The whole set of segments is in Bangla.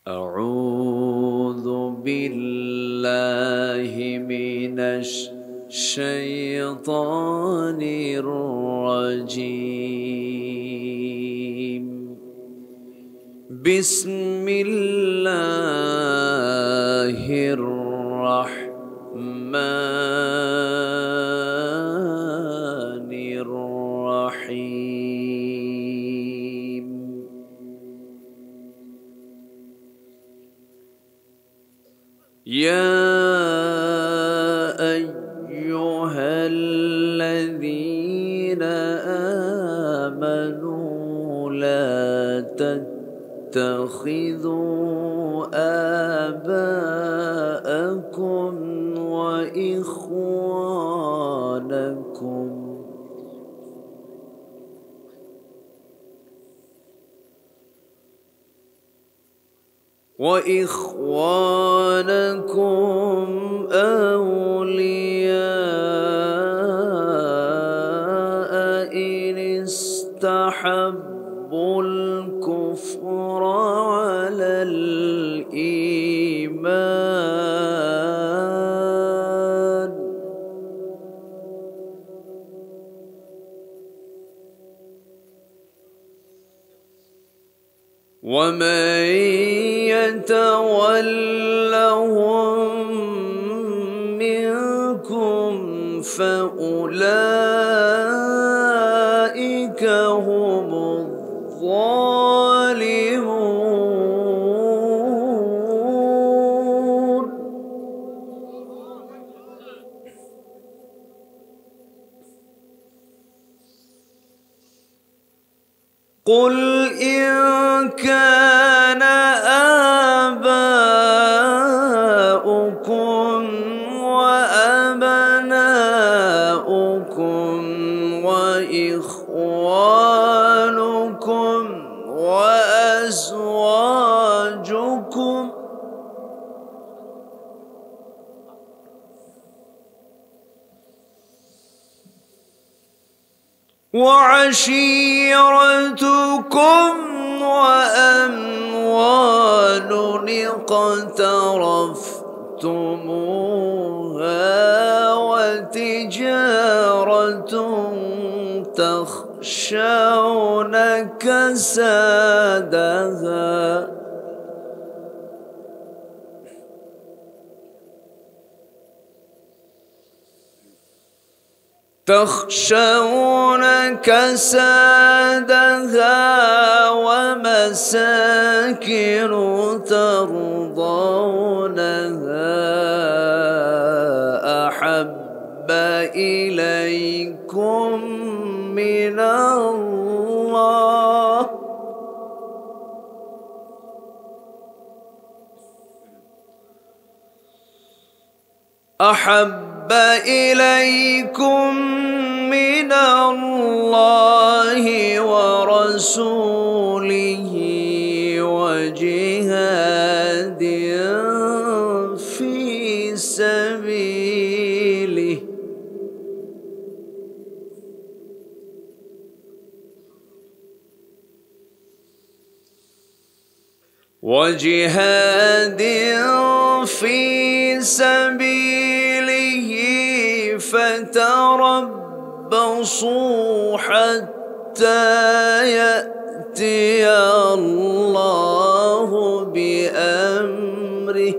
أعوذ بالله من الشيطان الرجيم. بسم الله الرحمن الرحيم. يا أيها الذين آمنوا لا تتخذوا آباءكم وإخوانكم أولياء إن استحبوا الكفر على الإيمان، ومن يتولهم منكم فأولئك هم الظالمون. قل إن كان آباؤكم وأبناؤكم وإخوانكم وأزواجكم وعشيرتكم وأموال اقترفتموها وتجارة تخشون كسادها ومساكن ترضونها أحب إليكم من الله ورسوله وجهاد في سبيله فتربصوا حتى يأتي الله بأمره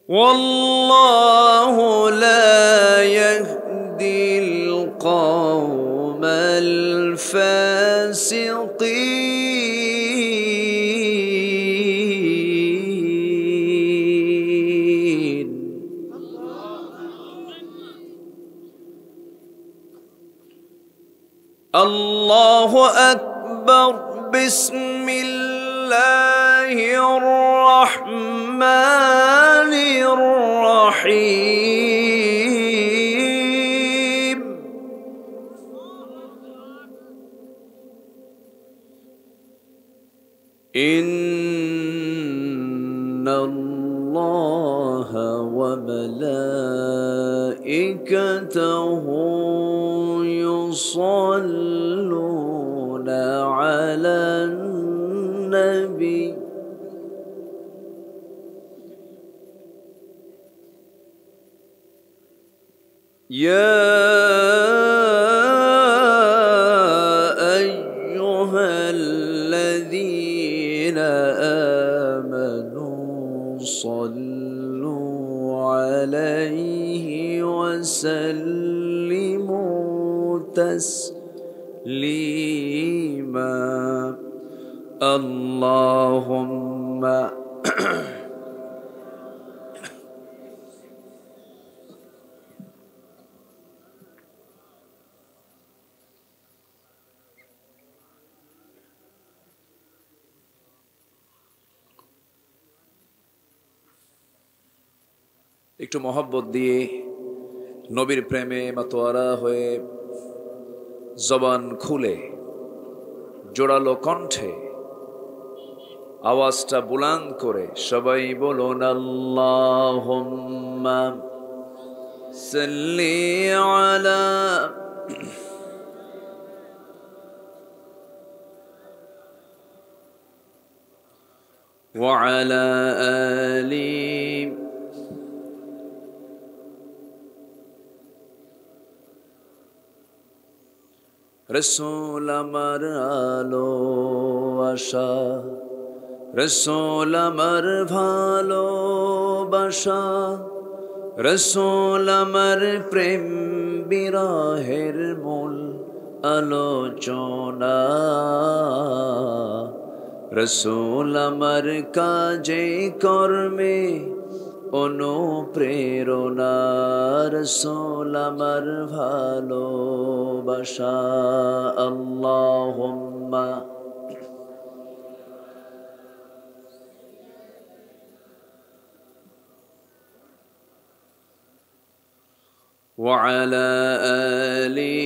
والله لا يهدي القوم الفاسقين. الله أكبر. بسم الله الرحمن الرحيم. إن الله وملائكته يصلون على النبي يا أيها الذين آمنوا صلوا عليه وسلموا تسليما اللهم একটু মহব্বত দিয়ে নবীর প্রেমে মাতোয়ারা হয়ে জবান খুলে জোরালো কণ্ঠে আওয়াজটা বুলন্দ করে সবাই বলুন আল্লাহুম্মা সাল্লি আলা ওয়া আলা আলি রসূল আমার আলো আশা রসূল আমার ভালোবাসা রসূল আমার প্রেম বিরহের মূল আলোচনা রসূল আমার কাজে কর্মে অনুপ্রেরণা রসূল আমার ভালোবাসা আল্লাহুম্মা ওয়া আলা আলি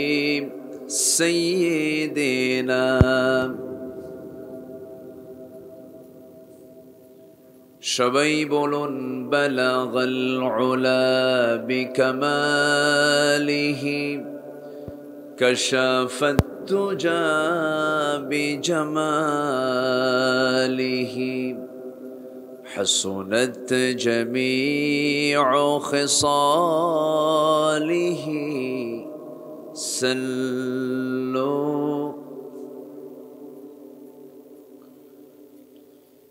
সাইয়্যিদিনা সবাই বলুন বালাগাল উলা বিকামালিহি কাশাফাত তুজা বিজামালিহি হাসুনাত জামিউ খিসালিহি সাল্লু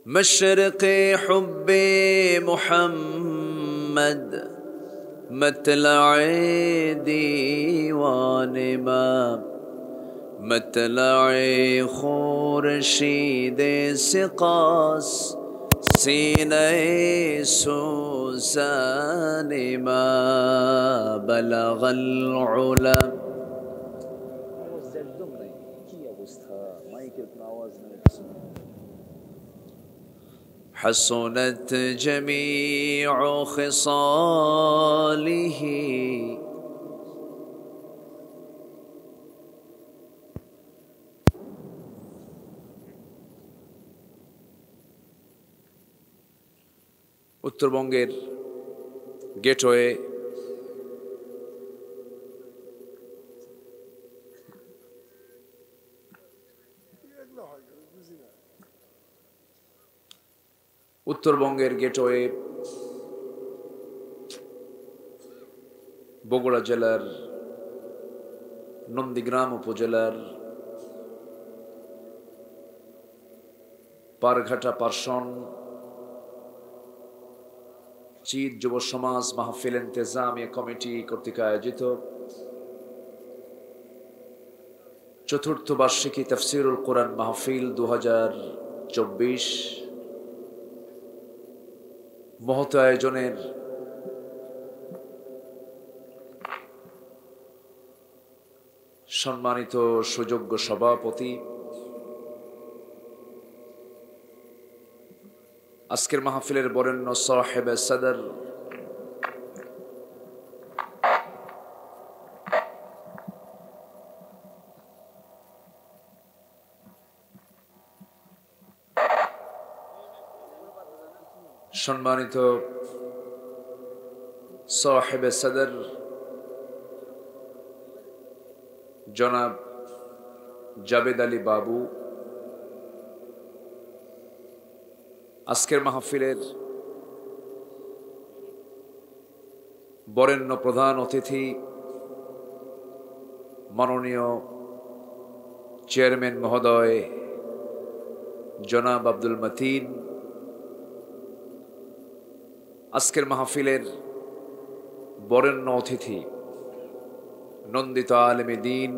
مشرق حب محمد مطلع دیوان ما مطلع خورشید سقاس سینہ سوزان ما بلغ العلا حسنت جميع خصاله উত্তরবঙ্গের গেটওয়ে উত্তরবঙ্গের গেটওয়ে বগুড়া জেলার নন্দীগ্রাম উপজেলার পারঘাটা পারসন চিত যুব সমাজ মাহফিল ইন্তেজামিয়া কমিটি কর্তৃক আয়োজিত চতুর্থ বার্ষিকী তাফসীরুল কোরআন মাহফিল 2024 মহৎ আয়োজনের সম্মানিত সুযোগ্য সভাপতি, আজকের মাহফিলের বরেণ্য সাহেবে সদর সম্মানিত সাহেবে সদর জনাব জাবেদ আলী বাবু, আজকের মাহফিলের বরেণ্য প্রধান অতিথি মাননীয় চেয়ারম্যান মহোদয় জনাব আব্দুল মতিন, আজকের মাহফিলের বরেণ্য অতিথি নন্দিত আলেমে দ্বীন,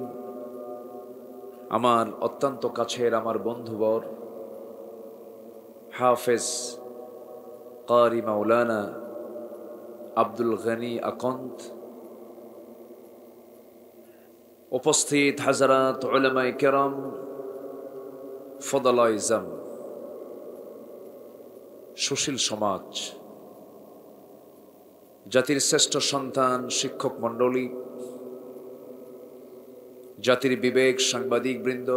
আমার অত্যন্ত কাছের আমার বন্ধুবর হাফেজ কারি মাওলানা আব্দুল গনি আকন্দ, উপস্থিত হাজারাত উলামায়ে কেরাম, ফদলায়ে ইজম, সুশীল সমাজ, জাতির শ্রেষ্ঠ সন্তান শিক্ষক মণ্ডলী, জাতির বিবেক সাংবাদিক বৃন্দ,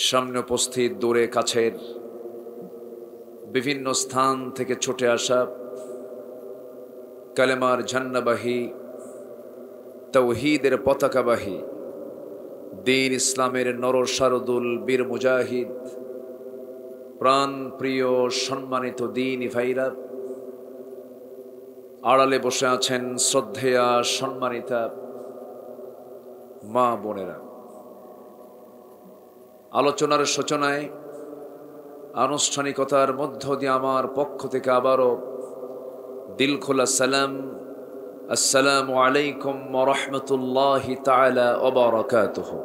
সামনে উপস্থিত দূরে কাছের বিভিন্ন স্থান থেকে ছুটে আসা কালেমার ঝান্ডাবাহী, তাওহীদের পতাকাবাহী, দ্বীন ইসলামের নরসারদুল বীর মুজাহিদ, প্রাণ প্রিয় সম্মানিত দ্বীনি ভাইরা, আড়ালে বসে আছেন শ্রদ্ধেয়া সম্মানিতা মা বোনেরা, আলোচনার সূচনায় আনুষ্ঠানিকতার মধ্য দিয়ে আমার পক্ষ থেকে আবারও দিলখোলা সালাম, আসসালামু আলাইকুম ওয়া রাহমাতুল্লাহি তাআলা ওয়া বারাকাতুহু।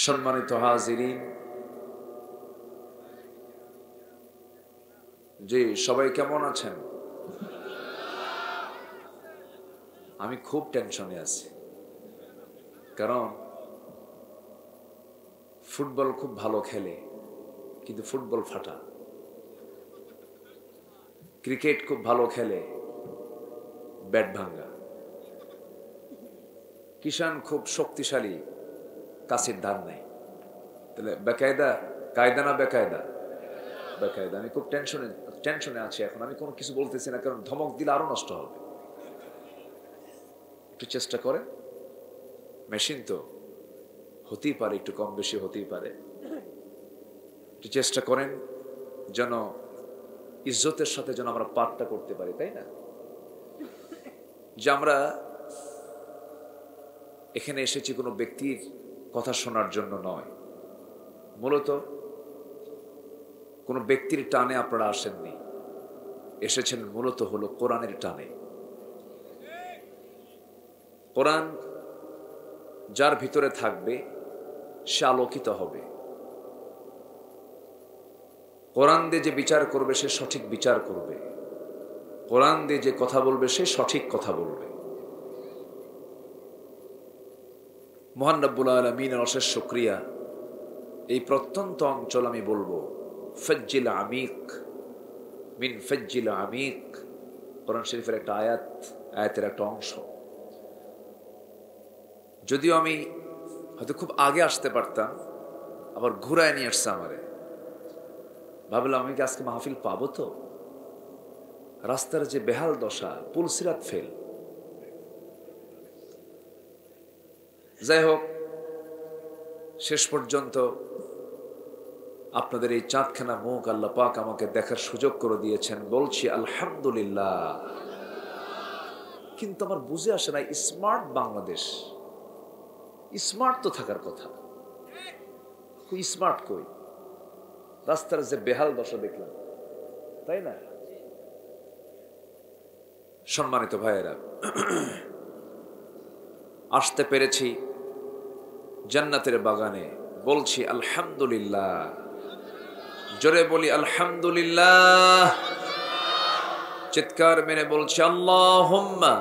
সম্মানিত হাজিরিন, জি সবাই কেমন আছেন? আমি খুব টেনশনে আছি, কারণ ফুটবল খুব ভালো খেলে কিন্তু ফুটবল ফাটা, ক্রিকেট খুব ভালো খেলে ব্যাট ভাঙ্গা, কিষান খুব শক্তিশালী কাশির ধার নাই। তাহলে বেকায়দা কায়দা না বেকায়দা? বেকায়দা। আমি খুব টেনশনে আছি এখন। আমি কোনো কিছু বলতেছি না, কারণ ধমক দিলে আরো নষ্ট হবে। একটু চেষ্টা করে, মেশিন তো হতেই পারে, একটু কম বেশি হতেই পারে। একটু চেষ্টা করেন যেন ইজ্জতের সাথে যেন আমরা পাঠটা করতে পারি, তাই না? যে আমরা এখানে এসেছি কোনো ব্যক্তির কথা শোনার জন্য নয়, মূলত কোনো ব্যক্তির টানে আপনারা আসেননি, এসেছেন মূলত হলো কোরআনের টানে। কোরআন যার ভিতরে থাকবে সে আলোকিত হবে। কোরআন দিয়ে যে বিচার করবে সে সঠিক বিচার করবে। কোরআন দিয়ে যে কথা বলবে সে সঠিক কথা বলবে। মহান রব্বুল আলামিনের অশেষ শুকরিয়া। এই প্রত্যন্ত অঞ্চল আমি বলবো ফজ্জিল আমিক মিন ফজ্জিল আমিক, কোরআন শরীফের একটা আয়াতের একটা অংশ। যদিও আমি হয়তো খুব আগে আসতে পারতাম, আবার ঘুরায় নিয়ে আসছে আমারে। ভাবলাম আমি কি আজকে মাহফিল পাবো? তো রাস্তার যে বেহাল দশা, পুলসিরাত ফেল। যাই হোক, শেষ পর্যন্ত আপনাদের এই চাঁদখানা মুখ আল্লাহ পাক আমাকে দেখার সুযোগ করে দিয়েছেন, বলছি আলহামদুলিল্লাহ। কিন্তু আমার বুঝে আসে না, স্মার্ট বাংলাদেশ, স্মার্ট তো থাকার কথা, স্মার্ট কই? রাস্তার যে বেহাল দশা দেখলাম, তাই না? সম্মানিত ভাইয়েরা, আসতে পেরেছি জান্নাতের বাগানে, বলছি আলহামদুলিল্লাহ। জোরে বলি আলহামদুলিল্লাহ। চিৎকার মেরে বলছি আল্লাহুম্মা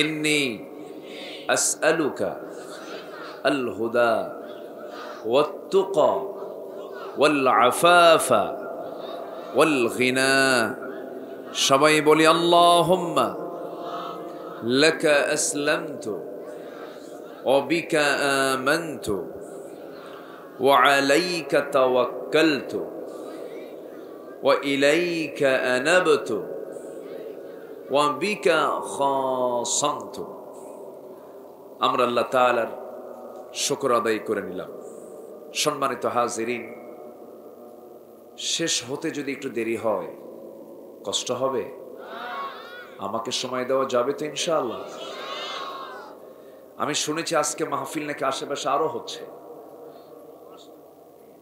ইন্নী আসআলুকা আল হুদা ওয়াত তুকা ওয়াল আফাফা ওয়াল গিনা। সবাই বলি আল্লাহুম্মা লাকা আসলামতু ওয়া বিকা আমানতু ওয়া আলাইকা তাওয়াক্কালতু ওয়া ইলাইকা আনাবতু ওয়া বিকা খাসামতু। আমরা আল্লাহ তাআলার শুকর আদায় করে নিলাম। সম্মানিত হাজিরিন, শেষ হতে যদি একটু দেরি হয় কষ্ট হবে? আমাকে সময় দেওয়া যাবে তো ইনশাআল্লাহ? আমি শুনেছি আজকে মাহফিল নাকি আশেপাশে আরো হচ্ছে,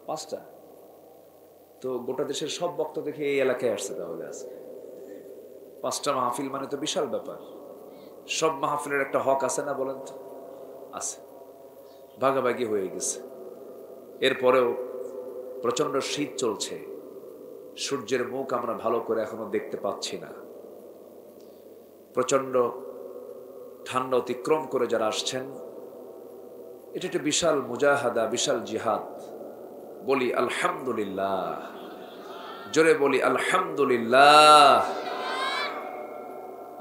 5টা। তো গোটা দেশের সব বক্তা দেখে এই এলাকায় আসছে। তাহলে আজকে 5টা মাহফিল মানে তো বিশাল ব্যাপার। সব মাহফিলের একটা হক আছে না বলেন তো? আছে, ভাগাভাগি হয়ে গেছে। এরপরেও প্রচন্ড শীত চলছে, সূর্যের মুখ আমরা ভালো করে এখনো দেখতে পাচ্ছি না। প্রচন্ড ঠান্ডা অতিক্রম করে যারা আসছেন, এটা একটা বিশাল মুজাহাদা, বিশাল জিহাদ। বলি আলহামদুলিল্লাহ। জোরে বলি আলহামদুলিল্লাহ।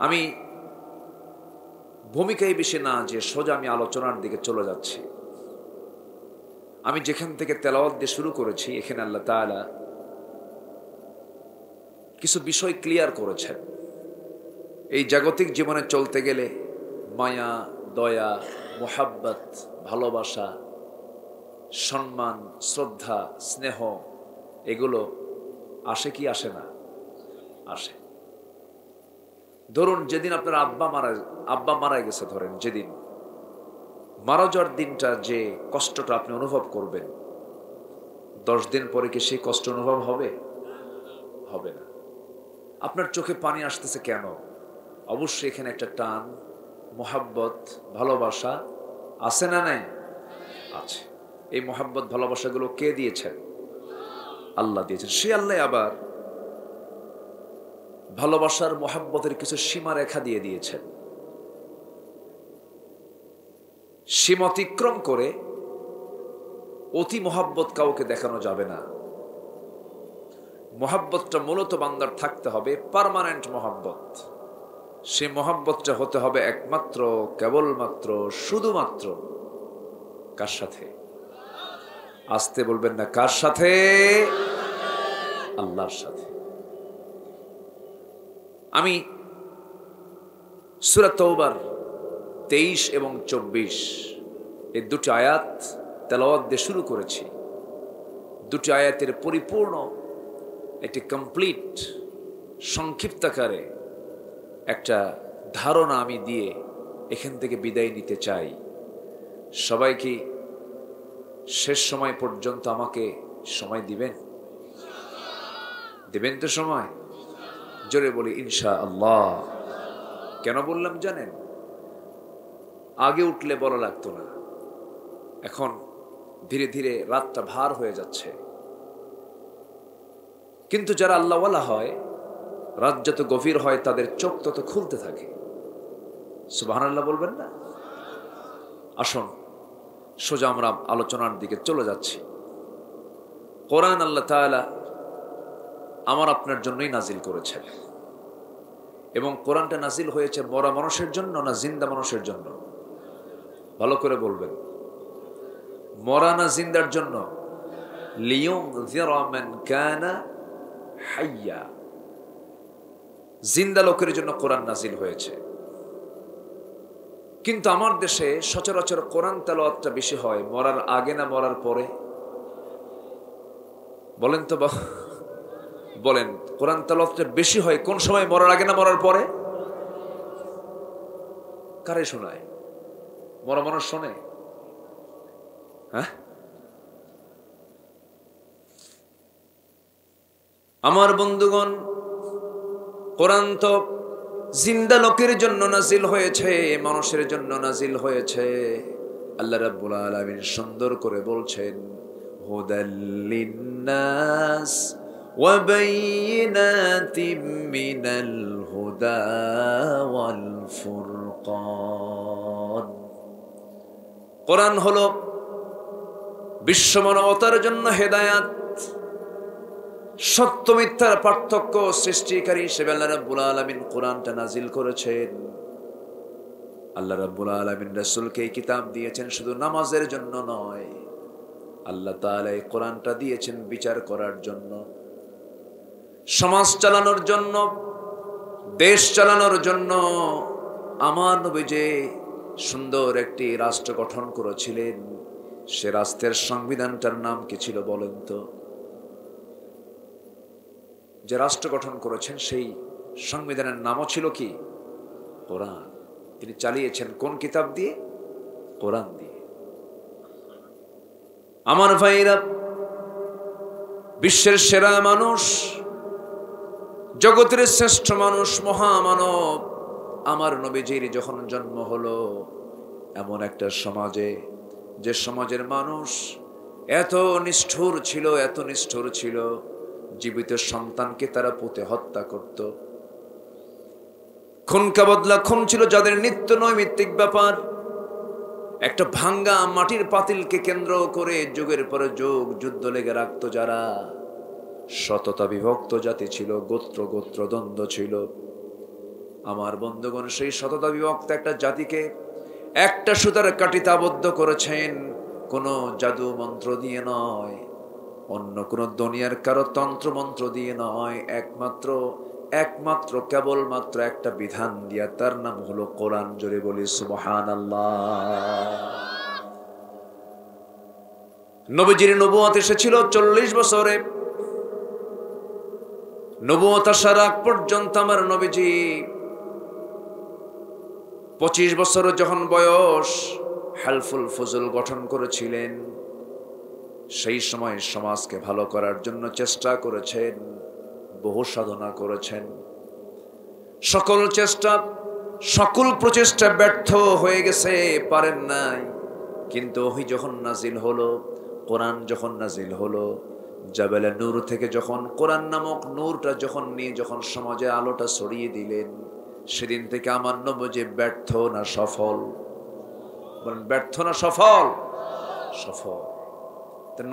আমি ভূমিকায় বেশি না যে সোজা আমি আলোচনার দিকে চলে যাচ্ছি। আমি যেখান থেকে তেলাওয়াত দিয়ে শুরু করেছি, এখানে আল্লাহ তাআলা কিছু বিষয় ক্লিয়ার করেছেন। এই জাগতিক জীবনে চলতে গেলে মায়া, দয়া, মোহাব্বত, ভালোবাসা, সম্মান, শ্রদ্ধা, স্নেহ এগুলো আসে কি আসে না? আসে। ধরুন যেদিন আপনার আব্বা মারা গেছে, ধরেন যেদিন মারা যাওয়ার দিনটা যে কষ্টটা আপনি অনুভব করবেন, 10 দিন পরে কি সেই কষ্ট অনুভব হবে? হবে না। আপনার চোখে পানি আসতেছে কেন? অবশ্যই এখানে একটা টান, মোহাব্বত, ভালোবাসা আছে না নাই? আছে। এই মোহাব্বত ভালোবাসাগুলো কে দিয়েছেন? আল্লাহ দিয়েছেন। সে আল্লাহ আবার ভালোবাসার মোহাব্বতের কিছু সীমা রেখা দিয়ে দিয়েছেন। সীমা অতিক্রম করে অতি মোহাব্বত কাউকে দেখানো যাবে না। মোহাব্বতটা মূলত বান্দার থাকতে হবে পার্মানেন্ট মোহাব্বত। সে মোহাব্বতটা হতে হবে একমাত্র, কেবলমাত্র, শুধুমাত্র কার সাথে? আসতে বলবেন না, কার সাথে? আল্লাহর সাথে। আমি সূরা তাওবার 23 এবং 24 এই দুটি আয়াত তেলাওয়াত দিয়ে শুরু করেছি। দুটি আয়াতের পরিপূর্ণ একটি কমপ্লিট সংক্ষিপ্তাকারে একটা ধারণা আমি দিয়ে এখান থেকে বিদায় নিতে চাই। সবাই কি শেষ সময় পর্যন্ত আমাকে সময় দিবেন? দিবেন তো সময়? জোরে বলি ইনশাআল্লাহ। কেন বললাম জানেন? আগে উঠলে বলা লাগতো না, এখন ধীরে ধীরে রাতটা ভার হয়ে যাচ্ছে। কিন্তু যারা আল্লাহওয়ালা হয়, রাত যত গভীর হয় তাদের চোখ তত খুলতে থাকে। সুবহানাল্লাহ বলবেন না? আসুন সোজা আমরা আলোচনার দিকে চলে যাচ্ছি। কোরআন আল্লাহ তাআলা আমার আপনার জন্যই নাজিল করেছেন, এবং কোরআনটা নাজিল হয়েছে মরা মানুষের জন্য না জিন্দা মানুষের জন্য? ভালো করে বলবেন। মরা না জিন্দার জন্য? লিয়ুনযিরা মান কানা হাইয়া। জিন্দা লোকের জন্য কোরআন নাজিল হয়েছে। কিন্তু আমার দেশে সচরাচর কোরআন তেলাওয়াতটা বেশি হয় মরার আগে না মরার পরে? বলেন তো, বলেন, কোরআন তেলাওয়াতটা বেশি হয় কোন সময়? মরার আগে না মরার পরে? কারে শোনায়? মরা মানুষ শোনে? হ্যাঁ? আমার বন্ধুগণ, কোরআন তো জিন্দা লোকের জন্য নাজিল হয়েছে, মানুষের জন্য নাজিল হয়েছে। আল্লাহ রাব্বুল আলামিন সুন্দর করে বলছেন, হুদাল লিন্নাস ওয়া বাইয়িনাতিম মিনাল হুদা ওয়াল ফুরকান। কোরআন হলো বিশ্ব মানবতার জন্য হেদায়াত, সত্য মিথ্যার পার্থক্য সৃষ্টিকারী হিসেবে আল্লাহ রাব্বুল আলামিন কোরআনটা নাজিল করেছেন। আল্লাহ রাব্বুল আলামিন রাসূলকে এই কিতাব দিয়েছেন শুধু নামাজের জন্য নয়, আল্লাহ তাআলা এই কোরআনটা দিয়েছেন বিচার করার জন্য, সমাজ চালানোর জন্য, দেশ চালানোর জন্য। আমার নবী যে সুন্দর একটি রাষ্ট্র গঠন করেছিলেন, সে রাষ্ট্রের সংবিধানটার নাম কি ছিল বলেন তো? যে রাষ্ট্র গঠন করেছেন সেই সংবিধানের নামও ছিল কি? কোরআন। তিনি চালিয়েছেন কোন কিতাব দিয়ে? কোরআন দিয়ে। আমার ভাইরা, বিশ্বের সেরা মানুষ, জগতের শ্রেষ্ঠ মানুষ, মহামানব আমার নবীজির যখন জন্ম হলো এমন একটা সমাজে, যে সমাজের মানুষ এত নিষ্ঠুর ছিল, এত নিষ্ঠুর ছিল, জীবিত সন্তানকে তারা পুঁতে হত্যা করত। খুনকা বদলা খুন ছিল যাদের নিত্য নৈমিত্তিক ব্যাপার। একটা ভাঙ্গা মাটির পাতিলকে কেন্দ্র করে যুগের পর যুগ যুদ্ধ লেগে রাখতো যারা। শততা বিভক্ত জাতি ছিল, গোত্র গোত্র দ্বন্দ্ব ছিল। আমার বন্ধুগণ, সেই শততা বিভক্ত একটা জাতিকে একটা সুতার কাঠিতে আবদ্ধ করেছেন, কোনো জাদু মন্ত্র দিয়ে নয়, অন্য কোন দুনিয়ার কারো তন্ত্র মন্ত্র দিয়ে নয়, একমাত্র কেবলমাত্র একটা বিধান দিয়া, তার নাম হলো কোরআন। জোরে বলি সুবহানাল্লাহ। নবীজির নবুয়ত এসেছিল 40 বছরে। নবুয়ত আসার আগ পর্যন্ত আমার নবীজি 25 বছর যখন বয়স, হালফুল ফজল গঠন করেছিলেন। সেই সময় সমাজকে ভালো করার জন্য চেষ্টা করেছেন, বহু সাধনা করেছেন। সকল প্রচেষ্টা ব্যর্থ হয়ে গেছে, পারেন নাই। কিন্তু ওহি যখন নাজিল হলো, কোরআন যখন নাজিল হলো, জাবেলে নূর থেকে যখন কোরআন নামক নূরটা যখন নিয়ে যখন সমাজে আলোটা ছড়িয়ে দিলেন, সেদিন থেকে আমার নবী ব্যর্থ না সফল? বলেন, ব্যর্থ না সফল? সফল।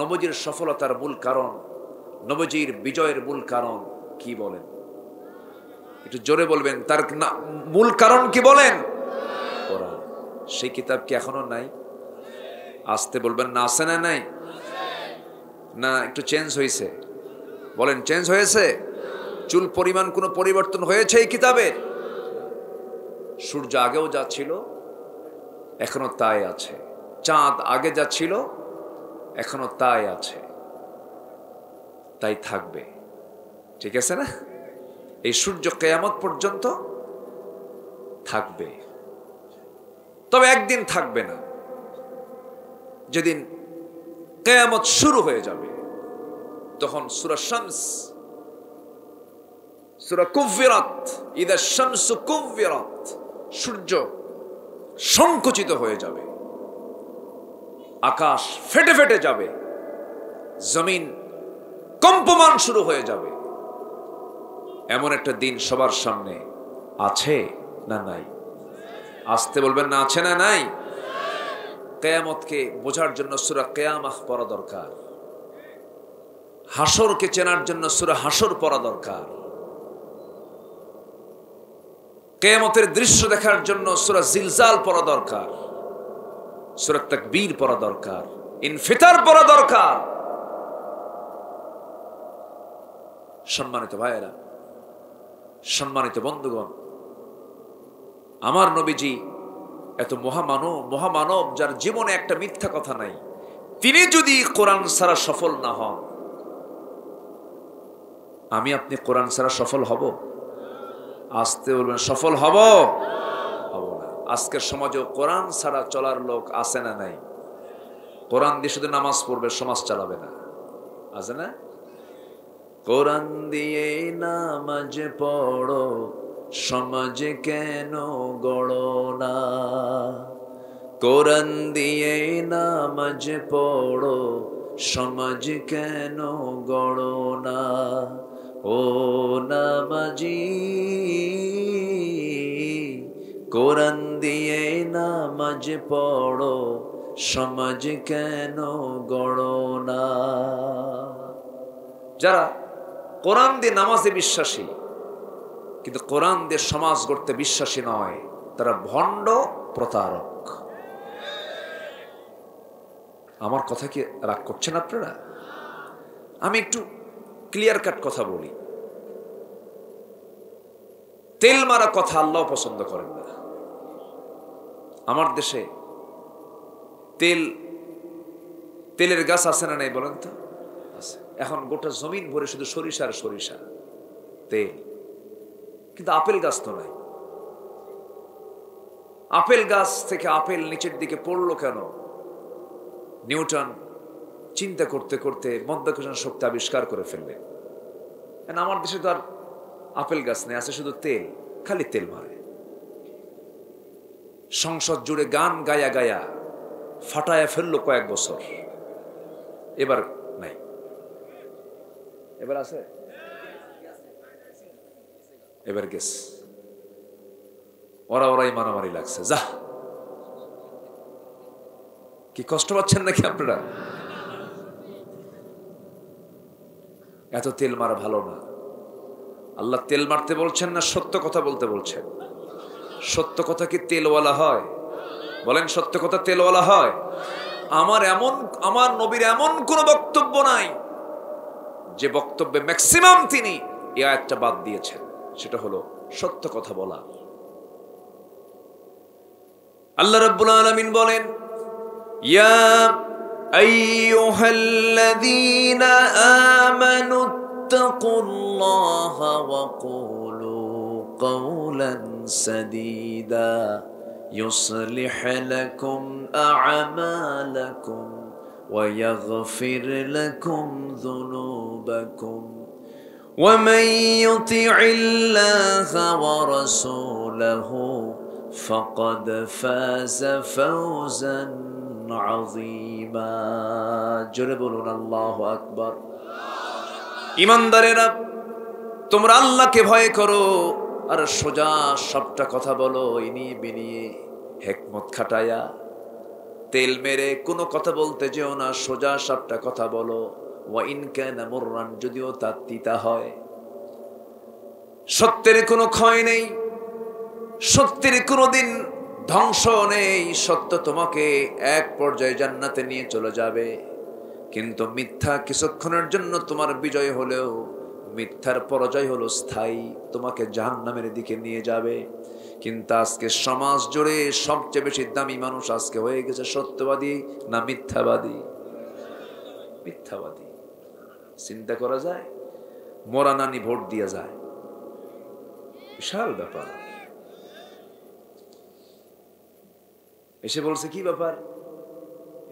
নবীজির সফলতার মূল কারণ, নবীজির বিজয়ের মূল কারণ কি বলেন? একটু জোরে বলবেন, তার মূল কারণ কি বলেন? কোরআন। সেই কিতাব কি এখনো নাই? আসতে বলবেন না, আছে না নাই? না একটু চেঞ্জ হয়েছে? বলেন, চেঞ্জ হয়েছে? চুল পরিমাণ কোনো পরিবর্তন হয়েছে এই কিতাবের? সূর্য আগেও যা ছিল এখনো তাই আছে, চাঁদ আগে যা ছিল এখনো তাই আছে, তাই থাকবে। ঠিক আছে না? এই সূর্য কিয়ামত পর্যন্ত থাকবে। তবে একদিন থাকবে না, যেদিন কিয়ামত শুরু হয়ে যাবে, তখন সূরা শামস, সূরা কুফিরাত, ইদা শামসু কুফিরাত, সূর্য সংকুচিত হয়ে যাবে, আকাশ ফেটে ফেটে যাবে, জমিন কম্পমান শুরু হয়ে যাবে। এমন একটা দিন সবার সামনে আছে না নাই? আসতে বলবেন না, আছে না নাই? কিয়ামতকে বোঝার জন্য সূরা কিয়ামাহ পড়া দরকার। হাসরকে চেনার জন্য সূরা হাসর পড়া দরকার। কিয়ামতের দৃশ্য দেখার জন্য সূরা জিলজাল পড়া দরকার, সূরা তাকবীর পড়া দরকার, ইনফিতার পড়া দরকার। সম্মানিত ভাইয়েরা, সম্মানিত বন্ধুগণ, আমার নবীজি এত মহামানব, যার জীবনে একটা মিথ্যা কথা নাই, তিনি যদি কোরআন ছাড়া সফল না হন, আমি আপনি কোরআন ছাড়া সফল হব? আসতে বলবেন, সফল হব? হব না। আজকের সমাজেও কোরআন ছাড়া চলার লোক আছে না নাই? কোরআন দিয়ে শুধু নামাজ পড়বে, সমাজ চালাবে না, আছে না? কোরআন দিয়ে নামাজ পড়ো, সমাজ কেন গড়ো না, কোরআন দিয়ে নামাজ পড়ো, সমাজ কেন গড়ো না। ও নামাজি, কোরআন দিয়ে নামাজ পড়ো, সমাজ কেন গড়ো না। যারা কোরআন দিয়ে নামাজে বিশ্বাসী কিন্তু কোরআন দিয়ে সমাজ গড়তে বিশ্বাসী নয়, তারা ভণ্ড প্রতারক। আমার কথা কি রাগ করছেন আপনারা? আমি একটু ক্লিয়ার কাট কথা বলি। তেল মারা কথা আল্লাহ পছন্দ করেন না। আমার দেশে তেলের গাছ আছে না নাই বলেন তো? আছে। এখন গোটা জমিন ভরে শুধু সরিষা আর সরিষা, তেল। কিন্তু আপেল গাছ তো নাই। আপেল গাছ থেকে আপেল নিচের দিকে পড়লো কেন? নিউটন চিন্তা করতে করতে মাধ্যাকর্ষণ শক্তি আবিষ্কার করে ফেললেন। আমার দেশে তো আর আপেল গাছ নেই, আছে শুধু তেল, খালি তেল মারে। সংসদ জুড়ে গান গায়া গায়া ফাটায়া ফেললো কয়েক বছর, এবার নাই। এবার আছে, এবার গেছে। ওরাই মারামারি লাগছে। যা, কি কষ্ট পাচ্ছেন নাকি আপনারা? এত তেল মারা ভালো না। আল্লাহ তেল মারতে বলছেন না সত্য কথা বলতে বলছেন? সত্য কথা কি তেলওয়ালা হয়? বলেন, সত্য কথা তেলওয়ালা হয়? আমার নবীর এমন কোন বক্তব্য নাই যে বক্তব্যে ম্যাক্সিমাম তিনি এই আয়াতটা বাদ দিয়েছেন। সেটা হলো সত্য কথা বলা। আল্লাহ রাব্বুল আলামিন বলেন, ইয়া আইয়ুহাল্লাযীনা আমানু ইত্তাকুল্লাহা ওয়া কুলু কাওলান সাদীদা يصلح لكم أعمالكم ويغفر لكم ذنوبكم ومن يطع الله ورسوله فقد فاز فوزا عظيما। জোরে বলুন আল্লাহু আকবার। ঈমানদারেরা, তোমরা আল্লাহকে ভয় করো আর সোজা সবটা কথা বলো, ইনিয়ে বিনিয়ে হিকমত খাটায়া। তেল মেরে কোনো কথা বলতে যেও না, সোজা সবটা কথা বলো। ওয়া ইন কানা মুররান, যদিও তা তিতা হয়। সত্যের কোনো ক্ষয় নেই, সত্যের কোনোদিন ধ্বংস নেই। সত্য তোমাকে এক পর্যায়ে জান্নাতে নিয়ে চলে যাবে, কিন্তু মিথ্যা কিছুক্ষণের জন্য তোমার বিজয় হলেও মিথ্যার পরাজয় হলো স্থায়ী, তোমাকে জাহান্নামের দিকে নিয়ে যাবে। কিন্তু আজকে সমাজ জুড়ে সবচেয়ে বেশি দামি মানুষ আজকে হয়ে গেছে সত্যবাদী না মিথ্যাবাদী? মিথ্যাবাদী। চিন্তা করা যায়, মরা নানি ভোট দিয়ে যায়, বিশাল ব্যাপার। এসে বলছে, কি ব্যাপার,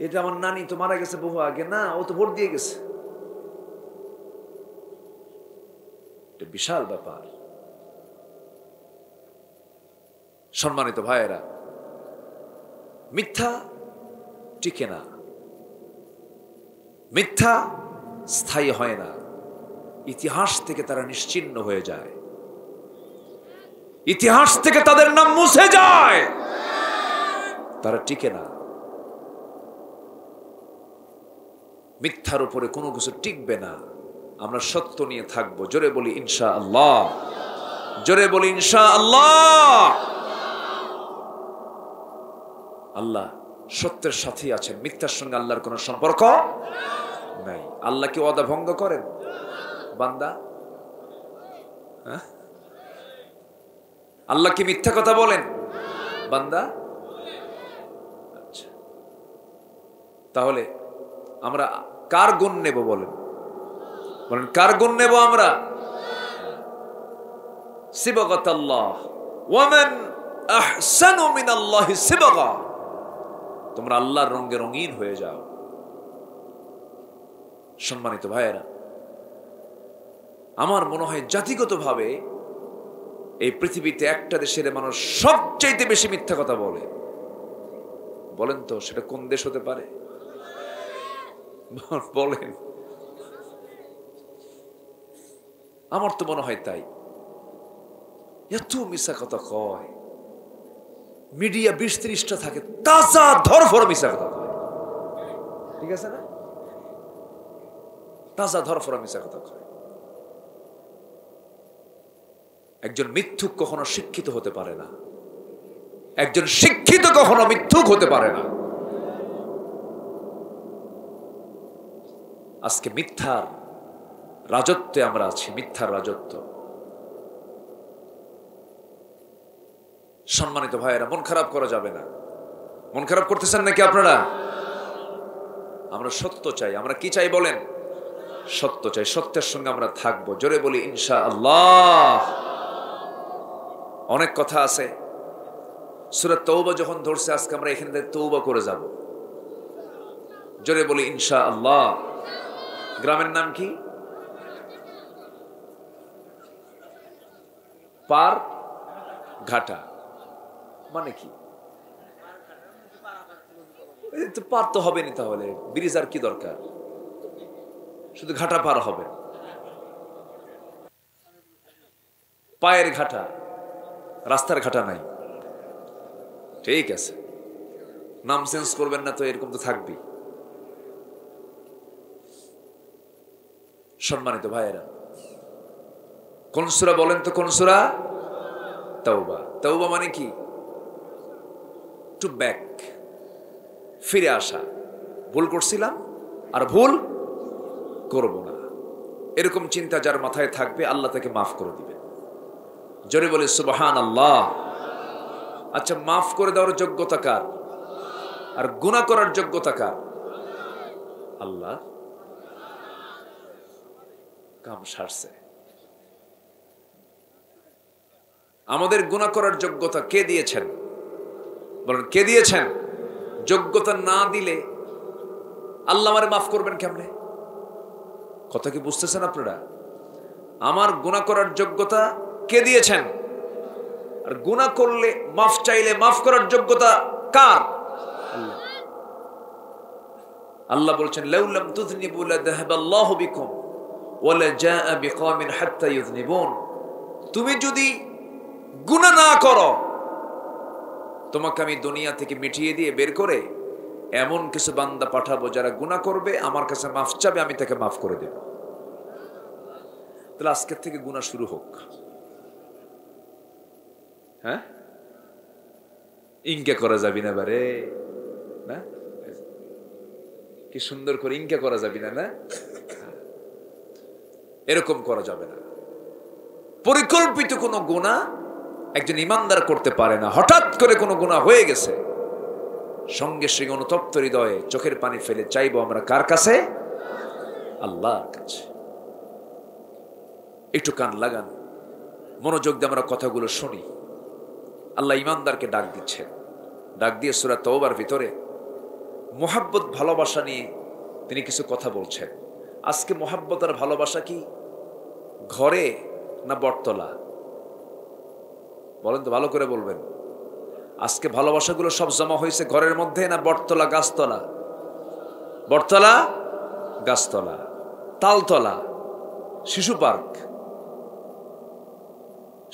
এটা আমার নানি তো মারা গেছে বহু আগে। না, ও তো ভোট দিয়ে গেছে। এটা বিশাল ব্যাপার। সম্মানিত ভাইয়েরা, মিথ্যা টিকে না, মিথ্যা স্থায়ী হয় না। ইতিহাস থেকে তারা নিশ্চিহ্ন হয়ে যায়, ইতিহাস থেকে তাদের নাম মুছে যায়, তারা টিকে না। মিথ্যার উপরে কোনো কিছু টিকবে না। আমরা সত্য নিয়ে থাকবো। জোরে বলি ইনশাআল্লাহ, জোরে বলি ইনশাআল্লাহ। আল্লাহ সত্যের সাথে আছেন, মিথ্যার সঙ্গে আল্লাহর কোনো সম্পর্ক নাই। আল্লাহ কি ওয়াদা ভঙ্গ করেন বান্দা? আল্লাহ কি মিথ্যা কথা বলেন বান্দা? আচ্ছা, তাহলে আমরা কার গুণ নেব বলেন? বলেন, কার গুণ নেব আমরা? সিবগাতাল্লাহ, ওয়ামান আহসানু মিনাল্লাহি সিবগা। তোমরা আল্লাহর রঙে রঙিন হয়ে যাও। সম্মানিত ভাইয়েরা, আমার মনে হয় জাতিগতভাবে এই পৃথিবীতে একটা দেশের মানুষ সবচাইতে বেশি মিথ্যা কথা বলে, বলেন তো সেটা কোন দেশ হতে পারে? বলেন। আমার তো মনে হয় তাই। এত মিশা কথা কয়, মিডিয়া 20-30টা থাকে, তাজা ধরফর মিশা কথা কয়, ঠিক আছে না? তাজা ধরফর মিশা কথা কয়। একজন মিথ্যুক কখনো শিক্ষিত হতে পারে না, একজন শিক্ষিত কখনো মিথ্যুক হতে পারে না। আজকে মিথ্যার রাজত্বে আমরা আছি, মিথ্যার রাজত্ব। সম্মানিত ভাইয়েরা, মন খারাপ করা যাবে না। মন খারাপ করতেছেন নাকি আপনারা? আমরা সত্য চাই। আমরা কি চাই বলেন? সত্য চাই। সত্যের সঙ্গে আমরা থাকবো। জোরে বলি ইনশাআল্লাহ। অনেক কথা আছে। সূরা তওবা যখন ধরছে, আজকে আমরা এখানে তওবা করে যাব। জোরে বলি ইনশাআল্লাহ। গ্রামের নাম কি? পার ঘাটা। মানে কি? পার তো হবে না, তাহলে ব্রিজ আর কি দরকার? শুধু ঘাটা পার হবে। পায়ের ঘাটা, রাস্তার ঘাটা নাই। ঠিক আছে, নাম চেঞ্জ করবেন না তো, এরকম তো থাকবি। সম্মানিত ভাইয়েরা, কোন সূরা বলেন তো? কোন সূরা? তাওবা। তাওবা মানে কি? টু ব্যাক, ফিরে আসা। ভুল করছিলাম আর ভুল করব না, এরকম চিন্তা যার মাথায় থাকবে, আল্লাহ তাকে মাফ করে দিবে। জোরে বলে সুবহানাল্লাহ। আচ্ছা, মাফ করে দেওয়ার যোগ্যতা কার? আর গুনাহ করার যোগ্যতা কার? আল্লাহ। কাম সারছে। আমাদের গুনাহ করার যোগ্যতা কে দিয়েছেন? বলেন, কে দিয়েছেন? যোগ্যতা না দিলে আল্লাহ আমারে মাফ করবেন কেমনে? কথা কি বুঝতেছেন আপনারা? আমার গুনাহ করার যোগ্যতা কে দিয়েছেন? আর গুনাহ করলে, মাফ চাইলে মাফ করার যোগ্যতা কার? আল্লাহ। আল্লাহ বলছেন, লাউলাম তুযনিবু লাযাহাবাল্লাহু বিকুম ওয়া লাজাআ বিকওমিন হাত্তা ইউযনিবুন। তুমি যদি গুনাহ না করো, তোমাকে আমি দুনিয়া থেকে মিটিয়ে দিয়ে বের করে এমন কিছু বান্দা পাঠাবো যারা গুনাহ করবে, আমার কাছে মাফ চাবে, আমি তাকে মাফ করে দেব। তাহলে আজকের থেকে গুনাহ শুরু হোক। হ্যাঁ, ইনকা করা যাবি না বারে, না? কি সুন্দর করে ইনকা করা যাবি না, না? এরকম করা যাবে না। পরিকল্পিত কোনো গুনাহ একজন ইমানদার করতে পারে না। হঠাৎ করে কোনো গুনাহ হয়ে গেছে, সঙ্গে সঙ্গে অনুতপ্ত হৃদয়ে চোখের পানি ফেলে চাইবো আমরা কার কাছে? আল্লাহর কাছে। একটু কান লাগান, মনোযোগ দিয়ে আমরা কথাগুলো শুনি। আল্লাহ ইমানদারকে ডাক দিচ্ছেন। ডাক দিয়ে সূরা তাওবার ভিতরে মুহাব্বত, ভালোবাসা নিয়ে তিনি কিছু কথা বলছেন। আজকে মুহাব্বত আর ভালোবাসা কি ঘরে না বটতলা? বলেন তো, ভালো করে বলবেন। আজকে ভালোবাসাগুলো সব জমা হয়েছে ঘরের মধ্যে না বটতলা গাছতলা? বটতলা, গাছতলা, তালতলা, শিশু পার্ক।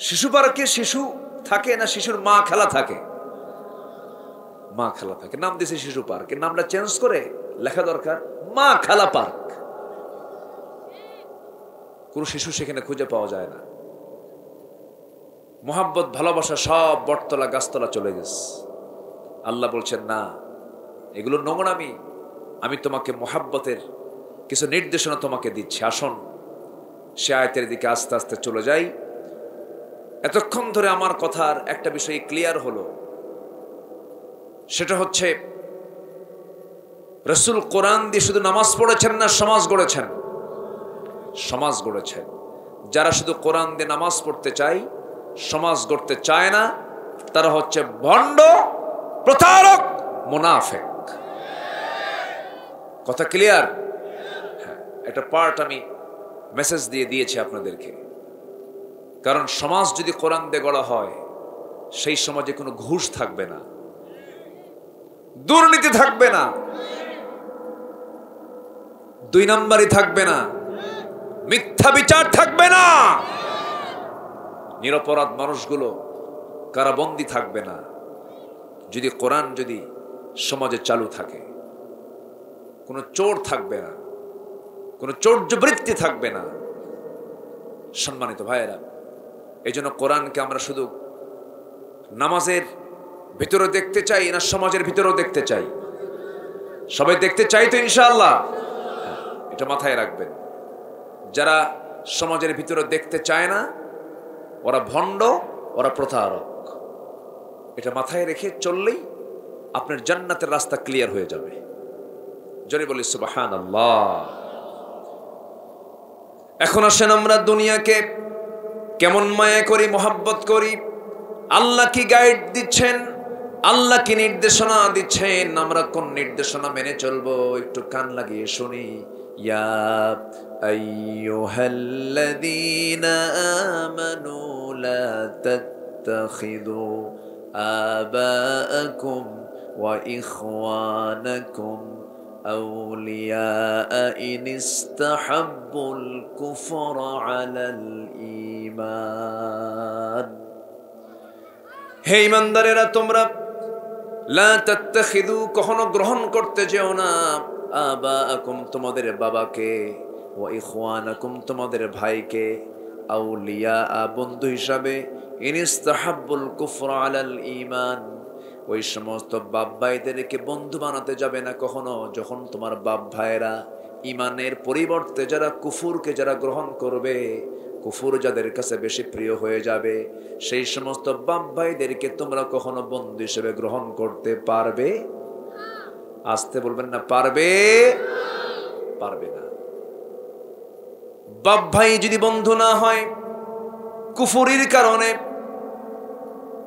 শিশু পার্কে শিশু থাকে না শিশুর মা খেলা থাকে? মা খেলা থাকে, নাম দিয়েছে শিশু পার্ক। এর নামটা চেঞ্জ করে লেখা দরকার মা খেলা পার্ক। কোন শিশু সেখানে খুঁজে পাওয়া যায় না। মোহাব্বত, ভালোবাসা সব বটতলা গাছতলা চলে গেছে। আল্লাহ বলছেন, না, এগুলো নোংরামি। আমি তোমাকে মোহাব্বতের কিছু নির্দেশনা তোমাকে দিচ্ছি। আসুন সে আয়াতের দিকে আস্তে আস্তে চলে যাই। এতক্ষণ ধরে আমার কথার একটা বিষয় ক্লিয়ার হলো, সেটা হচ্ছে রাসূল কোরআন দিয়ে শুধু নামাজ পড়েছেন না, সমাজ গড়েছেন। সমাজ গড়েছেন। যারা শুধু কোরআন দিয়ে নামাজ পড়তে চায়, সমাজ গড়তে চায় না, তারা হচ্ছে ভণ্ড, প্রতারক, মুনাফিক। কথা ক্লিয়ার? হ্যাঁ, একটা পার্ট আমি মেসেজ দিয়ে দিয়েছি আপনাদেরকে। কারণ সমাজ যদি কোরআন দিয়ে গড়া হয়, সেই সমাজে কোনো ঘুষ থাকবে না, দুর্নীতি থাকবে না, 2 নম্বরই থাকবে না, মিথ্যা বিচার থাকবে না, নিরপরাধ মানুষগুলো কারাবন্দী থাকবে না। যদি কোরআন যদি সমাজে চালু থাকে, কোনো চোর থাকবে না, কোনো চৌর্যবৃত্তি থাকবে না। সম্মানিত ভাইয়েরা, এই জন্য কোরআনকে আমরা শুধু নামাজের ভিতরে দেখতে চাই না সমাজের ভিতরেও দেখতে চাই? সবাই দেখতে চাই তো ইনশাআল্লাহ? এটা মাথায় রাখবেন। যারা সমাজের ভিতরে দেখতে চায় না, ওরা ভণ্ড, ওরা প্রতারক। এটা মাথায় রেখে চললেই আপনার জান্নাতের রাস্তা ক্লিয়ার হয়ে যাবে। জোরে বলি সুবহানাল্লাহ। এখন আসেন আমরা দুনিয়াকে কেমন মায়া করি, মোহাব্বত করি। আল্লাহ কি গাইড দিচ্ছেন, আল্লাহ কি নির্দেশনা দিচ্ছেন, আমরা কোন নির্দেশনা মেনে চলবো একটু কান লাগিয়ে শুনি। ইয়া আইয়ুহাল্লাযীনা আমানু লা তাত্তাখিযু আবাআকুম ওয়া ইখওয়ানাকুম أولياء إن استحبوا الكفر على الإيمان। হে ঈমানদারেরা, তোমরা লা তাত্তাখিযু, কখনো গ্রহণ করতে যেও না, আবাআকুম, তোমাদের বাবাকে, ওয়া ইখওয়ানাকুম, তোমাদের ভাইকে, আউলিয়া, বন্ধু হিসাবে, ইন ইস্তাহাব্বুল কুফর আলাল ঈমান, ওই সমস্ত বাপ ভাইদেরকে বন্ধু বানাতে যাবে না কখনো, যখন তোমার বাপ ভাইরা ইমানের পরিবর্তে যারা কুফুরকে যারা গ্রহণ করবে, কুফুর যাদের কাছে বেশি প্রিয় হয়ে যাবে, সেই সমস্ত বাপ ভাইদেরকে তোমরা কখনো বন্ধু হিসেবে গ্রহণ করতে পারবে? আসতে বলবেন না, পারবে? পারবে না। বাপ ভাই যদি বন্ধু না হয় কুফুরির কারণে,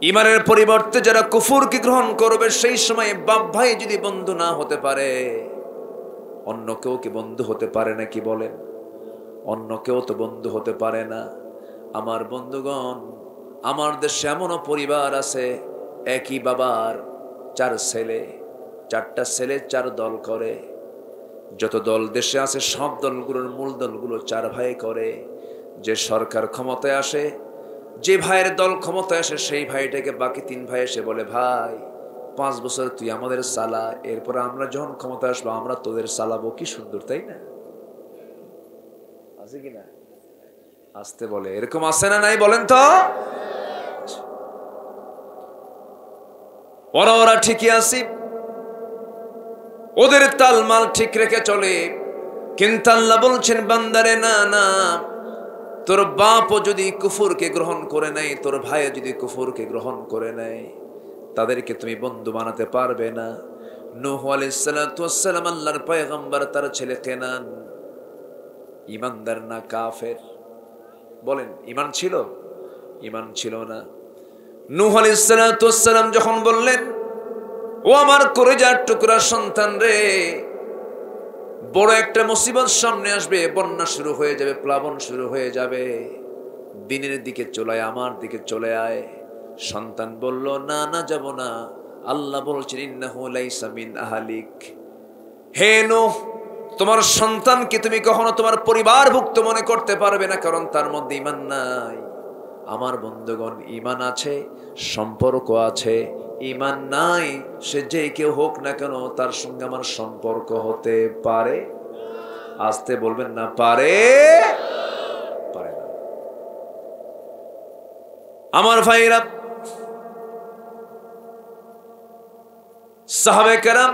ইমানের পরিবর্তে যারা কুফুরকে গ্রহণ করবে, সেই সময় বাপ ভাই যদি বন্ধু না হতে পারে, অন্য কেউ কি বন্ধু হতে পারে না? কি বলেন? অন্য কেউ তো বন্ধু হতে পারে না। আমার বন্ধুগণ, আমার দেশে এমনও পরিবার আছে, একই বাবার 4 ছেলে, 4টা ছেলে 4 দল করে। যত দল দেশে আছে সব দলগুলোর মূল দলগুলো 4 ভাই করে। যে সরকার ক্ষমতায় আসে, যে ভাইয়ের দল ক্ষমতায় আসে, সেই ভাইটাকে বাকি 3 ভাই এসে বলে, ভাই 5 বছর তুই আমাদের চালা, এরপরে আমরা যখন ক্ষমতায় আসবো আমরা তোদের চালাবো। কি সুন্দর, তাই না? আছে কিনা? আসতে বলে, এরকম আছে না নাই বলেন তো? ওরা ঠিকই আছে, ওদের তালমাল ঠিক রেখে চলে। কিন্তু আল্লাহ বলছেন, বান্দারে না না, তোর বাপও যদি কুফুরকে গ্রহণ করে নেয়, তোর ভাইও যদি কুফুরকে গ্রহণ করে নেয়, তাদেরকে তুমি বন্ধু বানাতে পারবে না। নূহ আলাইহিস সালাতু ওয়াস সালাম, আল্লাহর পয়গম্বর, তার ছেলে কেনান ঈমানদার না কাফের? বলেন, ঈমান ছিল? ঈমান ছিল না। নূহ আলাইহিস সালাতু ওয়াস সালাম যখন বললেন, ও আমার কলিজার টুকরা সন্তান রে, বড় একটা মুসিবত সামনে আসবে, বন্যা শুরু হয়ে যাবে, প্লাবন শুরু হয়ে যাবে, দিনের দিকে চলে আয়, আমার দিকে চলে আয়। সন্তান বলল, না না, যাব না। আল্লাহ বলছেন, ইন্নাহু লাইসা মিন আহলিক, হে নূহ, তোমার সন্তানকে তুমি কখনো তোমার পরিবারভুক্ত মনে করতে পারবে না, কারণ তার মধ্যে ঈমান নাই। আমার বন্ধুগণ, ঈমান আছে, সম্পর্ক আছে। ঈমান নাই, সে যে কেউ হোক না কেন, তার সঙ্গে আমার সম্পর্ক হতে পারে? আসতে বলবেন না, পারে? পারে না। আমার ভাইরা, সাহাবে কেরাম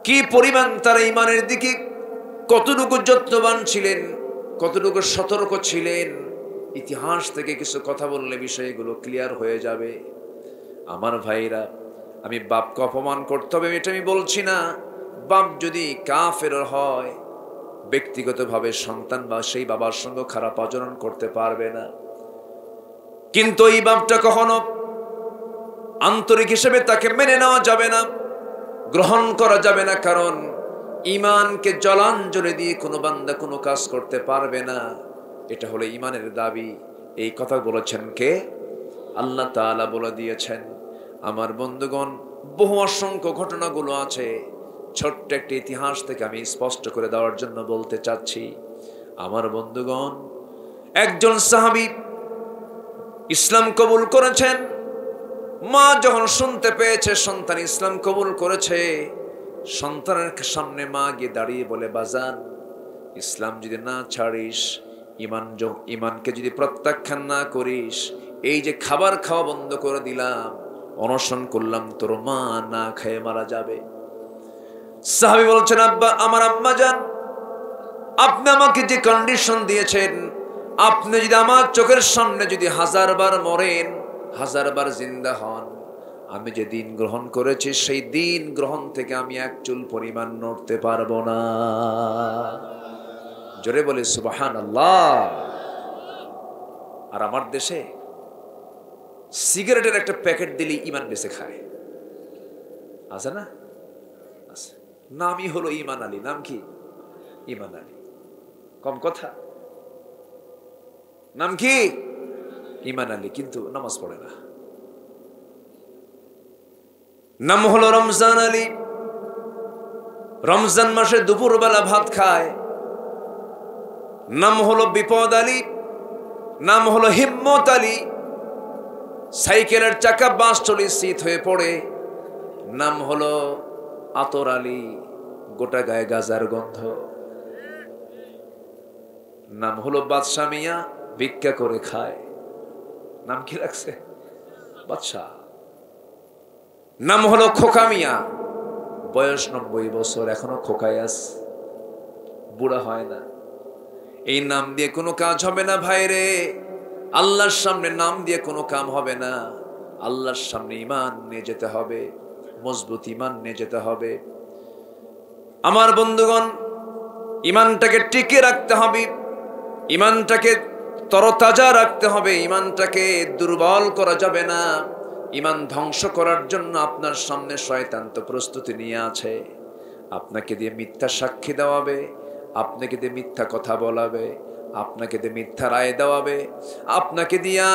কি পরিমাণ তারা ঈমানের দিকে কতটুকু যত্নবান ছিলেন, কতটুকু সতর্ক ছিলেন, ইতিহাস থেকে কিছু কথা বললে বিষয়গুলো ক্লিয়ার হয়ে যাবে। আমার ভাইরা, আমি বাপকে অপমান করতে হবে এটা আমি বলছি না। বাপ যদি কাফের হয়, ব্যক্তিগতভাবে সন্তান বা সেই বাবার সঙ্গে খারাপ আচরণ করতে পারবে না, কিন্তু এই বাপটা কখনো আন্তরিক হিসেবে তাকে মেনে নেওয়া যাবে না, গ্রহণ করা যাবে না। কারণ ঈমানকে জলাঞ্জলি দিয়ে কোনো বান্দা কোনো কাজ করতে পারবে না। এটা হলো ইমানের দাবি। এই কথা বলেছেন কে? আল্লাহ তাআলা বলে দিয়েছেন। আমার বন্ধুগণ, বহু অসংখ্য ঘটনাগুলো আছে, ছোট্ট একটি ইতিহাস থেকে আমি স্পষ্ট করে দেওয়ার জন্য বলতে চাচ্ছি। আমার বন্ধুগণ, একজন সাহাবী ইসলাম কবুল করেছেন। মা যখন শুনতে পেয়েছে সন্তান ইসলাম কবুল করেছে, সন্তানের সামনে মা গিয়ে দাঁড়িয়ে বলে, বাজান, ইসলাম যদি না ছাড়িস, ইমানকে যদি প্রত্যাখ্যান না করিস, এই যে খাবার খাওয়া বন্ধ করে দিলাম, অনশন করলাম, তোর মা না খেয়ে মারা যাবে। সাহাবী বলছেন, আব্বা, আমার আম্মা জান, আপনি আমাকে যে কন্ডিশন দিয়েছেন, আপনি যদি আমার চোখের সামনে যদি 1000 বার মরেন, 1000 বার জিন্দা হন, আমি যে দিন গ্রহণ করেছি সেই দিন গ্রহণ থেকে আমি এক চুল পরিমাণ নড়তে পারবো না। জোরে বলে সুবহানাল্লাহ। আর আমার দেশে সিগারেটের একটা প্যাকেট দিলেই ইমান বেঁচে খায়, আছে না? আছে। নামই হলো ইমান আলী। নাম কি? ইমান আলী। কম কথা। নাম কি? ইমান আলী, কিন্তু নামাজ পড়ে না। নাম হলো রমজান আলী। রমজান মাসে দুপুরবেলা ভাত খায়। নাম হলো বিপদ আলী। নাম হলো হিম্মত আলী। সাইকেলের চাকা বাস চলি শীত হয়ে পড়ে। নাম হলো আতর আলী, গোটা গায়ে গাজার গন্ধ। নাম হলো বাদশা মিয়া, ভিক্ষা করে খায়। নাম কি রাখছে? বাদশাহ। নাম হলো খোকা মিয়া, বয়স 90 বছর, এখনো খোকায় আছে, বুড়া হয় না। এই নাম দিয়ে কোনো কাজ হবে না ভাইরে। আল্লাহর সামনে নাম দিয়ে কোনো কাম হবে না। আল্লাহর সামনে ঈমান নিয়ে যেতে হবে, মজবুত ঈমান নিয়ে যেতে হবে। আমার বন্ধুগণ, ঈমানটাকে টিকে রাখতে হবে, ঈমানটাকে তরতাজা রাখতে হবে, ঈমানটাকে দুর্বল করা যাবে না। ঈমান ধ্বংস করার জন্য আপনার সামনে শয়তান তো প্রস্তুতি নিয়ে আছে। আপনাকে দিয়ে মিথ্যা সাক্ষী দেওয়াবে, আপনাকে দিয়ে মিথ্যা কথা বলাবে, আপনাকে দিয়ে মিথ্যা রায় দেওয়াবে, আপনাকে দিয়া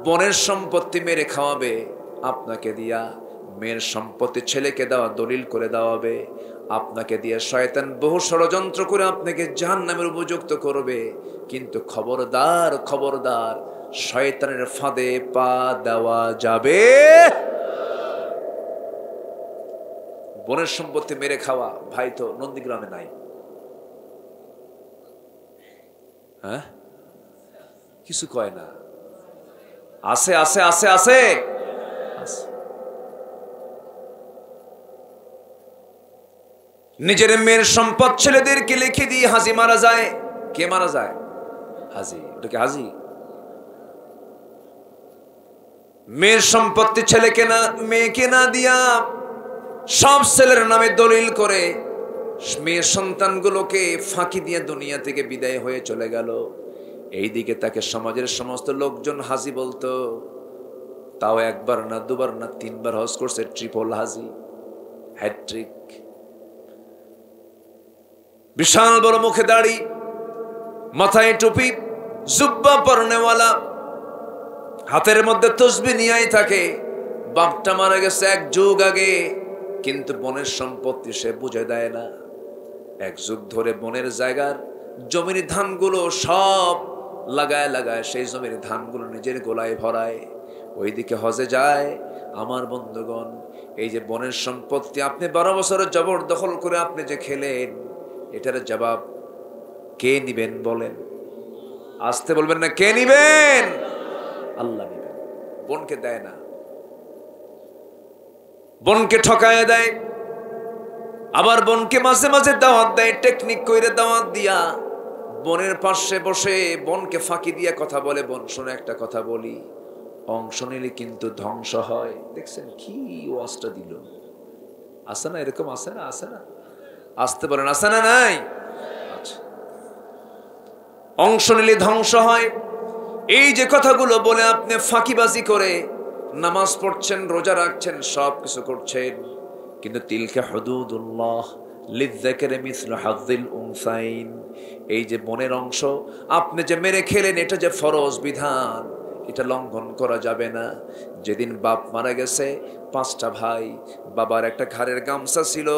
বনের সম্পত্তি মেরে খাওয়াবে, আপনাকে দিয়া মেয়ের সম্পত্তি ছেলেকে দেওয়া দলিল করে দেওয়াবে, আপনাকে দিয়ে শয়তান বহু ষড়যন্ত্র করে আপনাকে জাহান্নামের উপযুক্ত করবে। কিন্তু খবরদার, খবরদার, শয়তানের ফাঁদে পা দেওয়া যাবে। বনের সম্পত্তি মেরে খাওয়া ভাই তো নন্দীগ্রামে নাই। হ্যাঁ, কিছু কয় না। আছে আছে আছে আছে। নিজের মেয়ের সম্পদ ছেলেদেরকে লিখে দিয়ে হাজি মারা যায়। কে মারা যায়? হাজি। ওটাকে হাজি। মেয়ের সম্পত্তি ছেলেকে না, মেয়েকে না দিয়া সব ছেলের নামে দলিল করে মেয়ের সন্তানগুলোকে ফাঁকি দিয়ে দুনিয়া থেকে বিদায় হয়ে চলে গেল। এইদিকে তাকে সমাজের সমস্ত লোকজন হাজি বলতো। তাও একবার না, দুবার না, 3 বার হজ করছে, ট্রিপল হাজি, হ্যাট্রিক। বিশাল বড় মুখে দাড়ি, মাথায় টুপি, জুব্বা পরনেওয়ালা, হাতের মধ্যে তসবিহ নিয়েই থাকে। বাপটা মারা গেছে 1 যুগ আগে, কিন্তু বনের সম্পত্তি সে বুঝে দেয় না। 1 যুগ ধরে বনের জায়গার জমির ধানগুলো সব লাগায় লাগায় সেই জমির ধানগুলো নিজের গোলায় ভরায়, ওইদিকে হজে যায়। আমার বন্ধুগণ, এই যে বনের সম্পত্তি আপনি 12 বছরের জবরদখল করে আপনি যে খেলেন, এটার জবাব কে নিবেন বলেন? আসতে বলবেন না, কে নিবেন? আল্লাহ নিবেন। বোনকে দেয় না, বোনকে ঠকায় দেয়। আবার বোনকে মাঝে মাঝে দাওয়াত দেয়, টেকনিক কইরে দাওয়াত দিয়া বোনের পাশে বসে বোনকে ফাঁকি দিয়ে কথা বলে, বোন শোনো একটা কথা বলি, অংশ নিলে কিন্তু ধ্বংস হয়। দেখছেন কি ওয়াজটা দিল? আসে না এরকম? আসে না? আসে না? আসতে বলেন, আসে না? নাই? আচ্ছা, অংশ নিলে ধ্বংস হয়। এই যে কথাগুলো বলে আপনি ফাঁকিবাজি করে নামাজ পড়ছেন, রোজা রাখছেন, সব কিছু করছেন, কিন্তু তিলকা হুদুদুল্লাহ, লিযযাকারি মিসলু হাযযিল উনসাইন। এই যে বনের অংশ আপনি যে মেরে খেলেন, এটা যে ফরজ বিধান, এটা লঙ্ঘন করা যাবে না। যেদিন বাপ মারা গেছে, 5টা ভাই, বাবার একটা ঘাড়ের গামছা ছিল,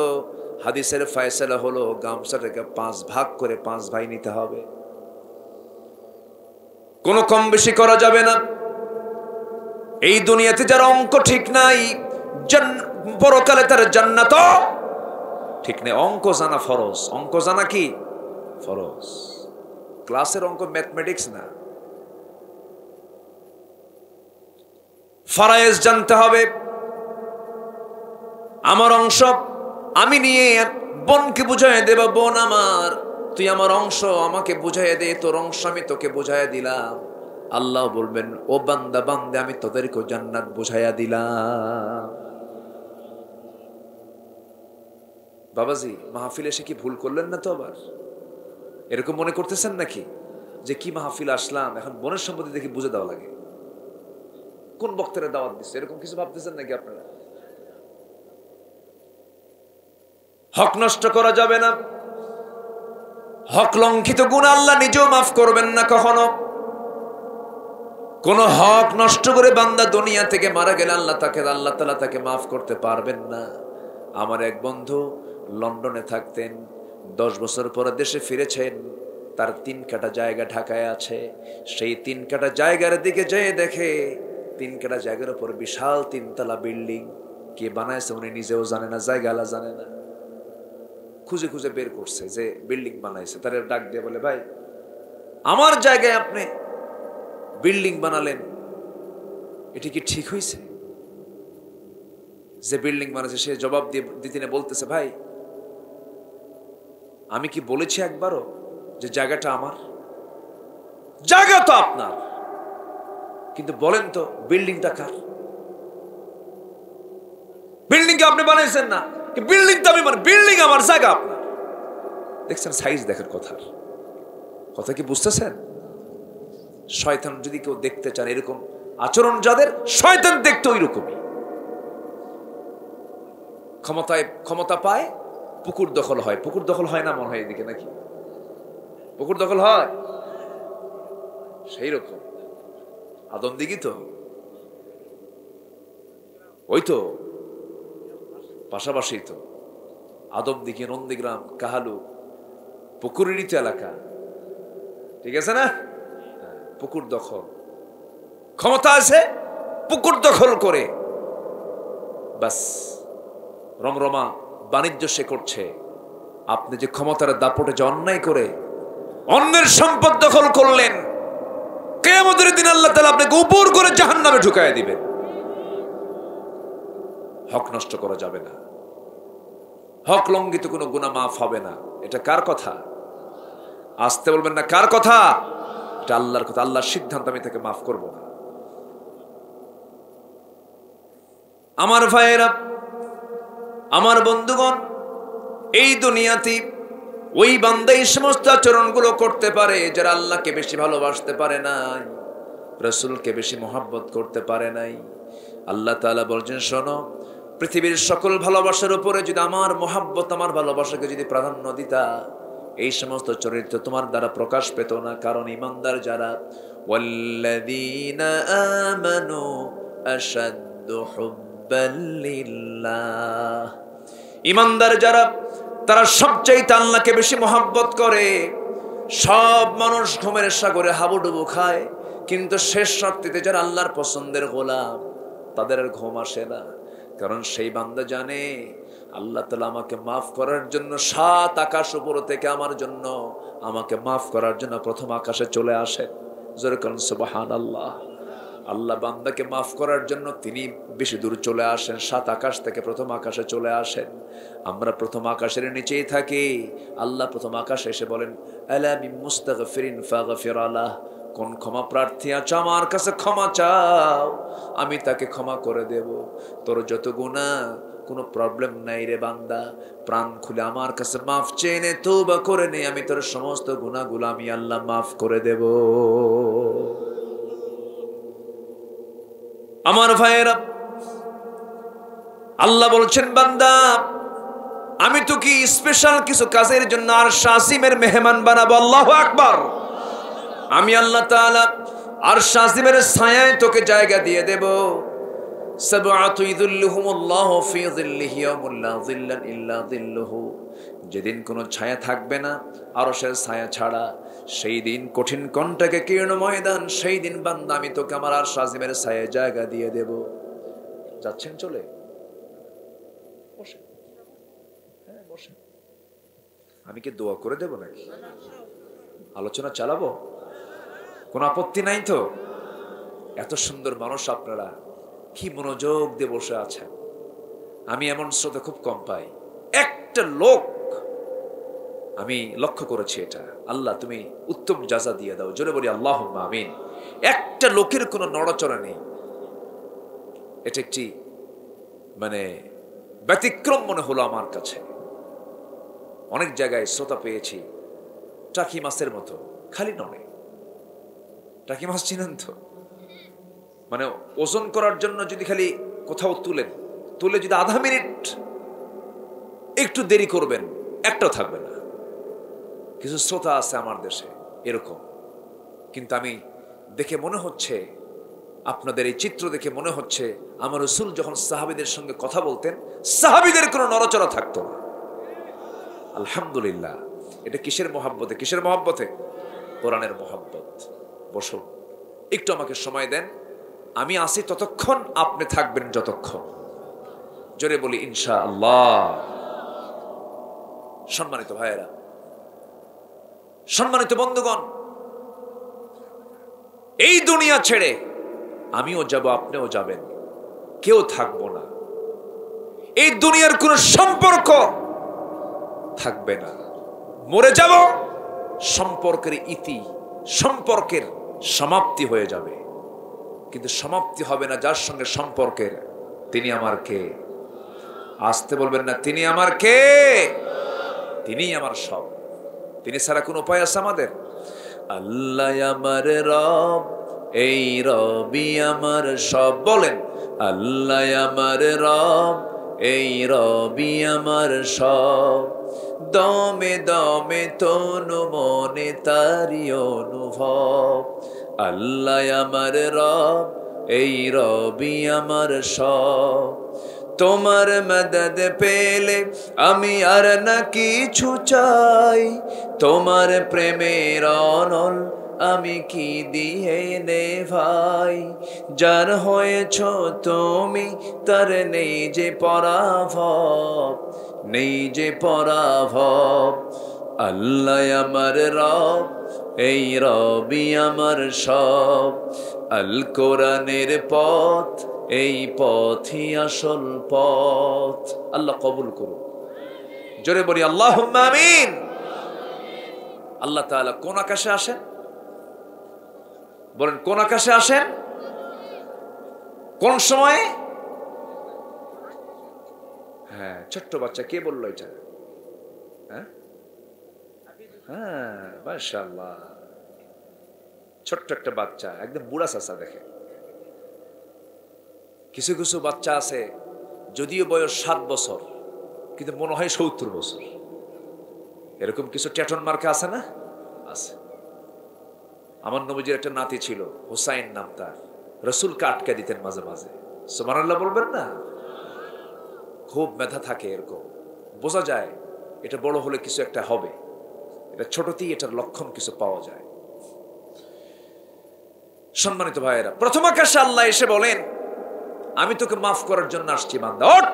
হাদিসের ফয়সালা হলো গামছাটাকে 5 ভাগ করে 5 ভাই নিতে হবে, কোনো কম বেশি করা যাবে না। এই দুনিয়াতে যার অঙ্ক ঠিক নাই, পরকালে তার জান্নাত ঠিক নেই। অঙ্ক জানা ফরজ, অঙ্ক জানা কি ফরজ। ক্লাসের অঙ্ক ম্যাথমেটিক্স না, ফারায়েজ জানতে হবে। আমার অংশ আমি নিয়ে বোনকে বুঝাই দেব, বোন আমার তুই আমার অংশ আমাকে বুঝাই দে, তোর অংশ আমি তোকে বুঝাইয়া দিলাম। আল্লাহ বলবেন, ও বান্দা বান্দে আমি তোদেরকে জান্নাত বুঝাইয়া দিলাম। বাবাজি, মাহফিল এসে কি ভুল করলেন না তো? আবার এরকম মনে করতেছেন নাকি যে কি মাহফিল আসলাম, এখন বোনের সম্পত্তি দেখি বুঝে দেওয়া লাগে, কোন বক্তারে দাওয়াত দিচ্ছে, এরকম কিছু ভাবতেছেন নাকি আপনারা? হক নষ্ট করা যাবে না, হক লঙ্ঘিত গুনাহ আল্লাহ নিজেও মাফ করবেন না কখনো। কোন হক নষ্ট করে বান্দা দুনিয়া থেকে মারা গেলে আল্লাহ তাআলা তাকে মাফ করতে পারবেন না। আমার এক বন্ধু লন্ডনে থাকতেন, 10 বছর পরে দেশে ফিরেছেন, তার 3 কাঠা জায়গা ঢাকায় আছে। সেই 3 কাঠা জায়গার দিকে যেয়ে দেখে 3 কাঠা জায়গার উপর বিশাল 3 তলা বিল্ডিং। কে বানাইছে উনি নিজেও জানে না, জায়গালা জানে না, খুঁজে খুঁজে বের করছে যে বিল্ডিং বানাইছে। তার ডাক দিয়ে বলে, ভাই আমার জায়গায় আপনি বিল্ডিং বানালেন, এটি কি ঠিক হয়েছে? যে বিল্ডিং বানাইছে সে জবাব দিয়ে দিতে বলতেছে, ভাই আমি কি বলেছি একবারও যে জায়গাটা আমার? জায়গা তো আপনার, কিন্তু বলেন তো বিল্ডিংটা কার? বিল্ডিং কে আপনি বানাইছেন না, বিল্ডিং তো আমি, মানে বিল্ডিং আমার, জায়গা আপনার। দেখছেন সাইজ, দেখেন কথা কি বুঝতেছেন? শয়তান যদি কেউ দেখতে চান এরকম আচরণ যাদের, শয়তান দেখতে ওই রকমই। ক্ষমতা পায়, পুকুর দখল হয়। পুকুর দখল হয় না মনে হয় এদিকে, নাকি পুকুর দখল হয়? সেই রকম আদম দিঘি তো ওই তো পাশাপাশি তো, আদম দিঘি, নন্দীগ্রাম, কাহালু পুকুরেরই তো এলাকা, ঠিক আছে না? পুকুর দখল, ক্ষমতা আছে, পুকুর দখল করে বাস রমরমা বাণিজ্য সে করছে। আপনি যে ক্ষমতার দাপটে যে অন্যায় করে অন্যের সম্পদ দখল করলেন, কিয়ামতের দিন আল্লাহ তাআলা আপনাকে উপর করে জাহান্নামে ঢুকায় দিবেন। হক নষ্ট করা যাবে না, হক লঙ্ঘিত কোনো গুনাহ মাফ হবে না। এটা কার কথা? আসতে বলবেন না, কার কথা? এটা আল্লাহর কথা, আল্লাহর সিদ্ধান্ত, আমি তাকে মাফ করব না। আমার ভাইয়েরা, আমার বন্ধুগণ, এই দুনিয়াতে ওই বান্দা এই সমস্ত আচরণগুলো করতে পারে যারা আল্লাহকে বেশি ভালোবাসতে পারে নাই, রাসূলকে বেশি মহব্বত করতে পারে নাই। আল্লাহ তাআলা বলছেন, শোনো, পৃথিবীর সকল ভালোবাসার উপরে যদি আমার মহব্বত, আমার ভালোবাসাকে যদি প্রাধান্য দিতা, এই সমস্ত চরিত্র তোমার দ্বারা প্রকাশ পেত না। কারণ ঈমানদার যারা, ওয়াল্লাযীনা আমানু আশাদ্দু হুব্বাল লিল্লাহ, ঈমানদার যারা তারা সবচাইতে আল্লাহকে বেশি মহব্বত করে। সব মানুষ ঘুমের সাগরে হাবুডুবু খায়, কিন্তু শেষ রাত্রিতে যারা আল্লাহর পছন্দের গোলাম তাদের আর ঘুম আসে না। কারণ সেই বান্দা জানে আল্লাহ তাআলা আমাকে মাফ করার জন্য 7 আকাশ উপর থেকে আমার জন্য, আমাকে মাফ করার জন্য প্রথম আকাশে চলে আসেন। জোরে বলুন সুবহানাল্লাহ। আল্লাহ বান্দাকে মাফ করার জন্য তিনি বেশি দূর চলে আসেন, 7 আকাশ থেকে প্রথম আকাশে চলে আসেন। আমরা প্রথম আকাশের নিচেই থাকি। আল্লাহ প্রথম আকাশে এসে বলেন, আলা মিন মুস্তাগফিরিন ফাগফির আলাহ, কোন ক্ষমা প্রার্থী আছে আমার কাছে ক্ষমা চাও, আমি তাকে ক্ষমা করে দেব। তোর যত গুনাহ, কোনো প্রবলেম নাই রে বান্দা, প্রাণ খুলে আমার কাছে মাফ চেয়ে নে, তওবা করে নে, আমি তোর সমস্ত গুনাহগুলো আমি আল্লাহ মাফ করে দেব। আমার ভাইয়েরা, আল্লাহ বলছেন, বান্দা আমি তো কি স্পেশাল কিছু কাজের জন্য আরশ আজিমের মেহমান বানাবো? আল্লাহু আকবার। আমি আল্লাহ তাআলা আরশ আজিমের ছায়ায় তোকে জায়গা দিয়ে দেব। সাবআতু ইযিল্লুহুমুল্লাহু ফি যিল্লিহি ইয়াওমুল লা যিল্লা ইল্লা যিল্লুহু, যেদিন কোনো ছায়া থাকবে না আরশের ছায়া ছাড়া, সেই দিন কঠিন কণ্টকে কীর্ণ ময়দান, সেই দিন বান্দা আমি তোকে আমার আরশ আজিমের ছায়ায় জায়গা দিয়ে দেব। যাচ্ছেন চলে? বসেন, হ্যাঁ বসেন। আমি কি দোয়া করে দেব নাকি? আলোচনা চালাবো? কোনো আপত্তি নাই তো? এত সুন্দর মানুষ আপনারা, কি মনোযোগ দিয়ে বসে আছেন। আমি এমন শ্রোতা খুব কম পাই। একটা লোক আমি লক্ষ্য করেছি, এটা আল্লাহ তুমি উত্তম জাযা দিয়ে দাও, জোরে বলি আল্লাহুম্মা আমিন। একটা লোকের কোনো নড়াচড়া নেই। এটা একটি মানে ব্যতিক্রম মনে হলো আমার কাছে। অনেক জায়গায় শ্রোতা পেয়েছি টাকি মাছের মতো, খালি নড়ে। টাকি মাছ চিনেন তো? মানে ওজন করার জন্য যদি খালি কোথাও তুলে যদি আধা মিনিট একটু দেরি করবেন, একটাও থাকবে না। কিছু শ্রোতা আছে আমার দেশে এরকম। কিন্তু আমি দেখে মনে হচ্ছে, আপনাদের এই চিত্র দেখে মনে হচ্ছে, আমার রাসূল যখন সাহাবীদের সঙ্গে কথা বলতেন, সাহাবীদের কোনো নড়াচড়া থাকতো না। আলহামদুলিল্লাহ। এটা কিসের মহব্বতে? কিসের মহব্বতে? কোরআনের মহব্বত। বসো, একটু আমাকে সময় দেন। আমি আসি ততক্ষণ, আপনি থাকবেন যতক্ষণ। জোরে বলি ইনশাআল্লাহ। সম্মানিত ভাইয়েরা, সম্মানিত বন্ধুগণ, এই দুনিয়া ছেড়ে আমিও যাব, আপনিও যাবেন, কেউ থাকবো না। এই দুনিয়ার কোন সম্পর্ক থাকবে না। মরে যাব, সম্পর্কের ইতি, সম্পর্কের সমাপ্তি হয়ে যাবে। কিন্তু সমাপ্তি হবে না যার সঙ্গে সম্পর্কের, তিনি আমার কে? আসতে বলবেন না, তিনি আমার কে? তিনি আমার সব। তিনি ছাড়া কোন উপায় আছে আমাদের? আল্লাহ আমার রব, এই রবি আমার সব। বলেন, আল্লাহ আমার রব, এই রবি আমার সব। দমে দমে তনু মনে তারি অনুভব। আল্লাহ আমার রব, এই রবি আমার সব। তোমার মদদ পেলে আমি আর না কিছু চাই, তোমার প্রেমের অনল আমি কি দিয়ে নে ভাই। যার হয়েছ তুমি তার নেই যে পরাভব, নেই যে পরাভব। আল্লাহ আমার রব, এই রবি আমার সব। আল কোরআনের পথ, এই পথই আসল পথ। আল্লাহ কবুল করুন। জোরে বলি আল্লাহুম্মা আমিন। আল্লাহ তাআলা কোন আকাশে আসেন? বলেন, কোন আকাশে আসেন? কোন সময়ে? হ্যাঁ, ছোট্ট বাচ্চা কে বললো এটা? হ্যাঁ হ্যাঁ, মাশাআল্লাহ। ছোট্ট একটা বাচ্চা, একদম বুড়া চাচা। দেখে কিছু কিছু বাচ্চা আছে, যদিও বয়স 7 বছর, কিন্তু মনে হয় 70 বছর। এরকম কিছু ট্যাটন মার্কা আছে না? আছে। আমার নবীজির একটা নাতি ছিল, হুসাইন নাম তার। রাসূলকে আটকে দিতেন মাঝে মাঝে। সুবহানাল্লাহ বলবেন না? খুব মেধা থাকে এরকম, বোঝা যায় এটা বড় হলে কিছু একটা হবে। এটা ছোটতেই এটার লক্ষণ কিছু পাওয়া যায়। সম্মানিত ভাইয়েরা, প্রথম আকাশে আল্লাহ এসে বলেন, আমি তোকে মাফ করার জন্য আসছি বান্দা, ওঠ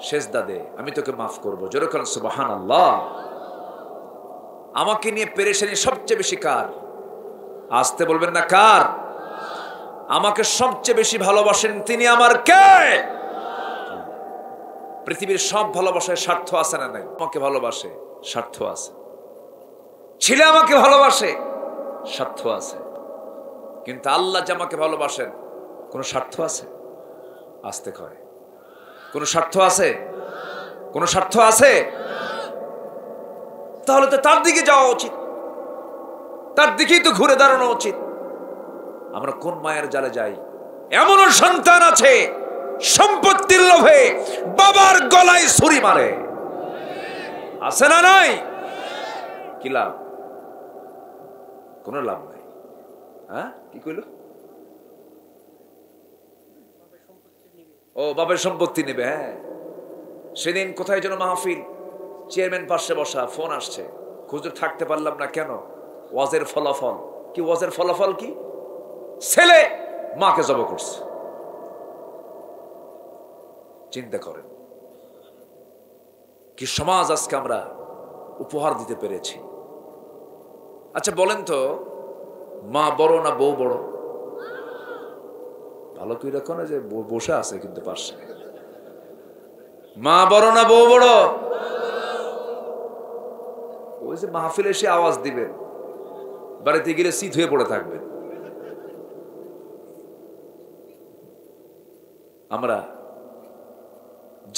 সেজদা দে, আমি তোকে মাফ করবো। জোরে বলেন সুবহানাল্লাহ। আমাকে নিয়ে পেরেশানি সবচেয়ে বেশি কার? আসতে বলবেন না কার? আমাকে সবচেয়ে বেশি ভালোবাসেন তিনি আমার কে? পৃথিবীর সব ভালোবাসায় স্বার্থ আছে না নাই? আমাকে ভালোবাসে, স্বার্থ আছে। ছেলে আমাকে ভালোবাসে, স্বার্থ আছে। কিন্তু আল্লাহ যে আমাকে ভালোবাসেন, কোন স্বার্থ আছে? আসতে কয়, কোন স্বার্থ আছে? কোন স্বার্থ আছে? তাহলে তো তার দিকে যাওয়া উচিত, তার দিকেই তো ঘুরে দাঁড়ানো উচিত। আমরা কোন মায়ের জালে যাই? এমনও সন্তান আছে সম্পত্তির লোভে বাবার গলায় ছুরি মারে, আছে না নাই? কি লাভ? কোনো লাভ নাই। হ্যাঁ, কি কইল? ও বাবার সম্পত্তি নেবে। হ্যাঁ, সেদিন কোথায় যেন মাহফিল, চেয়ারম্যান পাশে বসা, ফোন আসছে, হুজুর থাকতে পারলাম না। কেন? ওয়াজের ফলাফল কি? ওয়াজের ফলাফল কি? ছেলে মাকে জবাই করছে। চিন্তা করেন কি সমাজ আজকে আমরা উপহার দিতে পেরেছি। আচ্ছা বলেন তো, মা বড় না বউ বড়? ভালো করে রাখো না যে বসে আছে কিন্তু পাশে। মা বড় না বউ বড়? ওই যে মাহফিলে এসে আওয়াজ দিবেন, বাড়িতে গেলে শীত হয়ে পড়ে থাকবেন। আমরা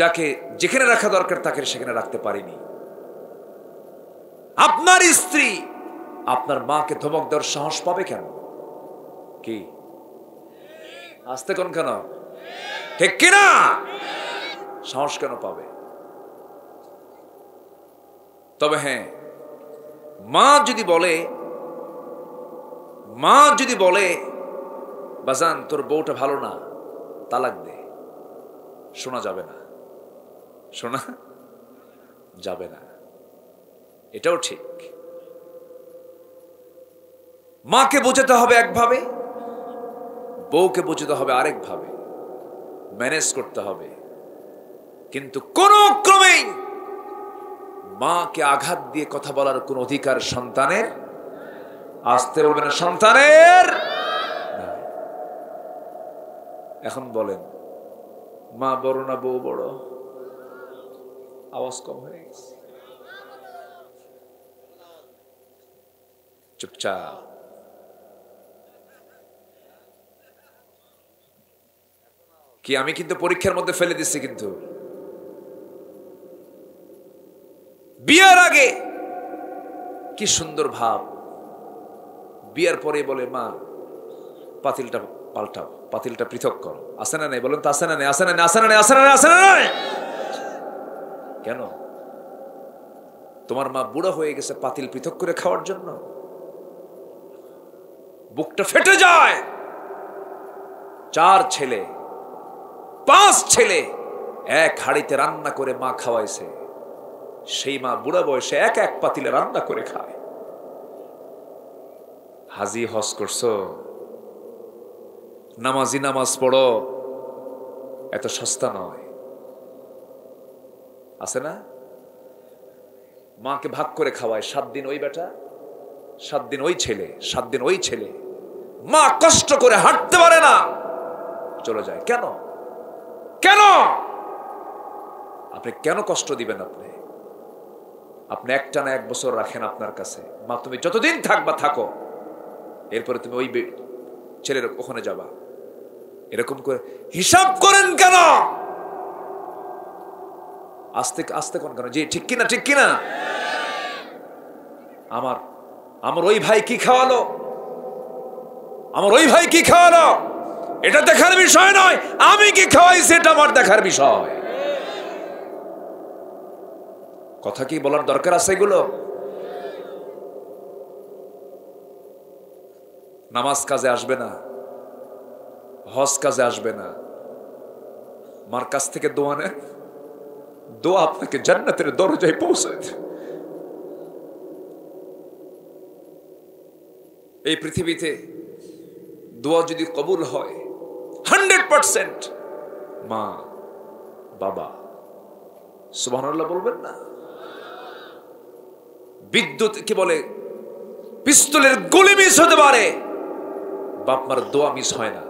যাকে যেখানে রাখা দরকার তাকে সেখানে রাখতে পারিনি। আপনার স্ত্রী আপনার মাকে ধমক দেওয়ার সাহস পাবে কেন? কি আসতে কোন কেন? ঠিক কিনা? সাহস কেন পাবে? তবে হ্যাঁ, মা যদি বলে বাজান তোর বউটা ভালো না, তালাক দে, শোনা যাবে না, শোনা যাবে না, এটাও ঠিক। মাকে বোঝাতে হবে একভাবে, বউকে বোঝাতে হবে আরেকভাবে, ম্যানেজ করতে হবে। কিন্তু কোন ক্রমেই মাকে আঘাত দিয়ে কথা বলার কোন অধিকার সন্তানের, আসতে বলবে না, সন্তানের। এখন বলেন, মা বড় না বউ বড়? আওয়াজ কম হয়ে গেছে, চুপচাপ। কি আমি কিন্তু পরীক্ষার মধ্যে ফেলে দিচ্ছি, কিন্তু বিয়ের আগে কি সুন্দর ভাব, বিয়ের পরে বলে মা পাতিলটা পাল্টাও, পাতিলটা পৃথক করো। আসে না নাই? বলেন তো আসে না নাই? আসে না নাই? আসে না নাই? আসে না নাই? আসে না নাই? কেন? তোমার মা বুড়ো হয়ে গেছে পাতিল পৃথক করে খাওয়ার জন্য? বুকটা ফেটে যায়। 4 ছেলে 5 ছেলে এক হাড়িতে রান্না করে মা খাওয়াইছে, সেই মা বুড়া বয়সে এক এক পাতিলে রান্না করে খায়। হাজি হজ করছো, নামাজি নামাজ পড়ো, এত সস্তা নয়। আছে না? মাকে ভাগ করে খাওয়ায়, 7 দিন ওই বেটা, 7 দিন ওই ছেলে, 7 দিন ওই ছেলে। মা কষ্ট করে হাঁটতে পারে না, চলে যায়। কেন? কেন? আপনি কেন কষ্ট দিবেন? আপনি একটানা 1 বছর রাখেন আপনার কাছে, মা তুমি যতদিন থাকবা থাকো, এরপরে তুমি ওই ছেলের ওখানে যাবা। এরকম করে হিসাব করেন কেন? আস্তে আস্তে কোন কেন? জি ঠিক কিনা? ঠিক কিনা? আমার ওই ভাই কি খাওয়ালো, আমার ওই ভাই কি খাওয়ালো, এটা দেখার বিষয় নয়। আমি কি খাওয়াইছি এটা আমার দেখার বিষয়। কথা কি বলার দরকার আছে? এগুলো নামাজ কাজে আসবে না, হজ কাজে আসবে না, মার কাছ থেকে দোয়া নেন, দোয়া আপনাকে জান্নাতের দরজায় পৌঁছায়। এই পৃথিবীতে দোয়া যদি কবুল হয় 100%, মা বাবা সুবহানাল্লাহ বলবেন না? বিদ্যুৎ কি বলে, পিস্তলের গুলি মিস হতে পারে, বাপ মার দোয়া মিস হয় না।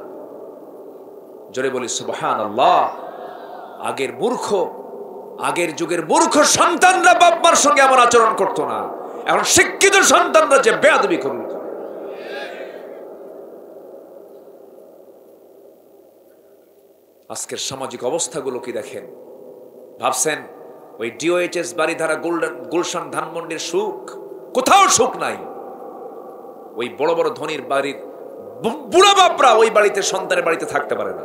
জোরে বলি সুবহানাল্লাহ। আগের যুগের মূর্খ সন্তানরা বাপ মার সঙ্গে এমন আচরণ করতো না, এখন শিক্ষিত সন্তানরা যে বেয়াদবি করল। আজকের সামাজিক অবস্থাগুলো কি দেখেন? ভাবছেন ওই ডিওএইচএস বাড়িধারা গুলশান ধানমন্ডির সুখ? কোথাও সুখ নাই। ওই বড় বড় ধনীর বাড়ির বুড়া বাপরা ওই বাড়িতে, সন্তানের বাড়িতে থাকতে পারে না।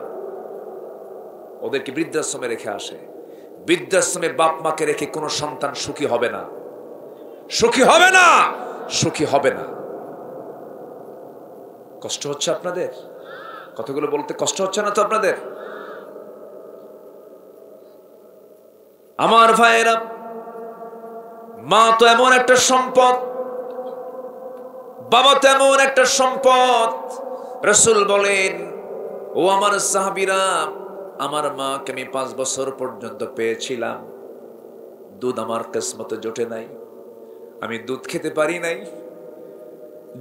ওদেরকে বৃদ্ধাশ্রমে রেখে আসে। বৃদ্ধাশ্রমে বাপ মাকে রেখে কোনো সন্তান সুখী হবে না, সুখী হবে না, সুখী হবে না। কষ্ট হচ্ছে আপনাদের? কথাগুলো বলতে কষ্ট হচ্ছে না তো আপনাদের? আমার ভাইয়েরা, মা তো এমন একটা সম্পদ, বাবা তো এমন একটা সম্পদ। রাসূল বলেন, ও আমার সাহাবীরা, আমার মাকে আমি 5 বছর পর্যন্ত পেয়েছিলাম, দুধ আমার কিসমতে জোটে নাই, আমি দুধ খেতে পারি নাই।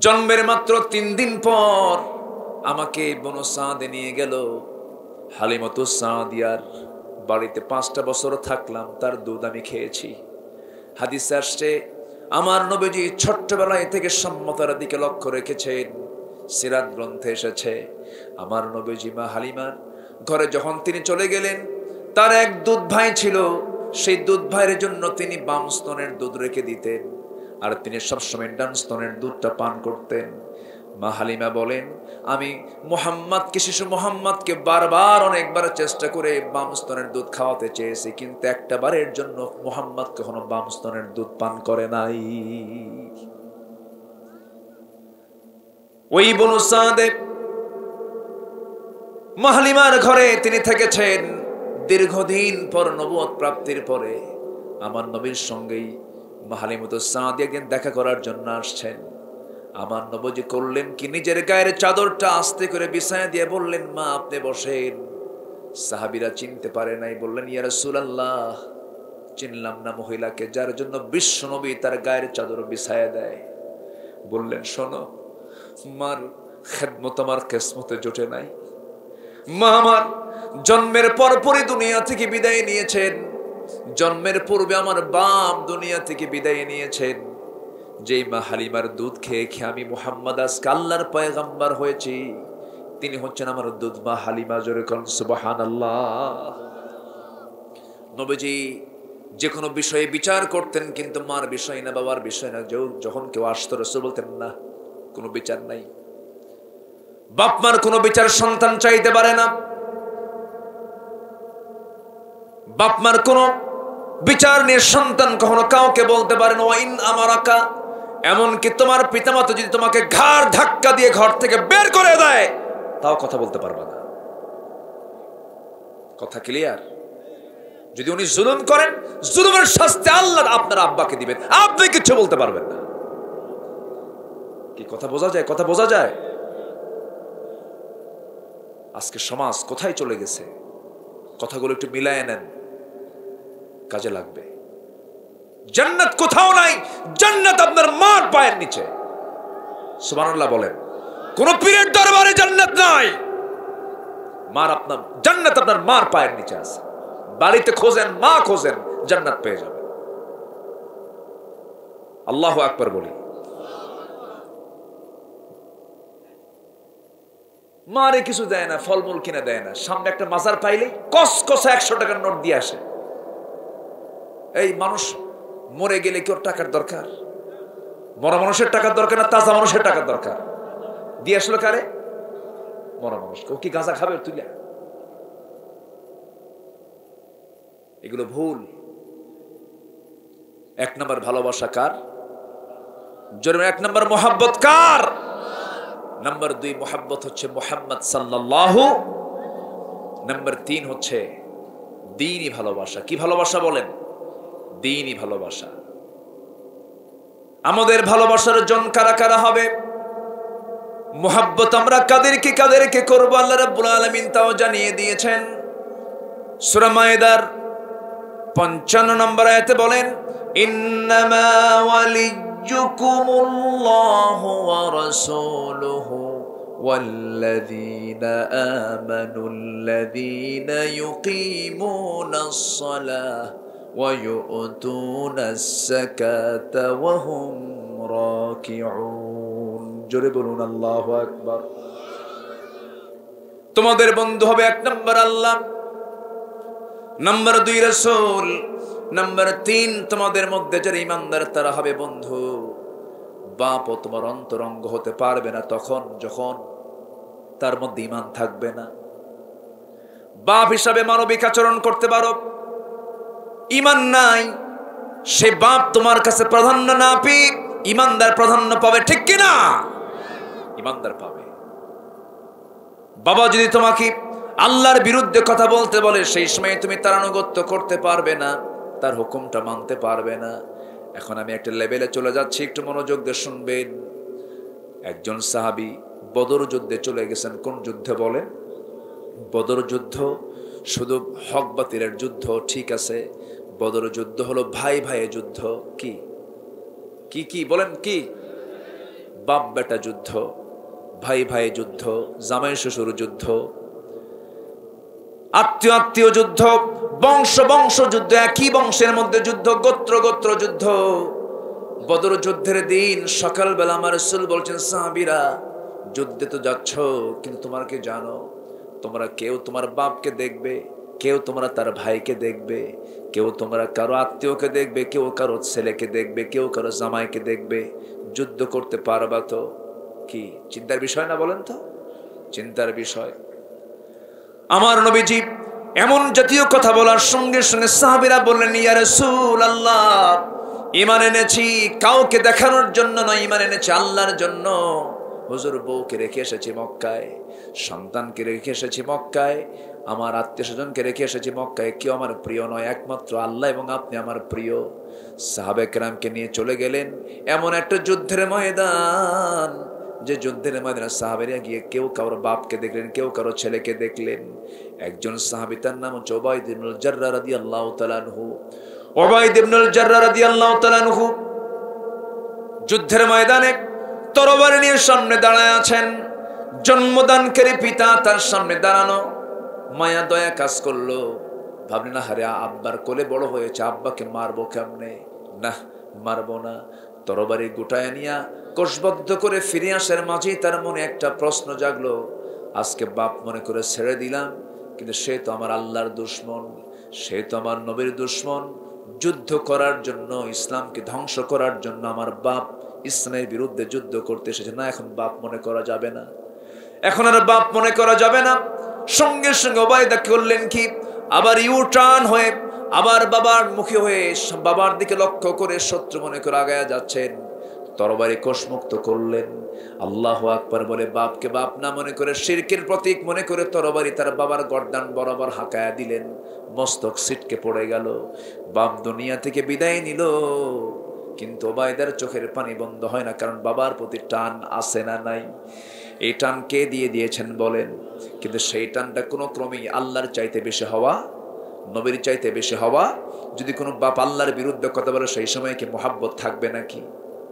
জন্মের মাত্র 3 দিন পর আমাকে বনু সাদে নিয়ে গেল হালিমাতুস সাদিয়ার বাড়িতে। 5টা বছর থাকলাম, তার দুধ আমি খেয়েছি। হাদিসে আসছে, আমার নবীজি ছোট্টবেলায় থেকে সম্মতার দিকে লক্ষ্য রেখেছেন। সিরাত গ্রন্থে এসেছে, আমার নবীজি মা হালিমার ঘরে যখন তিনি চলে গেলেন, তার এক দুধ ভাই ছিল। সেই দুধ ভাইয়ের জন্য তিনি বাম স্তনের দুধ রেখে দিতেন, আর তিনি সবসময় ডান স্তনের দুধটা পান করতেন। মা হালিমা বলেন, আমি মুহাম্মদকে, শিশু মুহাম্মদকে বারবার অনেকবার চেষ্টা করে বাম স্তনের দুধ খাওয়াতে চেয়েছি, কিন্তু একটা বারের জন্য মুহাম্মদ কখনো বাম স্তনের দুধ পান করে নাই। ওই বনু সাদে মা হালিমার ঘরে তিনি থেকেছেন দীর্ঘদিন পর। নবুয়ত প্রাপ্তির পরে আমার নবীর সঙ্গেই মা হালিমাতুস সাদিয়া একদিন দেখা করার জন্য আসছেন। আমার নবীজি করলেন কি, নিজের গায়ের চাদরটা আস্তে করে বিছায়া দিয়ে বললেন, মা আপনি বসেন। সাহাবীরা চিনতে পারে নাই, বললেন, ইয়া রাসূলুল্লাহ, চিনলাম না মহিলাকে যার জন্য বিশ্ব নবী তার গায়ের চাদর বিছায়া দেয়। বললেন, শোনো, মার খেদমত আমার কিসমতে জোটে নাই। মা আমার জন্মের পরপরই দুনিয়া থেকে বিদায় নিয়েছেন। জন্মের পূর্বে আমার বাপ দুনিয়া থেকে বিদায় নিয়েছেন। যেই মা হালিমার দুধ খেয়ে খেয়ে আমি মুহাম্মদ আজকে আল্লাহর পয়গম্বর হয়েছি, তিনি হচ্ছেন আমার দুধ মা হালিমা। জোরে কোন সুবহানাল্লাহ। নবীজি যে কোনো বিষয়ে বিচার করতেন, কিন্তু মার বিষয় না, বাবার বিষয় না। যখন কেউ আসতো, রাসূল বলতেন, না, কোনো বিচার নাই। বাপ মার কোনো বিচার সন্তান চাইতে পারে না। বাপ মার কোনো বিচার নিয়ে সন্তান কখনো কাউকে বলতে পারে না। ওয়াইন আমারাকা, এমনকি তোমার পিতামাতা যদি তোমাকে ঘাড় ধাক্কা দিয়ে ঘর থেকে বের করে দেয়, তাও কথা বলতে পারবে না। কথা ক্লিয়ার? যদি উনি জুলুম করেন, জুলুমের শাস্তি আল্লাহ আপনার আব্বাকে দিবেন, আপনি কিছু বলতে পারবেন না। কি কথা বোঝা যায়? কথা বোঝা যায়? আজকে সমাজ কোথায় চলে গেছে? কথাগুলো একটু মিলায় নেন, কাজে লাগবে। জান্নাত কোথাও নাই, জান্নাত আপনার মার পায়ের নিচে। সুবহানাল্লাহ বলেন। কোন পীরের দরবারে জান্নাত নাই, মার আপনার জান্নাত আপনার মার পায়ের নিচে আছে। বাড়িতে খোঁজেন, মা খোঁজেন, জান্নাত পেয়ে যাবেন। আল্লাহু আকবার বলি। মারে কিছু দেয় না, ফলমূল কিনে দেয় না, সামনে একটা মাজার পাইলেই কসকসা 100 টাকার নোট দিয়ে আসে। এই মানুষ মরে গেলে কি ওর টাকার দরকার? মরা মানুষের টাকার দরকার না তাজা মানুষের টাকার দরকার? দিয়ে আসলো কারে? মরা মানুষকে। ও কি গাঁজা খাবে তুইলা? এগুলো ভুল। 1 নম্বর ভালোবাসা কার? জোরে 1 নম্বর মোহাব্বত কার? নাম্বার 2 মোহাব্বত হচ্ছে মুহাম্মদ সাল্লাল্লাহু। নাম্বার 3 হচ্ছে দ্বীনি ভালোবাসা। কি ভালোবাসা বলেন? দ্বীনি ভালোবাসা। আমাদের ভালোবাসার জন কারা কারা হবে? মুহাব্বত আমরা কাদেরকে করব, আল্লাহ রাব্বুল আলামিন তাও জানিয়ে দিয়েছেন। সূরা মায়েদার 55 নম্বর আয়াতে বলেন, ইন্নামা ওয়ালিয়্যুকুমুল্লাহু ওয়া রাসূলুহু ওয়াল্লাযীনা আমানুল্লাযীনা ইউকিমুনাস সালাহ ওয়া ইউতুনাস যাকাতা ওয়া হুম রাকিউন। জোরে বলুন আল্লাহু আকবার। তোমাদের বন্ধু হবে 1 নম্বর আল্লাহ, নাম্বার 2 রাসূল, নাম্বার 3 তোমাদের মধ্যে যারা ঈমানদার তারা হবে বন্ধু। বাপও তোমার অন্তরঙ্গ হতে পারবে না তখন যখন তার মধ্যে ঈমান থাকবে না। বাপ হিসাবে মানবিক আচরণ করতে পারো, ঈমান নাই, সে বাপ তোমার কাছে প্রাধান্য না পেয়ে ঈমানদার প্রাধান্য পাবে, ঠিক কি না? ঈমানদার পাবে। বাবা যদি তোমাকে আল্লাহর বিরুদ্ধে কথা বলতে বলে, সেই সময় তুমি তার আনুগত্য করতে পারবে না, তার হুকুমটা মানতে পারবে না। এখন আমি একটা লেভেলে চলে যাচ্ছি, একটু মনোযোগ দিয়ে শুনবেন। একজন সাহাবী বদর যুদ্ধে চলে গেছেন। কোন যুদ্ধে বলেন? বদর যুদ্ধ। শুধু হক বাতিলের যুদ্ধ, ঠিক আছে। বদর যুদ্ধ হলো ভাই ভাইয়ের যুদ্ধ। কি কি কি বলেন? কি? বাপ বেটা যুদ্ধ, ভাই ভাই যুদ্ধ, জামাই শ্বশুর যুদ্ধ, আত্মীয় আত্মীয় যুদ্ধ, বংশ বংশ যুদ্ধ, একই বংশের মধ্যে যুদ্ধ, গোত্র গোত্র যুদ্ধ। বদর যুদ্ধের দিন সকালবেলা আমার রাসূল বলছেন, সাহাবীরা যুদ্ধে তো যাচ্ছ, কিন্তু তোমরা কি জানো, তোমরা কেউ তোমার বাপকে দেখবে, কেউ তোমরা তার ভাইকে দেখবে, কেউ তোমরা কারো আত্মীয়কে দেখবে, কেউ কারো ছেলেকে দেখবে, কেউ কারো জামাইকে দেখবে। যুদ্ধ করতে পারবা তো? কি চিন্তার বিষয় না বলেন তো? চিন্তার বিষয়। আমার নবীজি এমন জাতীয় কথা বলার সঙ্গে সঙ্গে সাহাবীরা বললেন, ইয়া রাসূলুল্লাহ, ঈমান এনেছি কাউকে দেখানোর জন্য নয়, ঈমান এনেছি আল্লাহর জন্য। হুজুর, বউকে রেখে এসেছি মক্কায়, সন্তানকে রেখে এসেছি মক্কায়, আমার আত্মীয় স্বজনকে রেখে এসেছি মক্কায়, কেউ আমার প্রিয় নয়, একমাত্র আল্লাহ এবং আপনি আমার প্রিয়। সাহাবে কেরামকে নিয়ে চলে গেলেন এমন একটা যুদ্ধের ময়দান, যে যুদ্ধের ময়দানে সাহাবেরা গিয়ে কেউ কারোর বাপকে দেখলেন, কেউ কারো ছেলেকে দেখলেন। একজন সাহাবী, তার নাম হচ্ছে উবাইদ ইবনুল জাররাহ রাদিয়াল্লাহু তাআলা আনহু। উবাইদ ইবনুল জাররাহ রাদিয়াল্লাহু তাআলা আনহু যুদ্ধের ময়দানে তরবারি নিয়ে সামনে দাঁড়ায় আছেন। জন্মদানকারী পিতা তার সামনে দাঁড়ানো, মায়া দয়া কাজ করলো। ভাবলেন, আহারে, আব্বার কোলে বড় হয়েছে, আব্বাকে মারবো কেমনে? না, মারবো না। তরবারি গোটায় নিয়া কোষবদ্ধ করে ফিরে আসার মাঝেই তার মনে একটা প্রশ্ন জাগলো, আজকে বাপ মনে করে ছেড়ে দিলাম, কিন্তু সে তো আমার আল্লাহর দুশমন, সে তো আমার নবীর দুশমন। যুদ্ধ করার জন্য, ইসলামকে ধ্বংস করার জন্য আমার বাপ ইসলামের বিরুদ্ধে যুদ্ধ করতে এসেছে। না, এখন বাপ মনে করা যাবে না, এখন আর বাপ মনে করা যাবে না। সঙ্গে সঙ্গে উবাইদা করলেন কি, আবার ইউটার্ন হয়ে আবার বাবার মুখে হয়ে বাবার দিকে লক্ষ্য করে শত্রু মনে করে আগায়া যাচ্ছেন। তরবারি কোষমুক্ত করলেন, আল্লাহু আকবার বলে বাপকে বাপ না মনে করে, শিরকের প্রতীক মনে করে তরবারি তার বাবার গর্দান বরাবর হাঁকায়া দিলেন। মস্তক ছিটকে পড়ে গেল, বাপ দুনিয়া থেকে বিদায় নিল। কিন্তু উবাইদার চোখের পানি বন্ধ হয় না, কারণ বাবার প্রতি টান আছে না নাই? এই টান কে দিয়ে দিয়েছেন বলেন? কিন্তু সেই টানটা কোনো ক্রমেই আল্লাহর চাইতে বেশি হওয়া, নবীর চাইতে বেশি হওয়া। যদি কোনো বাপ আল্লাহর বিরুদ্ধে কথা বলে, সেই সময় কি মোহাব্বত থাকবে নাকি?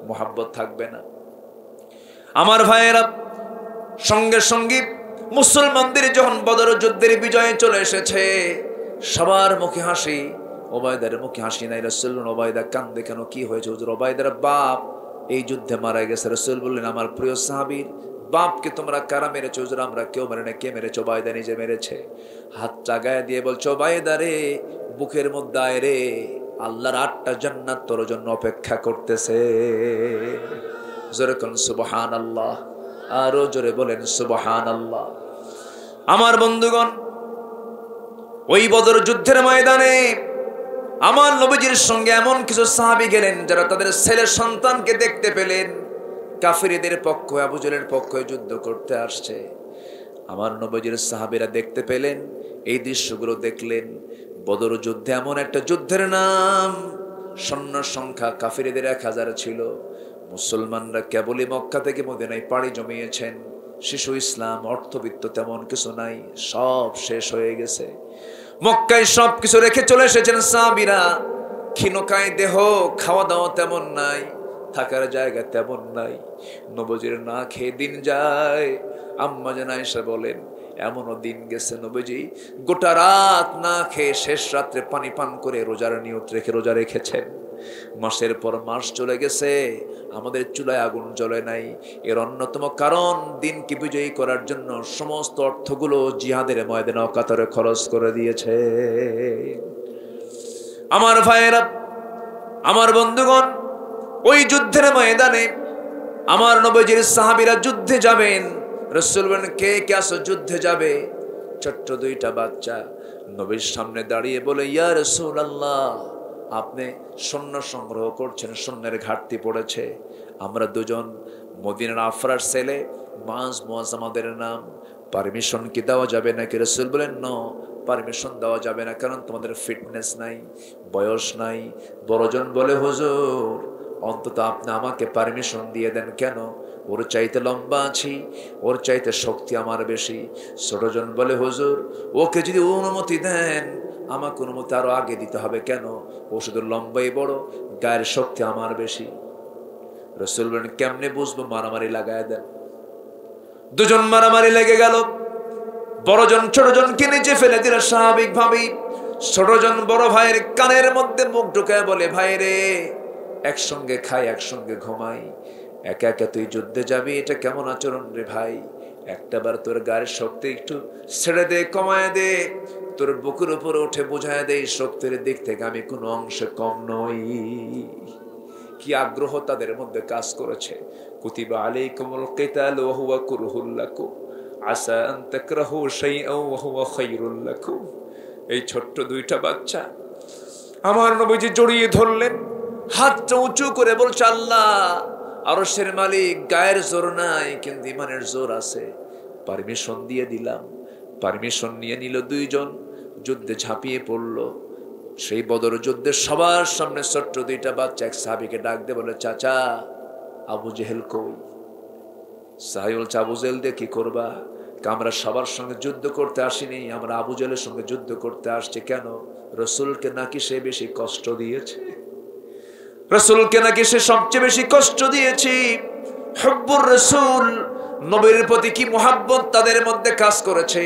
মোহাব্বত থাকবে না। আমার ভাইয়েরা, সঙ্গে সঙ্গে মুসলমানদের যখন বদর যুদ্ধের বিজয়ে চলে এসেছে, সবার মুখে হাসি, ওবায়দার মুখে হাসি নাই। রাসূল ওবায়দা কান্দে কেন? কি হয়েছে হুজুর? ওবায়দার বাপ এই যুদ্ধে মারা গেছে। রাসূল বললেন, আমার প্রিয় সাহাবীর বাপকে তোমরা কারা মেরেছো? হুজুর, আমরা কেউ মেরে না। কে মেরেছে? ওবায়দা নিজে মেরেছে। হাত চাগায় দিয়ে বলছো, ওবায়দা রে, বুকের মধ্যে আয় রে, আল্লাহর 8টা জান্নাত তোর জন্য অপেক্ষা করতেছে। জোরে কোন সুবহানাল্লাহ, আরো জোরে বলেন সুবহানাল্লাহ। আমার বন্ধুগণ, ওই বদর যুদ্ধের ময়দানে আমার নবীজির সঙ্গে এমন কিছু সাহাবী গেলেন যারা তাদের ছেলে সন্তানকে দেখতে পেলেন কাফিরদের পক্ষ, আবু জেলের পক্ষে যুদ্ধ করতে আসছে। আমার নবীজির সাহাবীরা দেখতে পেলেন, এই দৃশ্যগুলো দেখলেন। বদর যুদ্ধে এমন একটা যুদ্ধের নাম, সৈন্য সংখ্যা কাফিরদের 1000 ছিল। মুসলমানরা কেবলই মক্কা থেকে মদিনায় পাড়ি জমিয়েছেন। শিশু ইসলাম, অর্থবিত্ত তেমন কিছু নাই, সব শেষ হয়ে গেছে। মক্কায় সব কিছু রেখে চলে এসেছেন সাহাবীরা। ক্ষীণকায় দেহ, খাওয়া দাওয়া তেমন নাই, থাকার জায়গা তেমন নাই। নবীজির না খেয়ে দিন যায়। আম্মা জান আয়েশা বলেন, এমনও দিন গেছে নবীজি গোটা রাত না খেয়ে শেষ রাত্রে পানি পান করে রোজার নিয়ত রেখে রোজা রেখেছেন। মাসের পর মাস চলে গেছে, আমাদের চুলায় আগুন জ্বলে নাই। এর অন্যতম কারণ, দিনকে বিজয়ী করার জন্য সমস্ত অর্থগুলো জিহাদের ময়দানে অকাতরে খরচ করে দিয়েছে। আমার ভাইয়েরা, আমার বন্ধুগণ, ওই যুদ্ধের ময়দানে আমার নবীজির সাহাবীরা যুদ্ধে যাবেন। রাসূল বলেন, কে কে আসো যুদ্ধে যাবে? ছোট্ট দুইটা বাচ্চা নবীর সামনে দাঁড়িয়ে বলে, ইয়া রাসূলুল্লাহ, আপনি সৈন্য সংগ্রহ করছেন, সৈন্যের ঘাটতি পড়েছে, আমরা দুজন মদিনার আফরার ছেলে, মুআজ আমাদের নাম, পারমিশন কি দেওয়া যাবে নাকি? রাসূল বলেন, নো, পারমিশন দেওয়া যাবে না, কারণ তোমাদের ফিটনেস নাই, বয়স নাই। বড়জন বলে, হুজুর অন্তত আপনি আমাকে পারমিশন দিয়ে দেন। কেন? ওর চাইতে লম্বা আছি, ওর চাইতে শক্তি আমার বেশি। ছোটজন বলে, হুজুর ওকে যদি অনুমতি দেন, আমাকে অনুমতি আরো আগে দিতে হবে। কেন? ও শুধু লম্বাই বড়, গায়ের শক্তি আমার বেশি। রাসূল বলেন, কেমনে বুঝবো? মারামারি লাগায় দেন। দুজন মারামারি লেগে গেল। বড়জন ছোটজনকে নিচে ফেলে দিল স্বাভাবিক ভাবেই। ছোটজন বড় ভাইয়ের কানের মধ্যে মুখ ঢুকায় বলে, ভাই রে, একসঙ্গে খাই, একসঙ্গে ঘুমাই, একা একা তুই যুদ্ধে যাবি, এটা কেমন আচরণ রে ভাই? একটাবার তোর গায়ের শক্তি একটু ছেড়ে দে, কমায় দে, তোর বুকের উপরে উঠে বোঝায় দে, শক্তির দিক থেকে আমি কোনো অংশে কম নই। কি আগ্রহ তাদের মধ্যে কাজ করেছে। কুতিবা আলাইকুমুল কিতালু ওয়া হুয়া কুরহুল লাকুম আসা আন তাকরাহু শাইআন ওয়া হুয়া খায়রুল লাকুম। এই ছোট্ট দুইটা বাচ্চা আমার নবীজি জড়িয়ে ধরলেন, হাতটা উঁচু করে বলছে, আল্লাহ আরশের মালিক, গায়ের জোর নাই কিন্তু ইমানের জোর আছে, পারমিশন দিয়ে দিলাম। পারমিশন নিয়ে নিল, দুইজন যুদ্ধে ঝাঁপিয়ে পড়ল। সেই বদর যুদ্ধে সবার সামনে ছোট্ট দুইটা বাচ্চা এক সাহাবীকে ডাক দিয়ে বলে, চাচা আবু জেহেল কই? সাহাবী বলছে, আবু জেহেল দিয়ে কি করবা? আমরা সবার সঙ্গে যুদ্ধ করতে আসিনি, আমরা আবু জেহেলের সঙ্গে যুদ্ধ করতে আসছি। কেন? রসুলকে নাকি সে বেশি কষ্ট দিয়েছে, রসুলকে নাকি সে সবচেয়ে বেশি কষ্ট দিয়েছে। হুব্বুর রাসূল, নবীর প্রতি কি মুহাব্বত তাদের মধ্যে কাজ করেছে।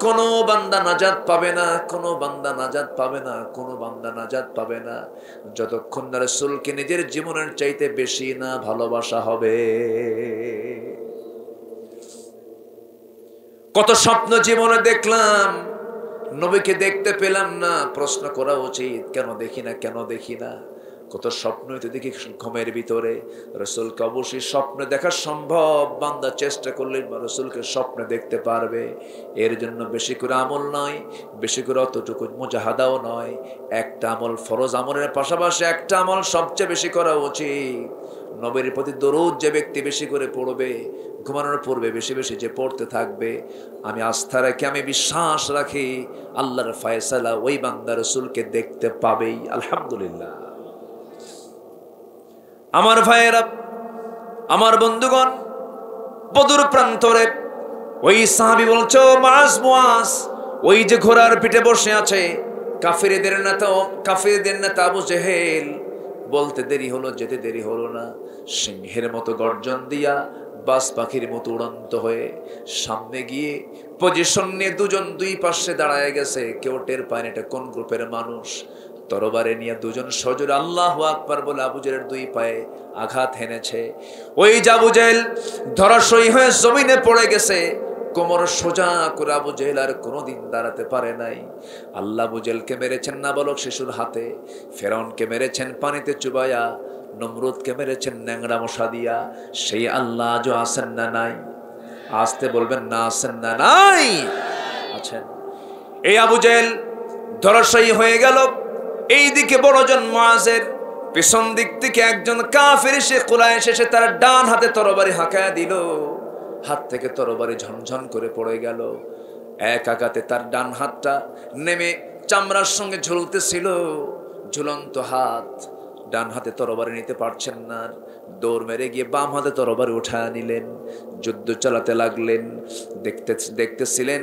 কোন বান্দা নাজাত পাবে না, কোন বান্দা নাজাত পাবে না, কোন বান্দা নাজাত পাবে না যতক্ষণ না রাসূলকে নিজের জীবনের চাইতে বেশি না ভালোবাসা হবে। কত স্বপ্ন জীবনে দেখলাম, নবীকে দেখতে পেলাম না। প্রশ্ন করা উচিত, কেন দেখি না, কেন দেখি না? কত স্বপ্নই তো দেখি ঘুমের ভিতরে। রাসূলকে অবশ্যই স্বপ্নে দেখা সম্ভব, বান্দা চেষ্টা করলে রাসূলকে স্বপ্নে দেখতে পারবে। এর জন্য বেশি করে আমল নয়, বেশি করে অতটুকু মুজাহাদাও নয়। একটা আমল, ফরজ আমলের পাশাপাশি একটা আমল সবচেয়ে বেশি করা উচিত। নবীর প্রতি দরুদ যে ব্যক্তি বেশি করে পড়বে, ঘুমানোর পূর্বে বেশি বেশি যে পড়তে থাকবে, আমি আস্থা রাখি, আমি বিশ্বাস রাখি, আল্লাহর ফয়সালা ওই বান্দা রাসূলকে দেখতে পাবেই। আলহামদুলিল্লাহ। আমার ভাইয়েরা, আমার বন্ধুগণ, বদর প্রান্তরে ওই সাহাবী বলছে, মুআজ, ওই যে ঘোড়ার পিঠে বসে আছে কাফিরদের নেতা আবু জেহেল, বলতে দেরি হলো, যেতে দেরি হলো না। সিংহের মতো গর্জন দিয়া, বাজ পাখির মতো উড়ন্ত হয়ে সামনে গিয়ে পজিশন নিয়ে দুজন দুই পাশে দাঁড়ায় গেছে। কেউ টের পায় না এটা কোন গ্রুপের মানুষ। তরবারে নিয়ে দুজন সজোরে আল্লাহু আকবার বলে আবু জেহেলের দুই পায়ে আঘাত হেনেছে। ওই যে আবু জেহেল ধরাশয়ী হয়ে জমিনে পড়ে গেছে, কোমর সোজা করে আবু জেহেল আর কোনোদিন দাঁড়াতে পারে নাই। আল্লাহ আবু জেহেলকে মেরেছেন নাবালক শিশুর হাতে, ফেরাউনকে মেরেছেন পানিতে চুবাইয়া, নমরুদকে মেরেছেন ন্যাংরা মশা দিয়া। সেই আল্লাহ আজও আছেন না নাই? আসতে বলবেন না, আছেন না নাই? আছেন। এই আবু জেহেল ধরাশয়ী হয়ে গেল। এইদিকে বড়জন মুআজের পিছন দিক থেকে একজন কাফির এসে কুরাইশ এসে তার ডান হাতে তরবারি হাঁকায়া দিল। হাত থেকে তরবারি ঝনঝন করে পড়ে গেল। এক আঘাতে তার ডান হাতটা নেমে চামড়ার সঙ্গে ঝুলতেছিল। ঝুলন্ত হাত, ডান হাতে তরবারি নিতে পারছেন না, দৌড় মেরে গিয়ে বাম হাতে তরবারি উঠায় নিলেন, যুদ্ধ চালাতে লাগলেন। দেখতেছিলেন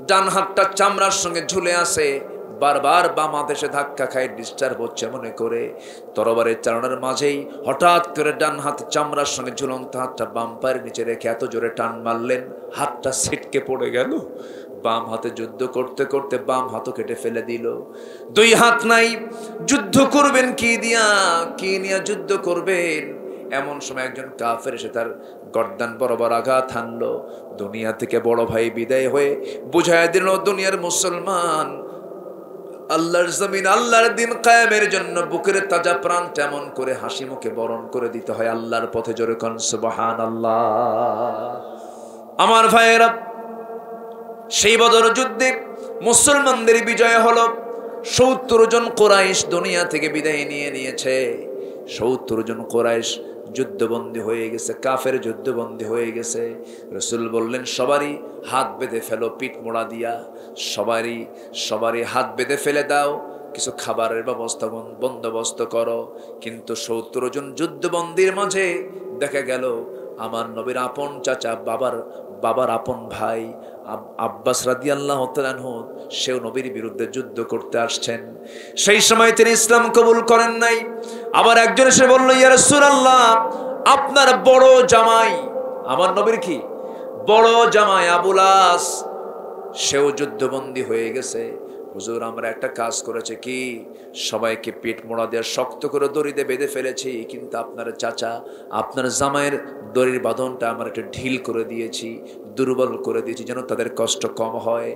ডান হাতটা চামড়ার সঙ্গে ঝুলে আছে, বারবার বাম হাতে সে ধাক্কা খায়, ডিস্টার্ব হচ্ছে মনে করে। তরবারের চালানোর মাঝেই হঠাৎ করে ডান হাত চামড়ার সঙ্গে ঝুলন্ত হাতটা বাম পায়ের নিচে রেখে এত জোরে টান মারলেন, হাতটা ছিটকে পড়ে গেল। বাম হাতে যুদ্ধ করতে করতে বাম হাতও কেটে ফেলে দিল। দুই হাত নাই, যুদ্ধ করবেন কি দিয়া, কি নিয়ে যুদ্ধ করবেন? এমন সময় একজন কাফের এসে তার গর্দান বরাবর আঘাত হানলো। দুনিয়া থেকে বড় ভাই বিদায় হয়ে বুঝায় দিল, দুনিয়ার মুসলমান আল্লাহর জমিন, আল্লাহর দিন কায়েমের জন্য বুকের তাজা প্রাণ তেমন করে হাসি মুখে বরণ করে দিতে হয় আল্লাহর পথে। জোরে কোন সুবহানাল্লাহ। আমার ভাইয়েরা, সেই বদর যুদ্ধে মুসলমানদের বিজয় হলো। 70 জন কুরাইশ দুনিয়া থেকে বিদায় নিয়ে নিয়েছে। 70 জন কুরাইশ যুদ্ধবন্দী হয়ে গেছে, কাফের যুদ্ধবন্দী হয়ে গেছে। রাসূল বললেন, সবারই হাত বেঁধে ফেলো পিঠ মোড়া দিয়া, সবারই হাত বেঁধে ফেলে দাও, কিছু খাবারের ব্যবস্থা বন্দোবস্ত করো। কিন্তু 70 জন যুদ্ধবন্দীর মাঝে দেখা গেল আমার নবীর আপন চাচা, বাবার আপন ভাই আব্বাস রাদিয়াল্লাহু তাআলা আনহু, সেও নবীর বিরুদ্ধে যুদ্ধ করতে আসছেন। সেই সময় তিনি ইসলাম কবুল করেন নাই। আবার একজন এসে বলল, ইয়া রাসূলুল্লাহ, আপনার বড় জামাই, আমার নবীর কি বড় জামাই আবুল আস, সেও যুদ্ধবন্দী হয়ে গেছে। হুজুর, আমরা একটা কাজ করেছি কি, সবাইকে পিঠ মোড়া দিয়ে শক্ত করে দড়িতে বেঁধে ফেলেছি, কিন্তু আপনার চাচা, আপনার জামাইয়ের দড়ির বাঁধনটা আমরা একটু ঢিল করে দিয়েছি, দুর্বল করে দিয়েছি, যেন তাদের কষ্ট কম হয়।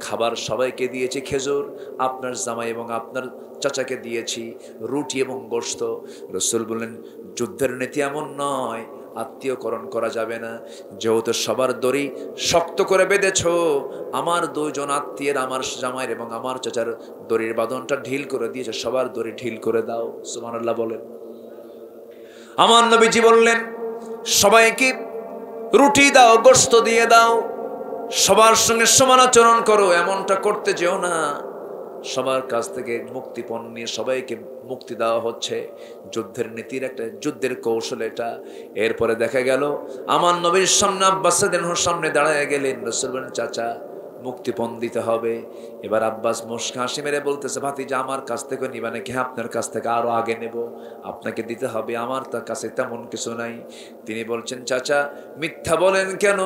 খাবার সবাইকে দিয়েছি খেজুর, আপনার জামাই এবং আপনার চাচাকে দিয়েছি রুটি এবং গোশত। রাসূল বললেন, যুদ্ধের নীতি এমন নয়, আত্মীয়করণ করা যাবে না। যেহেতু সবার দড়ি শক্ত করে বেঁধেছ, আমার 2 জন আত্মীয়ের, আমার জামাইয়ের এবং আমার চাচার দড়ির বাঁধনটা ঢিল করে দিয়েছে, সবার দড়ি ঢিল করে দাও। সুবহানাল্লাহ বলেন। আমার নবীজি বললেন, সবাইকে রুটি দাও, গোশত দিয়ে দাও, সবার সঙ্গে সমান আচরণ করো, এমনটা করতে যেও না। সবার কাছ থেকে মুক্তিপণ নিয়ে সবাইকে মুক্তি দেওয়া হচ্ছে। যুদ্ধের নীতির একটা, যুদ্ধের কৌশল এটা। এরপরে দেখা গেল আমার নবীর সামনে আব্বাস রাদিয়াল্লাহু সামনে দাঁড়ায় গেলেন। রাসূল বলেন, চাচা মুক্তিপণ দিতে হবে। এবার আব্বাস মুস্কি হাসি মেরে বলতেছে, ভাতিজা আমার কাছ থেকে নিবা নাকি? আপনার কাছ থেকে আরো আগে নেব, আপনাকে দিতে হবে, আমার তার কাছে তেমন কিছু নাই। তিনি বলছেন, চাচা মিথ্যা বলেন কেন?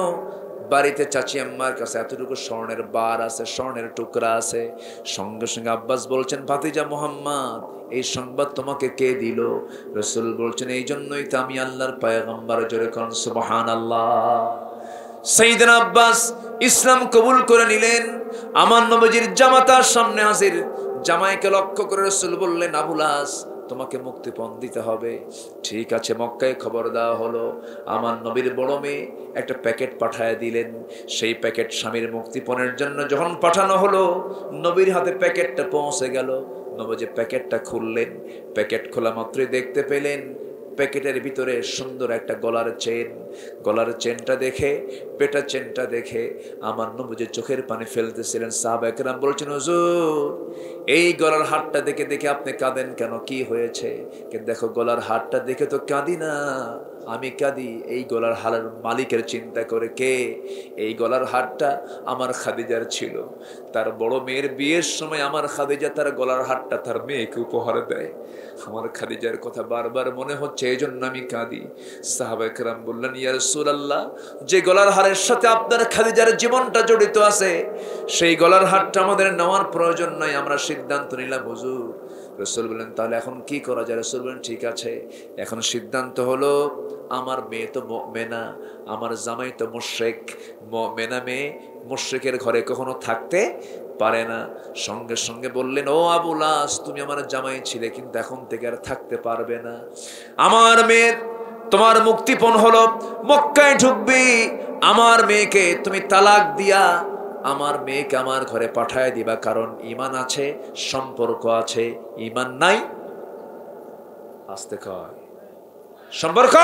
বাড়িতে চাচি আম্মার কাছে এতটুকু স্বর্ণের বার আছে, স্বর্ণের টুকরা আছে। সঙ্গে সঙ্গে আব্বাস বলছেন, ভাতিজা মুহাম্মদ, এই সংবাদ তোমাকে কে দিল? রাসূল বলছেন, এই জন্যই তো আমি আল্লাহর পয়গম্বর। জোরে কোন সুবহানাল্লাহ। সাইয়েদনা আব্বাস ইসলাম কবুল করে নিলেন। আমার নবীজির জামাতার সামনে হাজির। জামাইকে লক্ষ্য করে রাসূল বললেন, আবুল আস, তোমাকে মুক্তিপণ দিতে হবে। ঠিক আছে। মক্কায় খবর দেওয়া হলো। আমার নবীর বড় মেয়ে একটা প্যাকেট পাঠায় দিলেন। সেই প্যাকেট স্বামীর মুক্তিপণের জন্য যখন পাঠানো হলো, নবীর হাতে প্যাকেটটা পৌঁছে গেল। নবীজি প্যাকেটটা খুললেন। প্যাকেট খোলা মাত্রই দেখতে পেলেন প্যাকেটের ভিতরে সুন্দর একটা গলার চেন। গলার চেনটা দেখে, পেটা চেনটা দেখে আমার নবীজি চোখের পানি ফেলতেছিলেন। সাহাবা একরাম বলছেন, হুজুর, এই গলার হারটা দেখে দেখে আপনি কাঁদেন কেন? কি হয়েছে? কিন্তু দেখো, গলার হারটা দেখে তো কাঁদি না, আমি কাঁদি এই গলার হারের মালিকের চিন্তা করে। কে? এই গলার হারটা আমার খাদিজার ছিল। তার বড় মেয়ের বিয়ের সময় আমার খাদিজা তার গলার হারটা তার মেয়েকে উপহার দেয়। আমার খাদিজার কথা বারবার মনে হচ্ছে, এই জন্য আমি কাঁদি। সাহাবা কেরাম বললেন, ইয়া রাসূলুল্লাহ, যে গলার হারের সাথে আপনার খাদিজার জীবনটা জড়িত আছে, সেই গলার হারটা আমাদের নেওয়ার প্রয়োজন নাই, আমরা সিদ্ধান্ত নিলাম হুজুর। রাসূল বললেন, তাহলে এখন কি করা যায়? রাসূল বললেন, ঠিক আছে, এখন সিদ্ধান্ত হলো, আমার মেয়ে তো মুমিনা, আমার জামাই তো মুশরিক। মুমিনা মেয়ে মুশরিকের ঘরে কখনো থাকতে পারে না। সঙ্গে সঙ্গে বললেন, ও আবুল আস, তুমি আমার জামাই ছিলে, কিন্তু এখন থেকে আর থাকতে পারবে না। আমার মেয়ের, তোমার মুক্তিপণ হলো মক্কায় ঢুকবি, আমার মেয়েকে তুমি তালাক দিয়া আমার মেয়েকে আমার ঘরে পাঠায় দিবা। কারণ ঈমান আছে, সম্পর্ক আছে। ঈমান নাই, আস্তে কয়, সম্পর্ক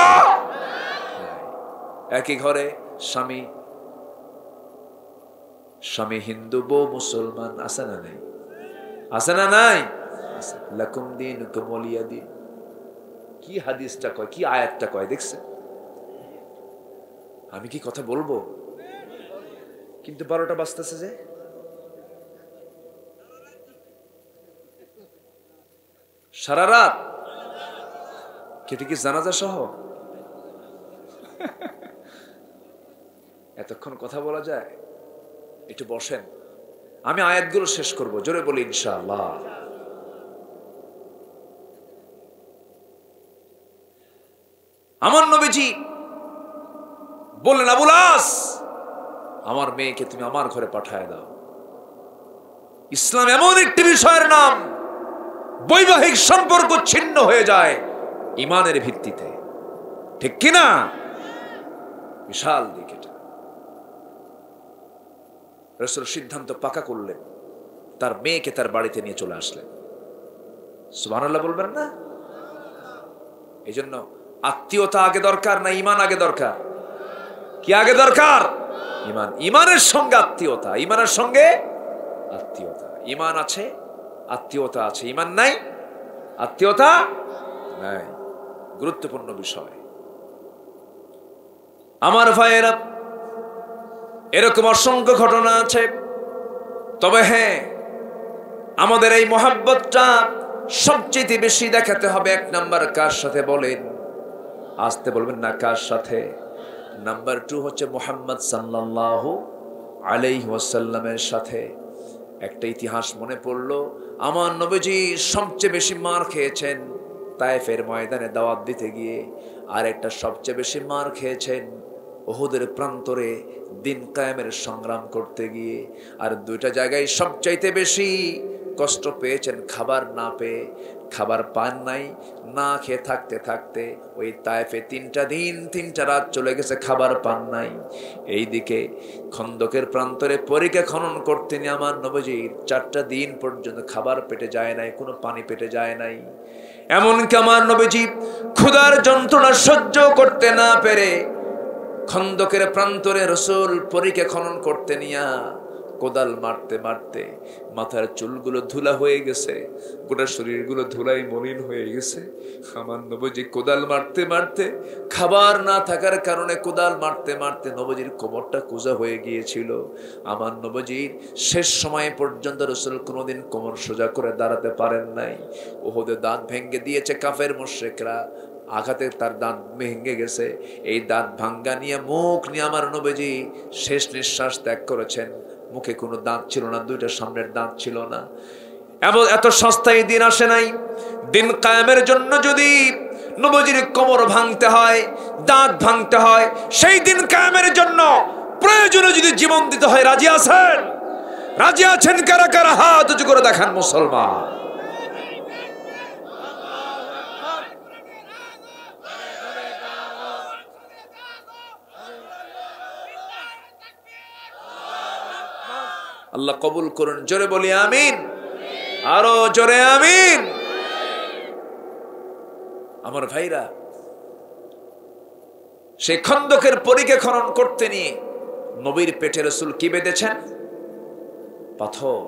একই ঘরে, স্বামী স্বামী হিন্দু, বউ মুসলমান, আছে না নাই? আছে না নাই? লাকুম দীনুকুম ওয়ালিয়া দীন। কি হাদিসটা কয়, কি আয়াতটা কয় দেখছেন? আমি কি কথা বলবো? কিন্তু 12টা বাজতেছে যে। সারা রাত কেটে কি জানাজা সহ এতক্ষণ কথা বলা যায়? একটু বসেন, আমি আয়াতগুলো শেষ করব, জোরে বলি ইনশাআল্লাহ। আমার নবীজি বললেন, আবুল আস, আমার মেয়েকে তুমি আমার ঘরে পাঠায় দাও। ইসলাম এমন একটি বিষয়ের নাম, বৈবাহিক সম্পর্ক ছিন্ন হয়ে যায় ঈমানের ভিত্তিতে, ঠিক কিনা? বিশাল দিক এটা। রাসূল সিদ্ধান্ত পাকা করলেন, তার মেয়েকে তার বাড়িতে নিয়ে চলে আসলেন। সুবহানাল্লাহ বলবেন না? এই জন্য আত্মীয়তা আগে দরকার না ঈমান আগে দরকার? কি আগে দরকার? ঈমান। ঈমানের সঙ্গে আত্মীয়তা, ঈমানের সঙ্গে আত্মীয়তা। ঈমান আছে, আত্মীয়তা আছে। ঈমান নাই, আত্মীয়তা নাই। গুরুত্বপূর্ণ বিষয়। আমার ভাইয়েরা, এরকম অসংখ্য ঘটনা আছে। তবে হ্যাঁ, আমাদের এই মহাব্বতটা সবচেয়ে বেশি দেখাতে হবে এক নাম্বার কার সাথে বলেন? আসতে বলবেন না, কার সাথে? নাম্বার 2 হচ্ছে মুহাম্মদ সাল্লাল্লাহু আলাইহি ওয়াসাল্লামের সাথে। একটা ইতিহাস মনে পড়লো, আমার নবীজি সবচেয়ে বেশি মার খেয়েছেন তায়েফের ময়দানে দাওয়াত দিতে গিয়ে, আর একটা সবচেয়ে বেশি মার খেয়েছেন উহুদের প্রান্তরে দিন কায়েমের সংগ্রাম করতে গিয়ে। আর দুইটা জায়গায় সবচাইতে বেশি কষ্ট পেয়েছেন খাবার না পেয়ে। খাবার পান নাই, না খেয়ে থাকতে থাকতে ওই তায়েফে 3টা দিন 3টা রাত চলে গেছে, খাবার পান নাই। এইদিকে খন্দকের প্রান্তরে পরিখা খনন করতে নিয়ে আমার নবীজির 4টা দিন পর্যন্ত খাবার পেটে যায় নাই, কোনো পানি পেটে যায় নাই। এমনকি আমার নবীজি ক্ষুধার যন্ত্রণা সহ্য করতে না পেরে খন্দকের প্রান্তরে রাসূল পরিখা খনন করতে নিয়া কোদাল মারতে মারতে মাথার চুলগুলো ধুলা হয়ে গেছে, গোটা শরীরগুলো ধুলাই মলিন হয়ে গেছে। আমার নবীজি কোদাল মারতে মারতে, খাবার না থাকার কারণে কোদাল মারতে মারতে নবীজির কোমরটা কুঁজা হয়ে গিয়েছিল। আমার নবীজির শেষ সময় পর্যন্ত রাসূল কোনোদিন কোমর সোজা করে দাঁড়াতে পারেন নাই। উহুদে দাঁত ভেঙে দিয়েছে কাফের মুশরিকরা, আঘাতে তার দাঁত ভেঙে গেছে। এই দাঁত ভাঙ্গা নিয়ে মুখ নিয়ে আমার নবীজি শেষ নিঃশ্বাস ত্যাগ করেছেন। মুখে কোনো দাঁত ছিল না, 2টা সামনের দাঁত ছিল না। এত সস্তায় দিন আসে নাই। দিন কায়েমের জন্য যদি নবীজির কোমর ভাঙতে হয়, দাঁত ভাঙতে হয়, সেই দিন কায়েমের জন্য প্রয়োজনে যদি জীবন দিতে হয়, রাজি আছেন? রাজি আছেন কারা কারা? হাত উঁচু করে দেখান মুসলমান। আল্লাহ কবুল করুন। জোরে বলি আমিন, আরো জোরে আমিন। আমার ভাইরা, সেই খন্দকের পরিখা খনন করতে নিয়ে নবীর পেটে রাসূল কি বেঁধেছেন? পাথর।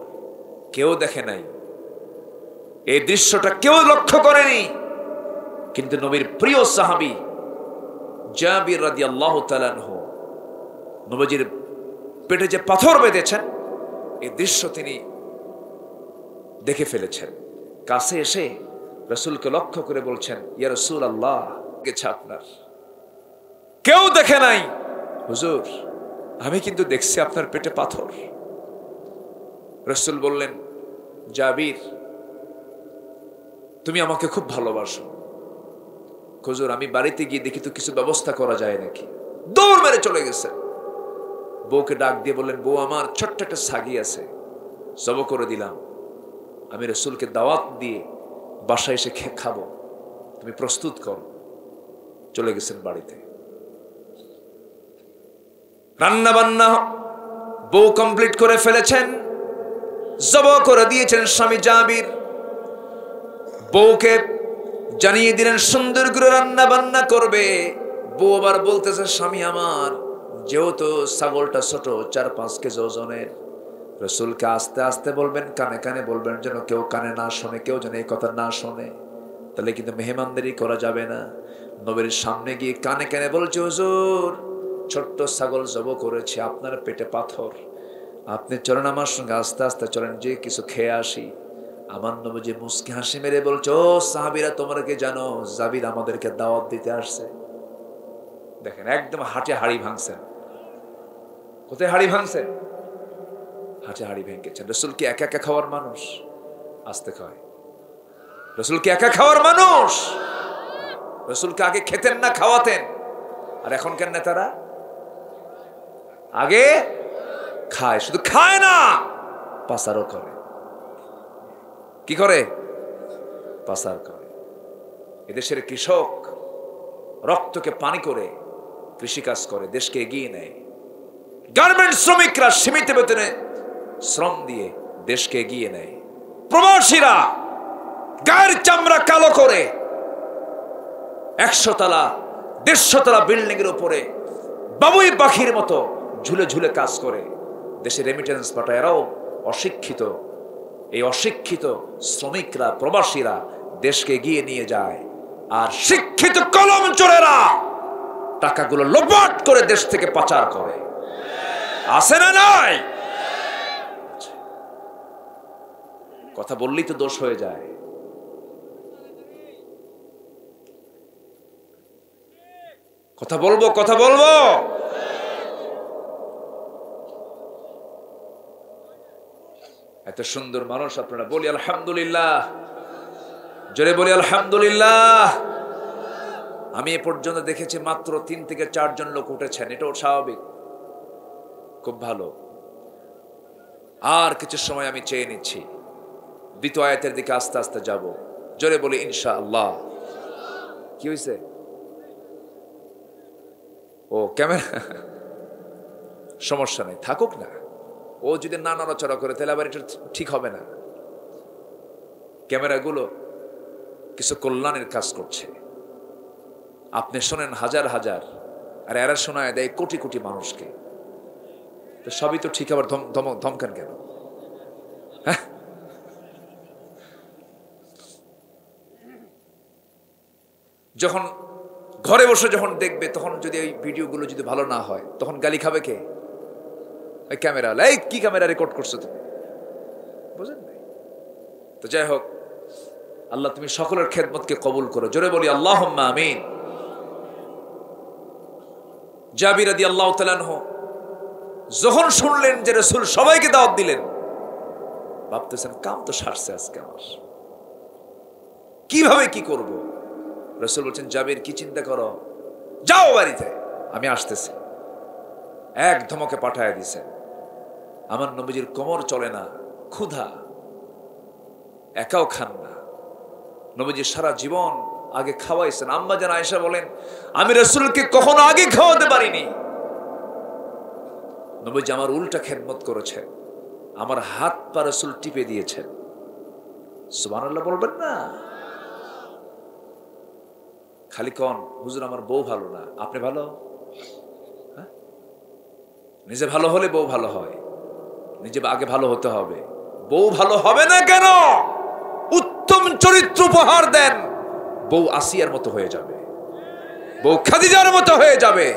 কেউ দেখে নাই, এই দৃশ্যটা কেউ লক্ষ্য করেনি, কিন্তু নবীর প্রিয় সাহাবী জাবির রাদিয়াল্লাহু তাআলা আনহু নবীজির পেটে যে পাথর বেঁধেছেন এই দৃশ্য তিনি দেখে ফেলেছেন। কাছে এসে রাসূলকে লক্ষ্য করে বলছেন, ইয়া রাসূলুল্লাহ, গেছে আপনার, কেউ দেখে নাই। হুজুর, আমি কিন্তু দেখছি আপনার পেটে পাথর। রাসূল বললেন, জাবির, তুমি আমাকে খুব ভালোবাসো। হুজুর, আমি বাড়িতে গিয়ে দেখি তো কিছু ব্যবস্থা করা যায় নাকি। দৌড় মেরে চলে গেছেন। বউকে ডাক দিয়ে বললেন, বউ, আমার ছোট্ট একটা ছাগি আছে, জব করে দিলাম, আমি রাসূলকে দাওয়াত দিয়ে বাসায় এসে খাবো, তুমি প্রস্তুত করো। চলে গেছেন বাড়িতে। রান্না বান্না বউ কমপ্লিট করে ফেলেছেন, জব করে দিয়েছেন স্বামী জাবির। বউকে জানিয়ে দিলেন সুন্দর করে রান্না বান্না করবে। বউ আবার বলতেছে, স্বামী আমার, যেহেতু ছাগলটা ছোট, 4-5 কেজি ওজনের, রাসূলকে আস্তে আস্তে বলবেন, কানে কানে বলবেন, যেন কেউ কানে না শোনে, কেউ যেন এই কথা না শোনে, তাহলে কিন্তু মেহমানদারি করা যাবে না। নবীর সামনে গিয়ে কানে কানে বলছে, হুজুর, ছোট্ট ছাগল জব করেছি, আপনার পেটে পাথর, আপনি চলেন আমার সঙ্গে, আস্তে আস্তে চলেন, যে কিছু খেয়ে আসি। আমার নবীজি মুস্কি হাসি মেরে বলছে, ও সাহাবীরা, তোমরা কি জানো জাবির আমাদেরকে দাওয়াত দিতে আসছে? দেখেন, একদম হাটে হাড়ি ভাঙছেন। কোথায় হাড়ি ভাঙছেন? হাটে হাড়ি ভেঙেছেন। রাসূল কি একা একা খাওয়ার মানুষ? আস্তে খায়। রাসূল কি একা খাওয়ার মানুষ? রাসূলকে আগে খেতেন না, খাওয়াতেন। আর এখনকার নেতারা আগে খায়, শুধু খায় না, পাসারও করে। কি করে? পাসার করে। এদেশের কৃষক রক্তকে পানি করে কৃষিকাজ করে, দেশকে এগিয়ে নেয়। গার্মেন্টস শ্রমিকরা সীমিত বেতনে শ্রম দিয়ে দেশকে এগিয়ে নেয়। প্রবাসীরা গায়ের চামড়া কালো করে 100 তলা 150 তলা বিল্ডিং এর উপরে বাবুই পাখির মতো ঝুলে ঝুলে কাজ করে দেশে রেমিটেন্স পাঠায়। এরাও অশিক্ষিত। এই অশিক্ষিত শ্রমিকরা, প্রবাসীরা দেশকে এগিয়ে নিয়ে যায়, আর শিক্ষিত কলম চোরেরা টাকাগুলো লোপাট করে দেশ থেকে পাচার করে। আছে না নাই? কথা বললেই তো দোষ হয়ে যায়। কথা বলবো, কথা বলবো। এত সুন্দর মানুষ আপনারা, বলি আলহামদুলিল্লাহ, জোরে বলি আলহামদুলিল্লাহ। আমি এ পর্যন্ত দেখেছি মাত্র 3 থেকে 4 জন লোক উঠেছেন, এটাও স্বাভাবিক, খুব ভালো। আর কিছু সময় আমি চেয়ে নিচ্ছি, দ্বিতীয় আয়াতের দিকে আস্তে আস্তে যাব। জোরে বলি ইনশাআল্লাহ। কি হয়েছে? ও ক্যামেরা, সমস্যা নেই, থাকুক না। ও যদি না নড়াচড়া করে তাহলে আবার এটা ঠিক হবে না। ক্যামেরাগুলো কিছু কল্যাণের কাজ করছে। আপনি শোনেন হাজার হাজার, আর এরা শোনায় দেয় কোটি কোটি মানুষকে। তো সবই তো ঠিক, আবার ধমকান কেন? হ্যাঁ, যখন ঘরে বসে যখন দেখবে, তখন যদি এই ভিডিওগুলো যদি ভালো না হয়, তখন গালি খাবে কে? ওই ক্যামেরা, এই কি ক্যামেরা রেকর্ড করছো তুমি? বুঝেন নাই? তো যাই হোক, আল্লাহ তুমি সকলের খেদমতকে কবুল করো। জোরে বলি আল্লাহুম্মা আমিন। জাবির রাদিয়াল্লাহু তাআলা আনহু যখন শুনলেন যে রাসূল সবাইকে দাওয়াত দিলেন, ভাবতেছেন কাম তো সারছে আজকে আমার, কিভাবে কি করব? রাসূল বলছেন, জাবির কি চিন্তা করো, যাও বাড়িতে, আমি আসতেছি। এক ধমকে পাঠায় দিছেন। আমার নবীজির কোমর চলে না, ক্ষুধা, একাও খান না। নবীজি সারা জীবন আগে খাওয়াইছেন। আম্মা জান আয়েশা বলেন, আমি রাসূলকে কখনো আগে খাওয়াতে পারিনি। নবীজি আমার উল্টা খেদমত করেছেন, আমার হাত পা রাসূল টিপে দিয়েছেন। সুবহানাল্লাহ বলবেন না? খালি কোন হুজুর আমার বউ ভালো না, আপনি ভালো? হ্যাঁ, নিজে ভালো হলে বউ ভালো হয়, নিজে আগে ভালো হতে হবে। বউ ভালো হবে না কেন? উত্তম চরিত্র উপহার দেন, বউ আসিয়ার মতো হয়ে যাবে, বউ খাদিজার মতো হয়ে যাবে।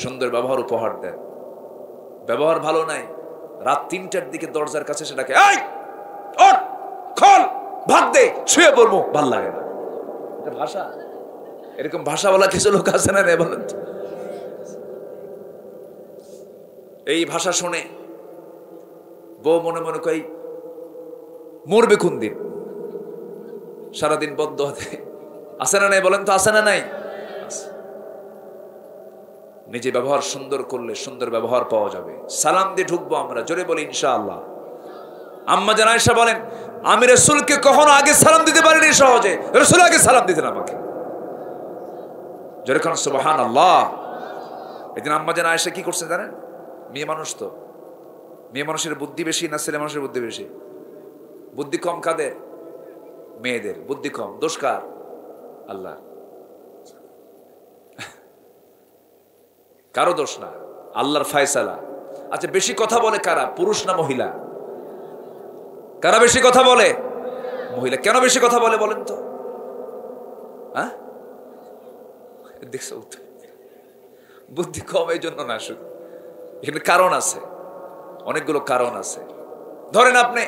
সুন্দর ব্যবহার উপহার দেন। ব্যবহার ভালো নাই, রাত 3টার দিকে দরজার কাছে সেটাকে, এই ওঠ, খোল, ভাত দে, শুয়ে পড়বো, ভাল লাগে না। এটা ভাষা? এরকম ভাষা বলা কিছু লোক আছে না? বলেন তো। এই ভাষা শুনে বউ মনে মনে কই মরবে কোন দিন, সারাদিন বদ্ধ হতে আছে না নাই? বলেন তো, আছে না নাই? নিজে ব্যবহার সুন্দর করলে সুন্দর ব্যবহার পাওয়া যাবে। সালাম দিয়ে ঢুকবো আমরা, জোরে বলি ইনশাআল্লাহ। আম্মা জান আয়েশা বলেন, আমি রাসূলকে কখনো আগে সালাম দিতে পারিনি সহজে, রাসূল আগে সালাম দিতেন আমাকে। জোরে কোন সুবহানাল্লাহ। এদিন আম্মা জান আয়েশা কি করছেন জানেন? মেয়ে মানুষ তো, মেয়ে মানুষের বুদ্ধি বেশি না ছেলে মানুষের বুদ্ধি বেশি? বুদ্ধি কম কাদের? মেয়েদের বুদ্ধি কম। দোষ কার? আল্লাহ। কারো দোষ না, আল্লাহর ফায়সালা। আচ্ছা, বেশি কথা বলে কারা, পুরুষ না মহিলা? কারা বেশি কথা বলে? মহিলা। কেন বেশি কথা বলে বলেন তো? হ্যাঁ, দেখছো, বুদ্ধি কম এই জন্য না, শুধু এখানে কারণ আছে, অনেকগুলো কারণ আছে। ধরেন আপনি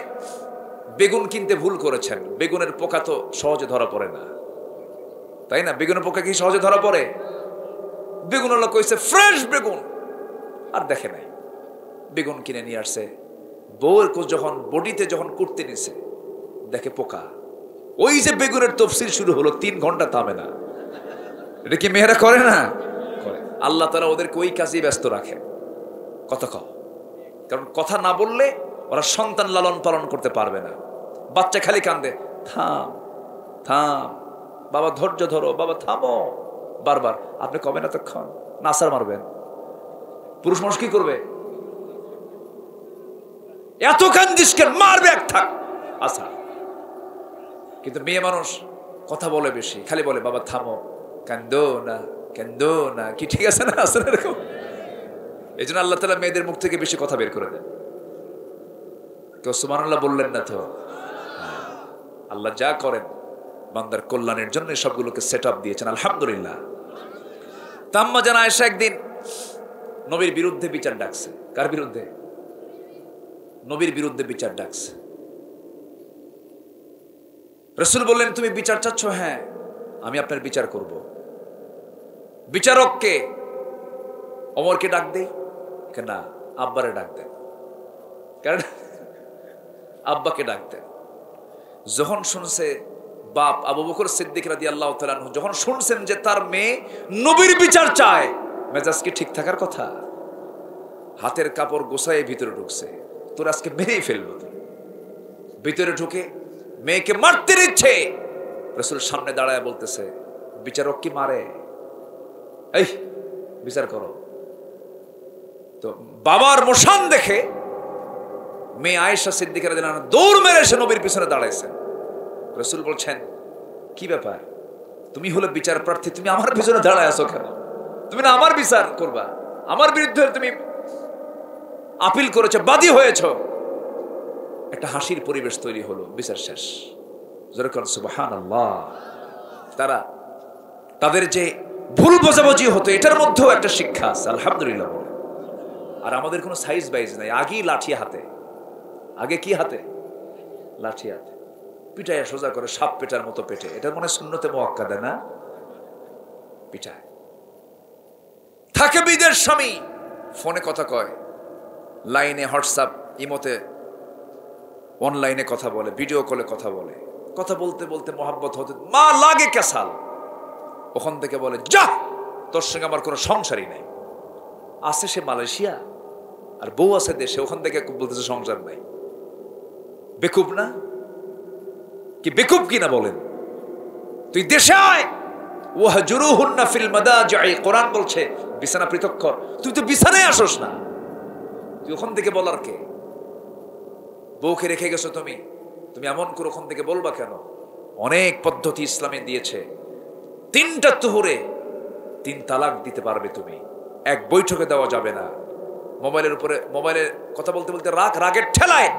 বেগুন কিনতে ভুল করেছেন, বেগুনের পোকা তো সহজে ধরা পড়ে না, তাই না? বেগুনের পোকা কি সহজে ধরা পড়ে? বেগুন হলো কইছে ফ্রেশ বেগুন, আর দেখে নাই। বেগুন কিনে নিয়ে আসছে, বউয়ের যখন বডিতে যখন কুটতে নিছে, দেখে পোকা। ওই যে বেগুনের তফসিল শুরু হলো, 3 ঘন্টা থামে না। এটা কি মেয়েরা করে না? করে। আল্লাহ তাআলা ওদেরকে ওই কাজেই ব্যস্ত রাখে। কথা কও, কারণ কথা না বললে ওরা সন্তান লালন পালন করতে পারবে না। বাচ্চা খালি কান্দে, থাম থাম বাবা, ধৈর্য ধরো বাবা, থামো, বারবার। আপনি কবেন এতক্ষণ? নাসার মারবেন, পুরুষ মানুষ কি করবে? এত কান্দিস কেন, মারবে এক থাক আচ্ছা। কিন্তু মেয়ে মানুষ কথা বলে বেশি, খালি বলে বাবা থামো, কান্দো না, কান্দো না, কি ঠিক আছে না? আছে না এরকম? এই জন্য আল্লাহ তাআলা মেয়েদের মুখ থেকে বেশি কথা বের করে দেন। কেউ সুবহানাল্লাহ বললেন না তো? আল্লাহ যা করেন বান্দার কল্যাণের জন্য সবগুলোকে সেট আপ দিয়েছেন, আলহামদুলিল্লাহ। আম্মা জান আয়েশা একদিন নবীর বিরুদ্ধে বিচার ডাকছে। কার বিরুদ্ধে? নবীর বিরুদ্ধে বিচার ডাকছে। রাসূল বললেন তুমি বিচার চাচ্ছ? হ্যাঁ, আমি আপনার বিচার করব। বিচারককে? ওমরকে ডাক দেই? না, আব্বারে ডাক দেন। কারণ আব্বাকে ডাক দেন। যখন শুনছে বাপ আবু বকর সিদ্দিক রাদিয়াল্লাহু তাআলা আনহু যখন শুনছেন যে তার মেয়ে নবীর বিচার চায়, মেজাজ কি ঠিক থাকার কথা? হাতের কাপড় গোছায় ভিতরে ঢুকছে, তোর আজকে মেরেই ফেলবো। ভিতরে ঢুকে মেয়েকে মারতে ইচ্ছে, রাসূল সামনে দাঁড়ায় বলতেছে বিচারক কি মারে? এই বিচার করো। তো বাবার মোশান দেখে মেয়ে আয়েশা সিদ্দিকা রাদিয়াল্লাহু আনহা দৌড় মেরে এসে নবীর পিছনে দাঁড়াইছেন। রাসূল বলছেন কি ব্যাপার, তুমি হলো বিচার প্রার্থী, তুমি আমার পিছনে দাঁড়ায় আছো কেন? তুমি না আমার বিচার করবা, আমার বিরুদ্ধে তুমি আপিল করেছো, বাদী হয়েছো। একটা হাসির পরিবেশ তৈরি হলো, বিচার শেষ। যেরকম সুবহানাল্লাহ। তারা তাদের যে ভুল বোঝাবুঝি হতো এটার মধ্যেও একটা শিক্ষা আছে, আলহামদুলিল্লাহ। আর আমাদের কোনো সাইজ বাইজ নাই, আগেই লাঠি হাতে। আগে কি হাতে? লাঠি হাতে পিটায় সোজা করে সাপ পেটার মতো পেটে। এটার মনে সুন্নতে মুআক্কাদা না? পিটায়। থাকে বিদের স্বামী, ফোনে কথা কয়, লাইনে হোয়াটসঅ্যাপ ইমোতে অনলাইনে কথা বলে, ভিডিও কলে কথা বলে। কথা বলতে বলতে মোহাব্বত হতে মা লাগে কেসাল, ওখান থেকে বলে যা, তোর সঙ্গে আমার কোনো সংসারই নাই। আছে সে মালয়েশিয়া আর বউ আছে দেশে, ওখান থেকে বলতেছে সংসার নাই। বেকুব না? কি বেকুব কিনা বলেন? তুই দেশে আয়, ওয়াহজুরুহুন্না ফিল মাদাজি'i, কোরআন বলছে বিছানা পৃথক কর। তুই তো বিছানায় আসোস না, তুই ওখান থেকে বলার কে? বউকে রেখে গেছো তুমি, তুমি এমন করে ওখান থেকে বলবা কেন? অনেক পদ্ধতি ইসলামে দিয়েছে। 3টা তুহুরে 3 তালাক দিতে পারবে তুমি, এক বৈঠকে দেওয়া যাবে না। মোবাইলের উপরে মোবাইলে কথা বলতে বলতে রাগের ঠেলায়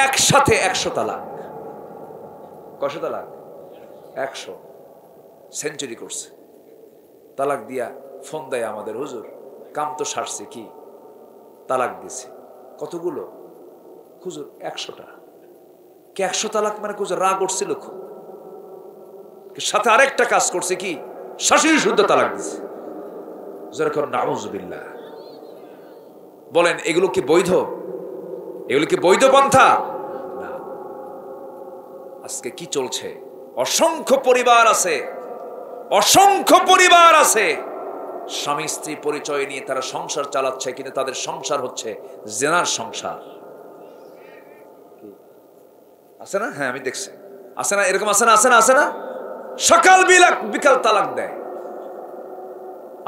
একসাথে 100 তালাক। কয়শো তালাক? 100। সেঞ্চুরি করছে। তালাক দিয়া ফোন দেয় আমাদের, হুজুর কাম তো সারছে, কি তালাক দিছে। কতগুলো? হুজুর 100টা। কি 100 তালাক মানে? হুজুর রাগ উঠছিল খুব, সাথে আরেকটা কাজ করছে, কি শাশুড়ি শুদ্ধ তালাক দিছে। যেরকম নাউযুবিল্লাহ। বলেন এগুলো কি বৈধ? এগুলো কি বৈধ পন্থা? না। আজকে কি চলছে? অসংখ্য পরিবার আছে, অসংখ্য পরিবার আছে, স্বামী স্ত্রী পরিচয় নিয়ে তারা সংসার চালাচ্ছে, কিন্তু তাদের সংসার হচ্ছে জেনার সংসার। আছে না? হ্যাঁ আমি দেখছি, আছে না? এরকম আছে না? আছে না? আছে না? সকাল বিকাল তালাক দেয়,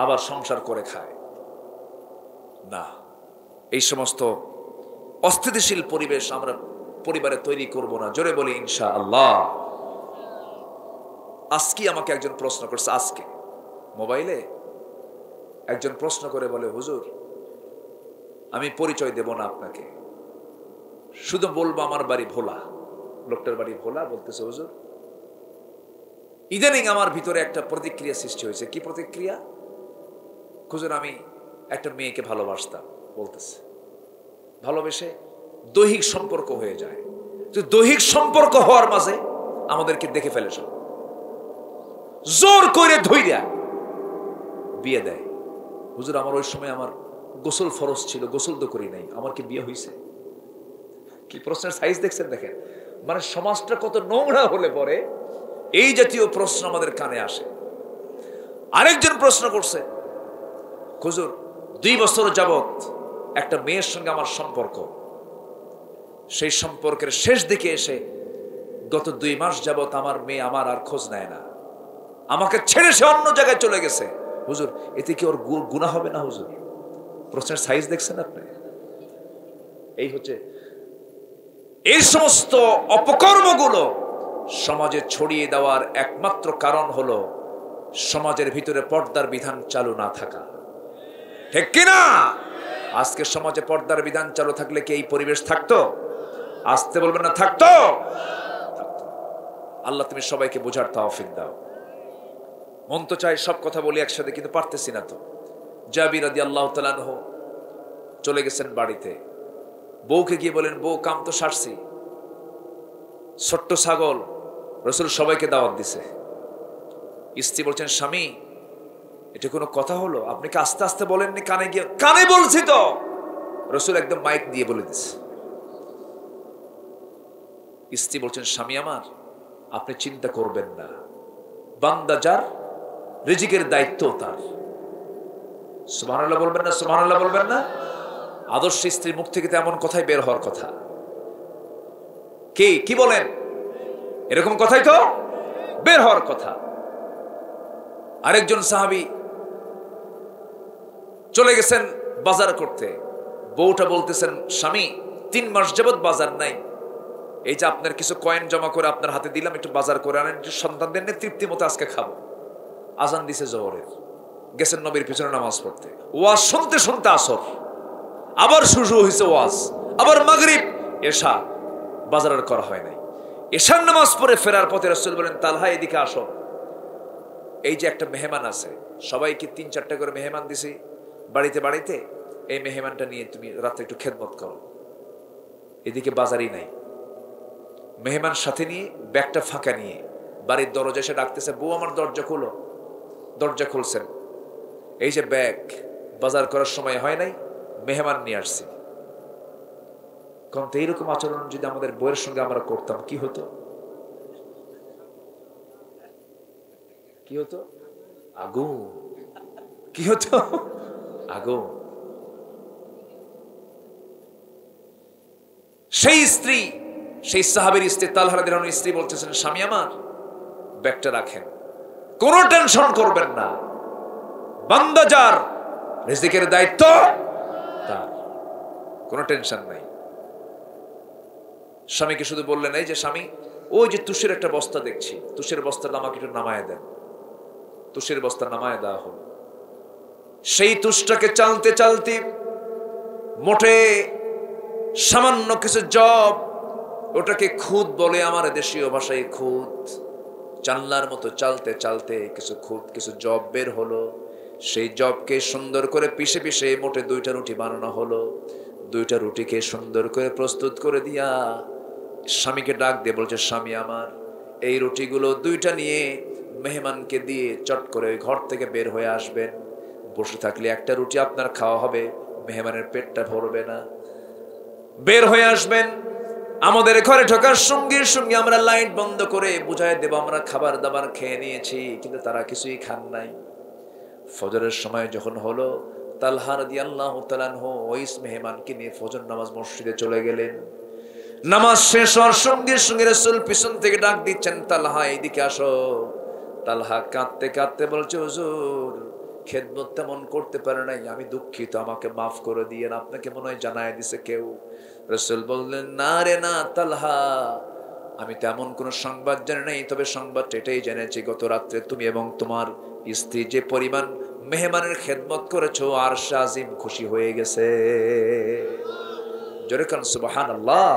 আবার সংসার করে খায়। না, এই সমস্ত অস্থিতিশীল পরিবেশ আমরা পরিবারে তৈরি করব না। জোরে বলি ইনশাআল্লাহ। আজকে আমাকে একজন প্রশ্ন করছে, আজকে মোবাইলে একজন প্রশ্ন করে বলে, হুজুর আমি পরিচয় দেব না আপনাকে, শুধু বলবো আমার বাড়ি ভোলা। লোকটার বাড়ি ভোলা। বলতেছে হুজুর ইদানিং আমার ভিতরে একটা প্রতিক্রিয়া সৃষ্টি হয়েছে। কি প্রতিক্রিয়া? হুজুর আমি একটা মেয়েকে ভালোবাসতাম, বলতেছে ভালোবেসে দৈহিক সম্পর্ক হয়ে যায়। তো দৈহিক সম্পর্ক হওয়ার মাঝে আমাদেরকে দেখে ফেলে, সব জোর করে ধইরা বিয়ে দেয়। হুজুর আমার ওই সময় আমার গোসল ফরজ ছিল, গোসল তো করি নাই, আমার কি বিয়ে হয়েছে? কি প্রশ্নের সাইজ দেখছেন? দেখেন মানে সমাজটা কত নোংরা হলে পরে এই জাতীয় প্রশ্ন আমাদের কানে আসে। আরেকজন প্রশ্ন করছে, হুজুর 2 বছর যাবত একটা মেয়ের সঙ্গে আমার সম্পর্ক, সেই সম্পর্কের শেষ দিকে এসে গত 2 মাস যাবত আমার মেয়ে আমার আর খোঁজ নেয় না, আমাকে ছেড়ে সে অন্য জায়গায় চলে গেছে। হুজুর এতে কি ওর গুনাহ হবে না? হুজুর প্রশ্নের সাইজ দেখছেন আপনি? এই হচ্ছে এই সমস্ত অপকর্মগুলো সমাজে ছড়িয়ে দেওয়ার একমাত্র কারণ হলো সমাজের ভিতরে পর্দার বিধান চালু না থাকা, ঠিক কিনা? আজকে সমাজে পর্দার বিধান চালু থাকলে কি এই পরিবেশ থাকতো? আসতে বলবেন না, থাকতো? আল্লাহ তুমি সবাইকে বোঝার তৌফিক দাও। মন তো চাই সব কথা বলি একসাথে, কিন্তু পারতেছি না তো। জাবির রাদিয়াল্লাহু তাআলা আনহু চলে গেছেন বাড়িতে, বউকে গিয়ে বলেন, বউ কাম তো সারছি, ছোট্ট ছাগল। রাসূল সবাইকে দাওয়াত দিছে। স্ত্রী বলছেন, স্বামী এটা কোনো কথা হলো? আপনি কি আস্তে আস্তে বলেননি? কানে গিয়ে, কানে বলছি তো। রাসূল একদম মাইক দিয়ে বলে দিছে। স্ত্রী বলছেন, স্বামী আমার, আপনি চিন্তা করবেন না, বান্দা যার রিজিকের দায়িত্ব তার। সুবহানাল্লাহ বলবেন না? সুবহানাল্লাহ বলবেন না? আদর্শ স্ত্রীর মুখ থেকে তেমন কথাই বের হওয়ার কথা। কি বলেন? এরকম কথাই তো বের হওয়ার কথা। আরেকজন সাহাবী চলে গেছেন বাজার করতে, বউটা বলতেছেন, স্বামী 3 মাস যাবত বাজার নাই, এই যে আপনার কিছু কয়েন জমা করে আপনার হাতে দিলাম, একটু বাজার করে আনেন, একটু সন্তানদের নিয়ে তৃপ্তি মতো আজকে খাবো। আজান দিছে জোহরের, গেছেন নবীর পিছনে নামাজ পড়তে, ওয়াজ শুনতে শুনতে আসর, আবার শুরু হয়েছে ওয়াজ, আবার মাগরিব, এশা, বাজার আর করা হয় নাই। এশার নামাজ পড়ে ফেরার পথে রাসূল বলেন, তালহা এদিকে আসো, এই যে একটা মেহমান আছে, সবাইকে 3-4টা করে মেহমান দিছি বাড়িতে বাড়িতে, এই মেহমানটা নিয়ে তুমি রাতে একটু খেদমত করো। এদিকে বাজারই নাই। মেহমান সাথে নিয়ে ব্যাগটা ফাঁকা নিয়ে বাড়ির দরজা এসে ডাকতেছে, বউ আমার দরজা খোলো। দরজা খুলছেন, এই যে ব্যাগ, বাজার করার সময় হয় নাই, মেহমান নিয়ে আসছি। কারণ তো এইরকম আচরণ যদি আমাদের বউয়ের সঙ্গে আমরা করতাম, কি হতো? কি হতো? আগুন। কি হতো? আগুন। সেই স্ত্রী, সেই সাহাবীর স্ত্রী তালহা রাদিয়াল্লাহু আনহু স্ত্রী বলতেছেন, স্বামী আমার ব্যাগটা রাখেন, কোনো টেনশন করবেন না, বান্দা যার রিজিকের দায়িত্ব তার, কোনো টেনশন নাই। স্বামীকে শুধু বললেন, এই যে স্বামী, ওই যে তুষের একটা বস্তা দেখছি, তুষের বস্তাটা আমাকে একটু নামায় দেন। তুষের বস্তা নামায় দেওয়া হল। সেই তুষটাকে চালতে চালতে মোটে সামান্য কিছু জব, ওটাকে খুদ বলে আমার দেশীয় ভাষায় খুদ, জানলার মতো চালতে চালতে কিছু খুদ, কিছু জব বের হলো। সেই জবকে সুন্দর করে পিষে পিষে মোটে 2টা রুটি বানানো হলো। 2টা রুটিকে সুন্দর করে প্রস্তুত করে দিয়া স্বামীকে ডাক দিয়ে বলছে, স্বামী আমার, এই রুটিগুলো 2টা নিয়ে মেহমানকে দিয়ে চট করে ওই ঘর থেকে বের হয়ে আসবেন। বসে থাকলে একটা রুটি আপনার খাওয়া হবে, মেহমানের পেটটা ভরবে না। বের হয়ে আসবেন, আমাদের ঘরে ঢোকার সঙ্গে সঙ্গে আমরা লাইট বন্ধ করে বুঝাই দেব আমরা খাবার দাবার খেয়ে নিয়েছি, কিন্তু তারা কিছুই খান নাই। ফজরের সময় যখন হলো, তালহা রাদিয়াল্লাহু তাআলা আনহু ওই মেহমানকে নিয়ে ফজর নামাজ মসজিদে চলে গেলেন। নামাজ শেষ হওয়ার সঙ্গে সঙ্গে রাসূল পিছন থেকে ডাক দিচ্ছেন, তালহা এদিকে আসো। তালহা কাঁদতে কাঁদতে বলছে, হুজুর খেদমত তেমন করতে পারে নাই, আমি দুঃখিত, আমাকে মাফ করে দিয়েন, আপনাকে মনে হয় জানায় দিছে কেউ। রাসূল বললেন, না রে না তালহা, আমি তেমন কোনো সংবাদ জানি নাই, তবে সংবাদটা এটাই জেনেছি, গত রাত্রে তুমি এবং তোমার স্ত্রী যে পরিমাণ মেহমানের খেদমত করেছো, আরশ আজিম খুশি হয়ে গেছে। জোরে কান সুবহানাল্লাহ।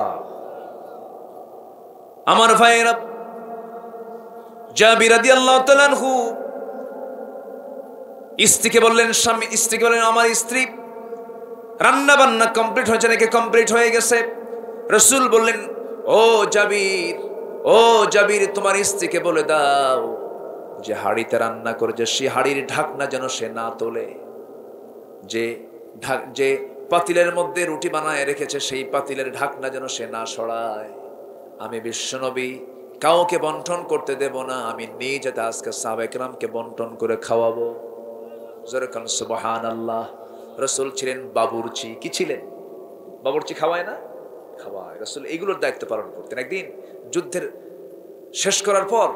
আমার ভাইরা, জাবির রাদিয়াল্লাহু তাআলা আনহু স্ত্রীকে বললেন, স্ত্রীকে বললেন, আমার স্ত্রী রান্না বান্না কমপ্লিট হয়েছে নাকি? কমপ্লিট হয়ে গেছে। রাসূল বললেন, ও জাবির, তোমার স্ত্রীকে বলে দাও যে হাড়িতে রান্না করেছে সে হাড়ির ঢাকনা যেন সে না তোলে, যে পাতিলের মধ্যে রুটি বানায় রেখেছে সেই পাতিলের ঢাকনা যেন সে না সরায়। আমি বিশ্বনবী কাউকে বন্টন করতে দেব না, আমি নিজে আজকে সাহাবায়ে কেরামকে বন্টন করে খাওয়াবো। জোরে কান সুবহানাল্লাহ। রাসূল ছিলেন বাবুর্চি। কি ছিলেন? বাবুর্চি খাওয়ায় না? খাওয়ায়। রাসূল এগুলোর দায়িত্ব পালন করতেন। একদিন যুদ্ধের শেষ করার পর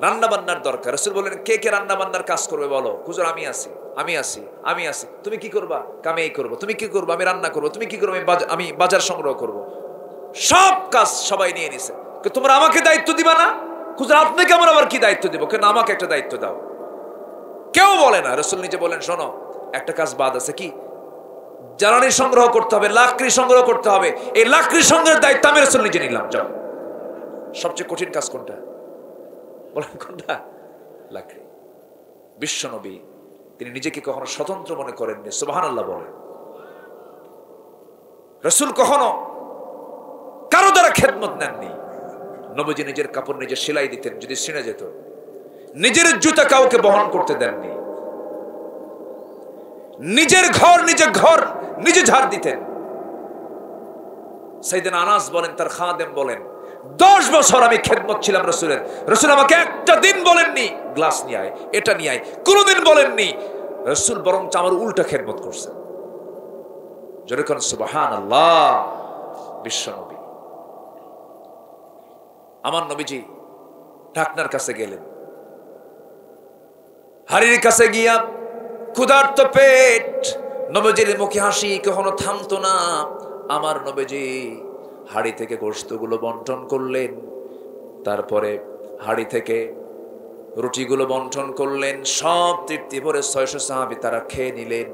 রান্না বান্নার দরকার। রাসূল বলেন, কে কে রান্না বান্নার কাজ করবে বলো। হুজুর আমি আছি, আমি আছি, আমি আছি। তুমি কি করবা? আমি এই করবো। তুমি কি করবো? আমি রান্না করবো। তুমি কি করবো? আমি বাজার সংগ্রহ করব। সব কাজ সবাই নিয়ে নিছে। তোমরা আমাকে দায়িত্ব দিবা না? হুজুর আপনাকে আমরা আবার কি দায়িত্ব দিব? কেন আমাকে একটা দায়িত্ব দাও। কেউ বলে না। রাসূল নিজে বলেন, শোনো একটা কাজ বাদ আছে। কি? জ্বালানি সংগ্রহ করতে হবে, লাকড়ি সংগ্রহ করতে হবে। এই লাকড়ি সংগ্রহের দায়িত্ব আমি রাসূল নিজে নিলাম। যাও। সবচেয়ে কঠিন কাজ কোনটা বলেন? কোনটা? লাকড়ি। বিশ্ব নবী তিনি নিজেকে কখনো স্বতন্ত্র মনে করেননি। সুবহানাল্লাহ বলেন। রাসূল কখনো কারো দ্বারা খেদমত নেননি। নবীজি নিজের কাপড় নিজে সেলাই দিতেন যদি ছিঁড়ে যেত। নিজের জুতা কাউকে বহন করতে দেননি। নিজের ঘর নিজে ঝাড় দিতেন। সাইয়েদনা আনাস বলেন, তার খাদেম বলেন, 10 বছর আমি খেদমত ছিলাম রাসূলের। রাসূল আমাকে একটা দিন বলেননি গ্লাস নিয়ে আয়, এটা নিয়ে আয়, কোনোদিন বলেননি। রাসূল বরং আমার উল্টা খেদমত করছেন। জোরে কোন সুবহানাল্লাহ। বিশ্ব নবী আমার নবীজি ঢাকনার কাছে গেলেন। হাড়ির কাছে গিয়া ক্ষুধার্ত পেট, নবীজির মুখে হাসি কখনো থামতো না। আমার নবীজি হাড়ি থেকে গোশতগুলো বন্টন করলেন, তারপরে হাড়ি থেকে রুটিগুলো বন্টন করলেন। সব তৃপ্তি ভরে 600 সাহাবী তারা খেয়ে নিলেন।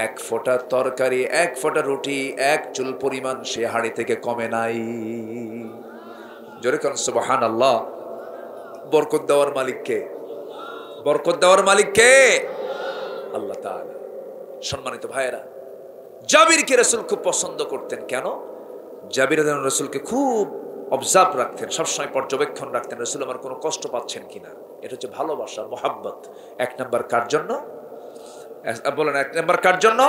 এক ফোঁটা তরকারি, এক ফোঁটা রুটি, এক চুল পরিমাণ সে হাড়ি থেকে কমে নাই। জোরে কোন সুবহানাল্লাহ। বরকত দেওয়ার মালিক কে? বরকত দেওয়ার মালিক কে? আল্লাহ তাআলা। সম্মানিত ভাইয়েরা, জাবিরকে রাসূল খুব পছন্দ করতেন। কেন? জাবির রাসূলকে খুব অবজার্ভ রাখতেন, সবসময় পর্যবেক্ষণ রাখতেন। রাসূল আমার কোনো কষ্ট পাচ্ছেন কিনা। এটা হচ্ছে ভালোবাসা, মোহাব্বত। 1 নাম্বার কার জন্য? বলেন 1 নাম্বার কার জন্য?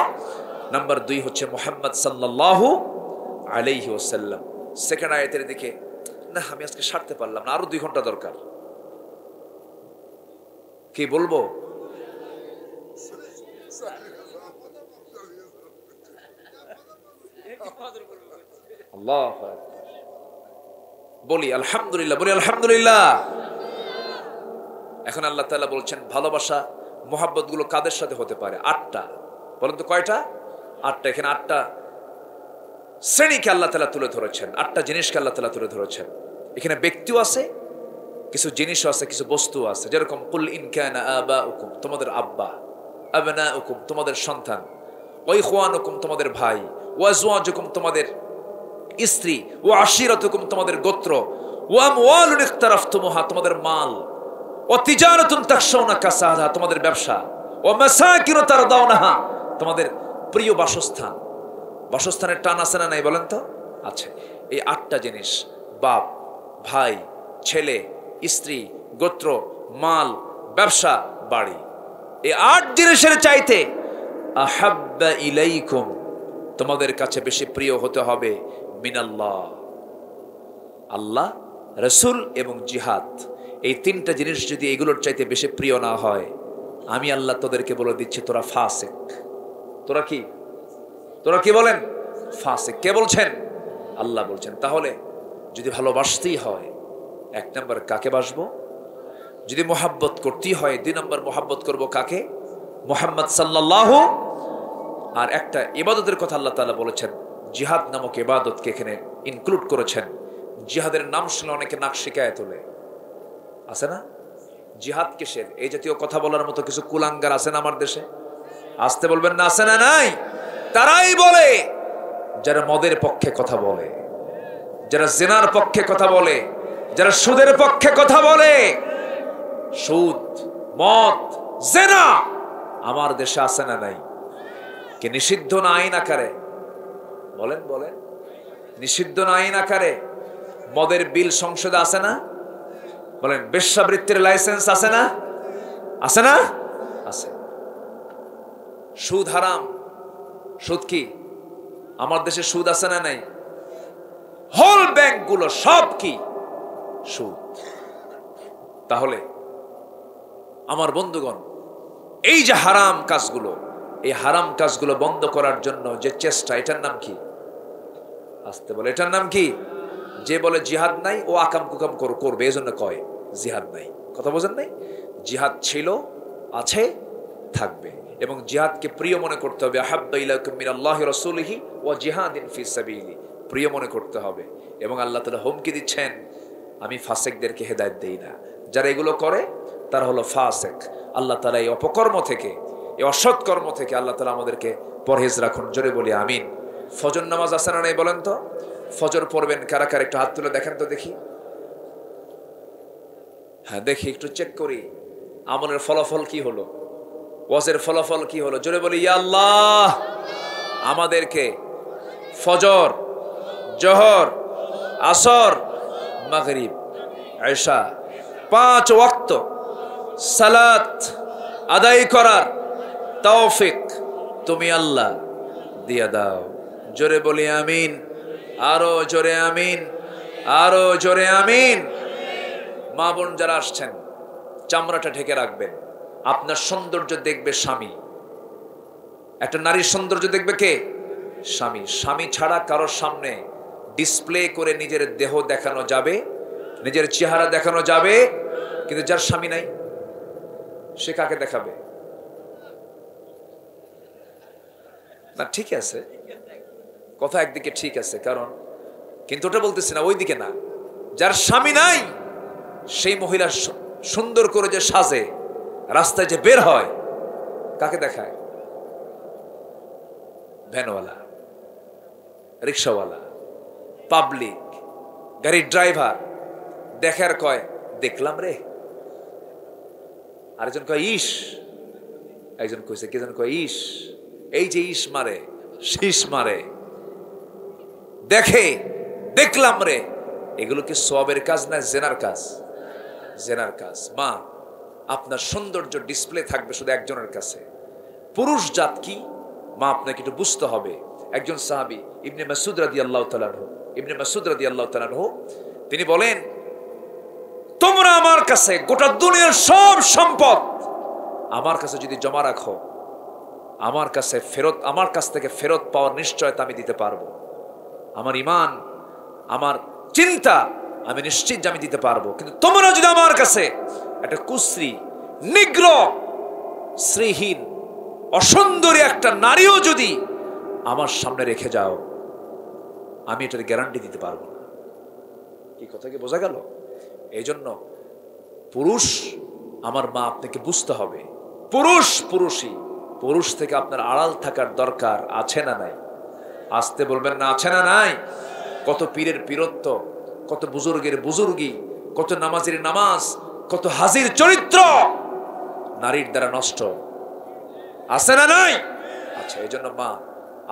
নাম্বার 2 হচ্ছে মুহাম্মদ সাল্লাল্লাহু আলাইহি ওয়াসাল্লাম। সেকেন্ড আয়াতের দিকে, না আমি আজকে সারতে পারলাম না, আরো 2 ঘন্টা দরকার। কি বলবো? আল্লাহ বলি আলহামদুলিল্লাহ, বলি আলহামদুলিল্লাহ। এখন আল্লাহ তাআলা বলছেন ভালোবাসা মোহাব্বত গুলো কাদের সাথে হতে পারে? 8টা। বলেন তো কয়টা? 8টা। এখানে 8টা শ্রেণীকে আল্লাহ তাআলা তুলে ধরেছেন, 8টা জিনিসকে আল্লাহ তাআলা তুলে ধরেছেন। এখানে ব্যক্তিও আছে, কিছু জিনিসও আছে, কিছু বস্তুও আছে। যেরকম কুল ইন কানা আবাউকুম, তোমাদের আব্বা, আবনাউকুম তোমাদের সন্তান, ওয়া ইখওয়ানুকুম তোমাদের ভাই, ওয়া আজওয়াজুকুম তোমাদের স্ত্রী, ওয়া আশিরাতুকুম তোমাদের গোত্র, ওয়া আমওয়ালুন ইখতারাফতুমুহা তোমাদের মাল, ওয়া তিজারাতুন তাখশাউনা কাসাদা তোমাদের ব্যবসা, ওয়া মাসাকিন তারদাউনাহা তোমাদের প্রিয় বাসস্থান। বাসস্থানের টান আছে না নাই বলেন তো? আছে। এই 8টা জিনিস, বাপ, ভাই, ছেলে, স্ত্রী, গোত্র, মাল, ব্যবসা, বাড়ি, এই 8 জিনিসের চাইতে আহাব্বা ইলাইকুম তোমাদের কাছে বেশি প্রিয় হতে হবে মিনাল্লাহ, আল্লাহ, রাসূল এবং জিহাদ। এই 3টা জিনিস যদি এগুলোর চাইতে বেশি প্রিয় না হয়, আমি আল্লাহ তোদেরকে বলে দিচ্ছি তোরা ফাসিক। তোরা কি? তোরা কি বলেন? ফাসিক। কে বলছেন? আল্লাহ বলছেন। তাহলে যদি ভালোবাসতেই হয়, 1 নাম্বার কাকে বাসবো? যদি মোহাব্বত করতেই হয় 2 নাম্বার মোহাব্বত করব কাকে? মুহাম্মদ সাল্লাল্লাহু। আর একটা ইবাদতের কথা আল্লাহ তাআলা বলেছেন, জিহাদ নামক ইবাদতকে এখানে ইনক্লুড করেছেন। জিহাদের নাম শুনে অনেকে নাক শিকায় তোলে, আছে না? জিহাদ কিসের? এই জাতীয় কথা বলার মতো কিছু কুলাঙ্গার আছে না আমার দেশে? আসতে বলবেন না, আছে না নাই? তারাই বলে যারা মদের পক্ষে কথা বলে, যারা জিনার পক্ষে কথা বলে, যারা সুদের পক্ষে কথা বলে। সুদ, মদ, জিনা আমার দেশে আছে না নাই? কে নিষিদ্ধ না আইন আকারে? বলেন বলেন, নিষিদ্ধ না আইন আকারে? মদের বিল সংসদে আছে না? বলেন, বেশ্যাবৃত্তির লাইসেন্স আছে না? আছে না? আছে। সুদ হারাম। সুদ কি? আমার দেশে সুদ আছে না নাই? হোল ব্যাংকগুলো সব কি? সুদ। তাহলে আমার বন্ধুগণ, এই যে হারাম কাজগুলো, এই হারাম কাজগুলো বন্ধ করার জন্য যে চেষ্টা, এটার নাম কি? আসতে বলে, এটার নাম কি? যে বলে জিহাদ নাই ও আকাম কুকাম করবে, এই জন্য কয় জিহাদ নাই। কথা বোঝেন নাই? জিহাদ ছিল, আছে, থাকবে। এবং জিহাদকে প্রিয় মনে করতে হবে। আহাব্বা ইলাইকুম মিনাল্লাহি রাসূলিহি ওয়া জিহাদিন ফি সাবিলি, প্রিয় মনে করতে হবে। এবং আল্লাহ তাআলা হুমকি দিচ্ছেন, আমি ফাসিকদেরকে হেদায়েত দেই না, যারা এগুলো করে তারা হলো ফাসিক। আল্লাহ তাআলা এই অপকর্ম থেকে, এই অসৎ কর্ম থেকে আল্লাহ তাআলা আমাদেরকে পরহেজ রাখুন। জোরে বলি আমিন। ফজর নামাজ আছে না নাই বলেন তো? ফজর পড়বেন কারা কারা, একটু হাত তুলে দেখেন তো দেখি। হ্যাঁ দেখি, একটু চেক করি আমলের ফলাফল কি হলো, ওয়াজের ফলাফল কি হলো। জোরে বলি ইয়া আল্লাহ, আমাদেরকে ফজর, জোহর, আসর, মাগরিব, ইশা 5 ওয়াক্ত সালাত আদায় করার তৌফিক তুমি আল্লাহ দিয়া দাও। জোরে বলি আমিন, আরো জোরে আমিন, আরো জোরে আমিন। মা বোন যারা আসছেন, চামড়াটা ঢেকে রাখবেন। আপনার সৌন্দর্য দেখবে স্বামী, একটা নারীর সৌন্দর্য দেখবে কে? স্বামী। স্বামী ছাড়া কারোর সামনে ডিসপ্লে করে নিজের দেহ দেখানো যাবে, নিজের চেহারা দেখানো যাবে, কিন্তু যার স্বামী নাই সে কাকে দেখাবে? না ঠিক আছে, কথা একদিকে ঠিক আছে, কারণ কিন্তু ওটা বলতেছি না, ওইদিকে না। যার স্বামী নাই সেই মহিলা সুন্দর করে যে সাজে, রাস্তায় যে বের হয়, কাকে দেখায়? ভ্যানওয়ালা, রিক্সাওয়ালা, পাবলিক, গাড়ির ড্রাইভার দেখার কয় দেখলাম রে, আরেকজন কয় ইস, একজন কইছে কে যেন কয় ইস, এই যে ইস মারে, শীষ মারে, দেখে দেখলাম রে, এগুলো কি সওয়াবের কাজ না জেনার কাজ? জেনার কাজ। মা, আপনার সৌন্দর্য ডিসপ্লে থাকবে শুধু একজনের কাছে। পুরুষ জাত কি মা আপনাকে একটু বুঝতে হবে। একজন সাহাবী ইবনে মাসউদ রাদিয়াল্লাহু তাআলা আনহু, ইবনে মাসউদ রাদিয়াল্লাহু তাআলা আনহু তিনি বলেন, তোমরা আমার কাছে গোটা দুনিয়ার সব সম্পদ আমার কাছে যদি জমা রাখো, আমার কাছে ফেরত, আমার কাছ থেকে ফেরত পাওয়ার নিশ্চয়তা আমি দিতে পারবো। আমার ঈমান, আমার চিন্তা আমি নিশ্চিত যে আমি দিতে পারবো। কিন্তু তোমরা যদি আমার কাছে একটা কুশ্রী, নিগ্র, শ্রীহীন, অসুন্দরী একটা নারীও যদি আমার সামনে রেখে যাও, আমি এটার গ্যারান্টি দিতে পারবো না। কি কথা কি বোঝা গেল? এই জন্য পুরুষ, আমার মা, আপনাকে বুঝতে হবে, পুরুষ পুরুষই, পুরুষ থেকে আপনার আড়াল থাকার দরকার আছে না নাই? আসতে বলবেন না, আছে না নাই? কত পীরের পীরত্ব, কত বুজুর্গের বুজুর্গি, কত নামাজের নামাজ, কত হাজির চরিত্র নারীর দ্বারা নষ্ট, আছে না নাই? আচ্ছা, এই জন্য মা,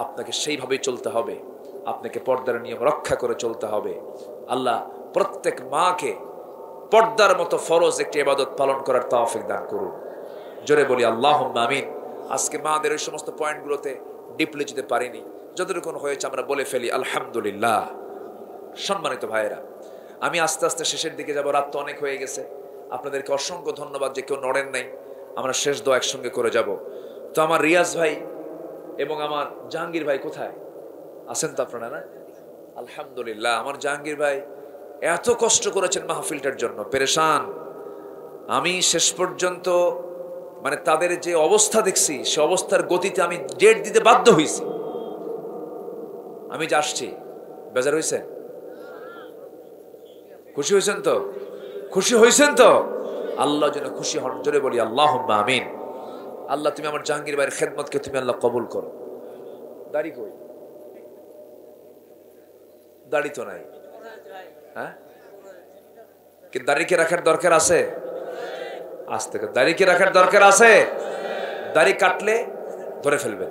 আপনাকে সেইভাবেই চলতে হবে, আপনাকে পর্দার নিয়ম রক্ষা করে চলতে হবে। আল্লাহ প্রত্যেক মাকে পর্দার মতো ফরজ একটি ইবাদত পালন করার তৌফিক দান করুন। জোরে বলি আল্লাহুম্মা আমিন। আজকে মাদের এই সমস্ত পয়েন্টগুলোতে ডিপলি যেতে পারিনি, যতটুকু হয়েছে আমরা বলে ফেলি আলহামদুলিল্লাহ। সম্মানিত ভাইয়েরা, আমি আস্তে আস্তে শেষের দিকে যাব, রাত তো অনেক হয়ে গেছে। আপনাদেরকে অসংখ্য ধন্যবাদ যে কেউ নড়েন নাই। আমরা শেষ দোয়া একসঙ্গে করে যাব। তো আমার রিয়াজ ভাই এবং আমার জাহাঙ্গীর ভাই কোথায় আছেন? তো আপনারা না? আলহামদুলিল্লাহ। আমার জাহাঙ্গীর ভাই এত কষ্ট করেছেন মাহফিলটার জন্য, পেরেশান। আমি শেষ পর্যন্ত মানে তাদের যে অবস্থা দেখছি, সে অবস্থার গতিতে আমি ডেট দিতে বাধ্য হয়েছি। আমি যে আসছি, বেজার হয়েছেন? খুশি হয়েছেন তো? খুশি হয়েছেন তো? আল্লাহ যেন খুশি হন। জোরে বলি আল্লাহুম্মা আমিন। আল্লাহ তুমি আমার জাহাঙ্গীর ভাইয়ের খেদমতকে তুমি আল্লাহ কবুল করো। দাড়ি কই? দাড়ি তো নাই। হ্যাঁ, কি দাড়িকে রাখার দরকার আছে? আজ থেকে দাড়িকে রাখার দরকার আছে। দাড়ি কাটলে ধরে ফেলবেন।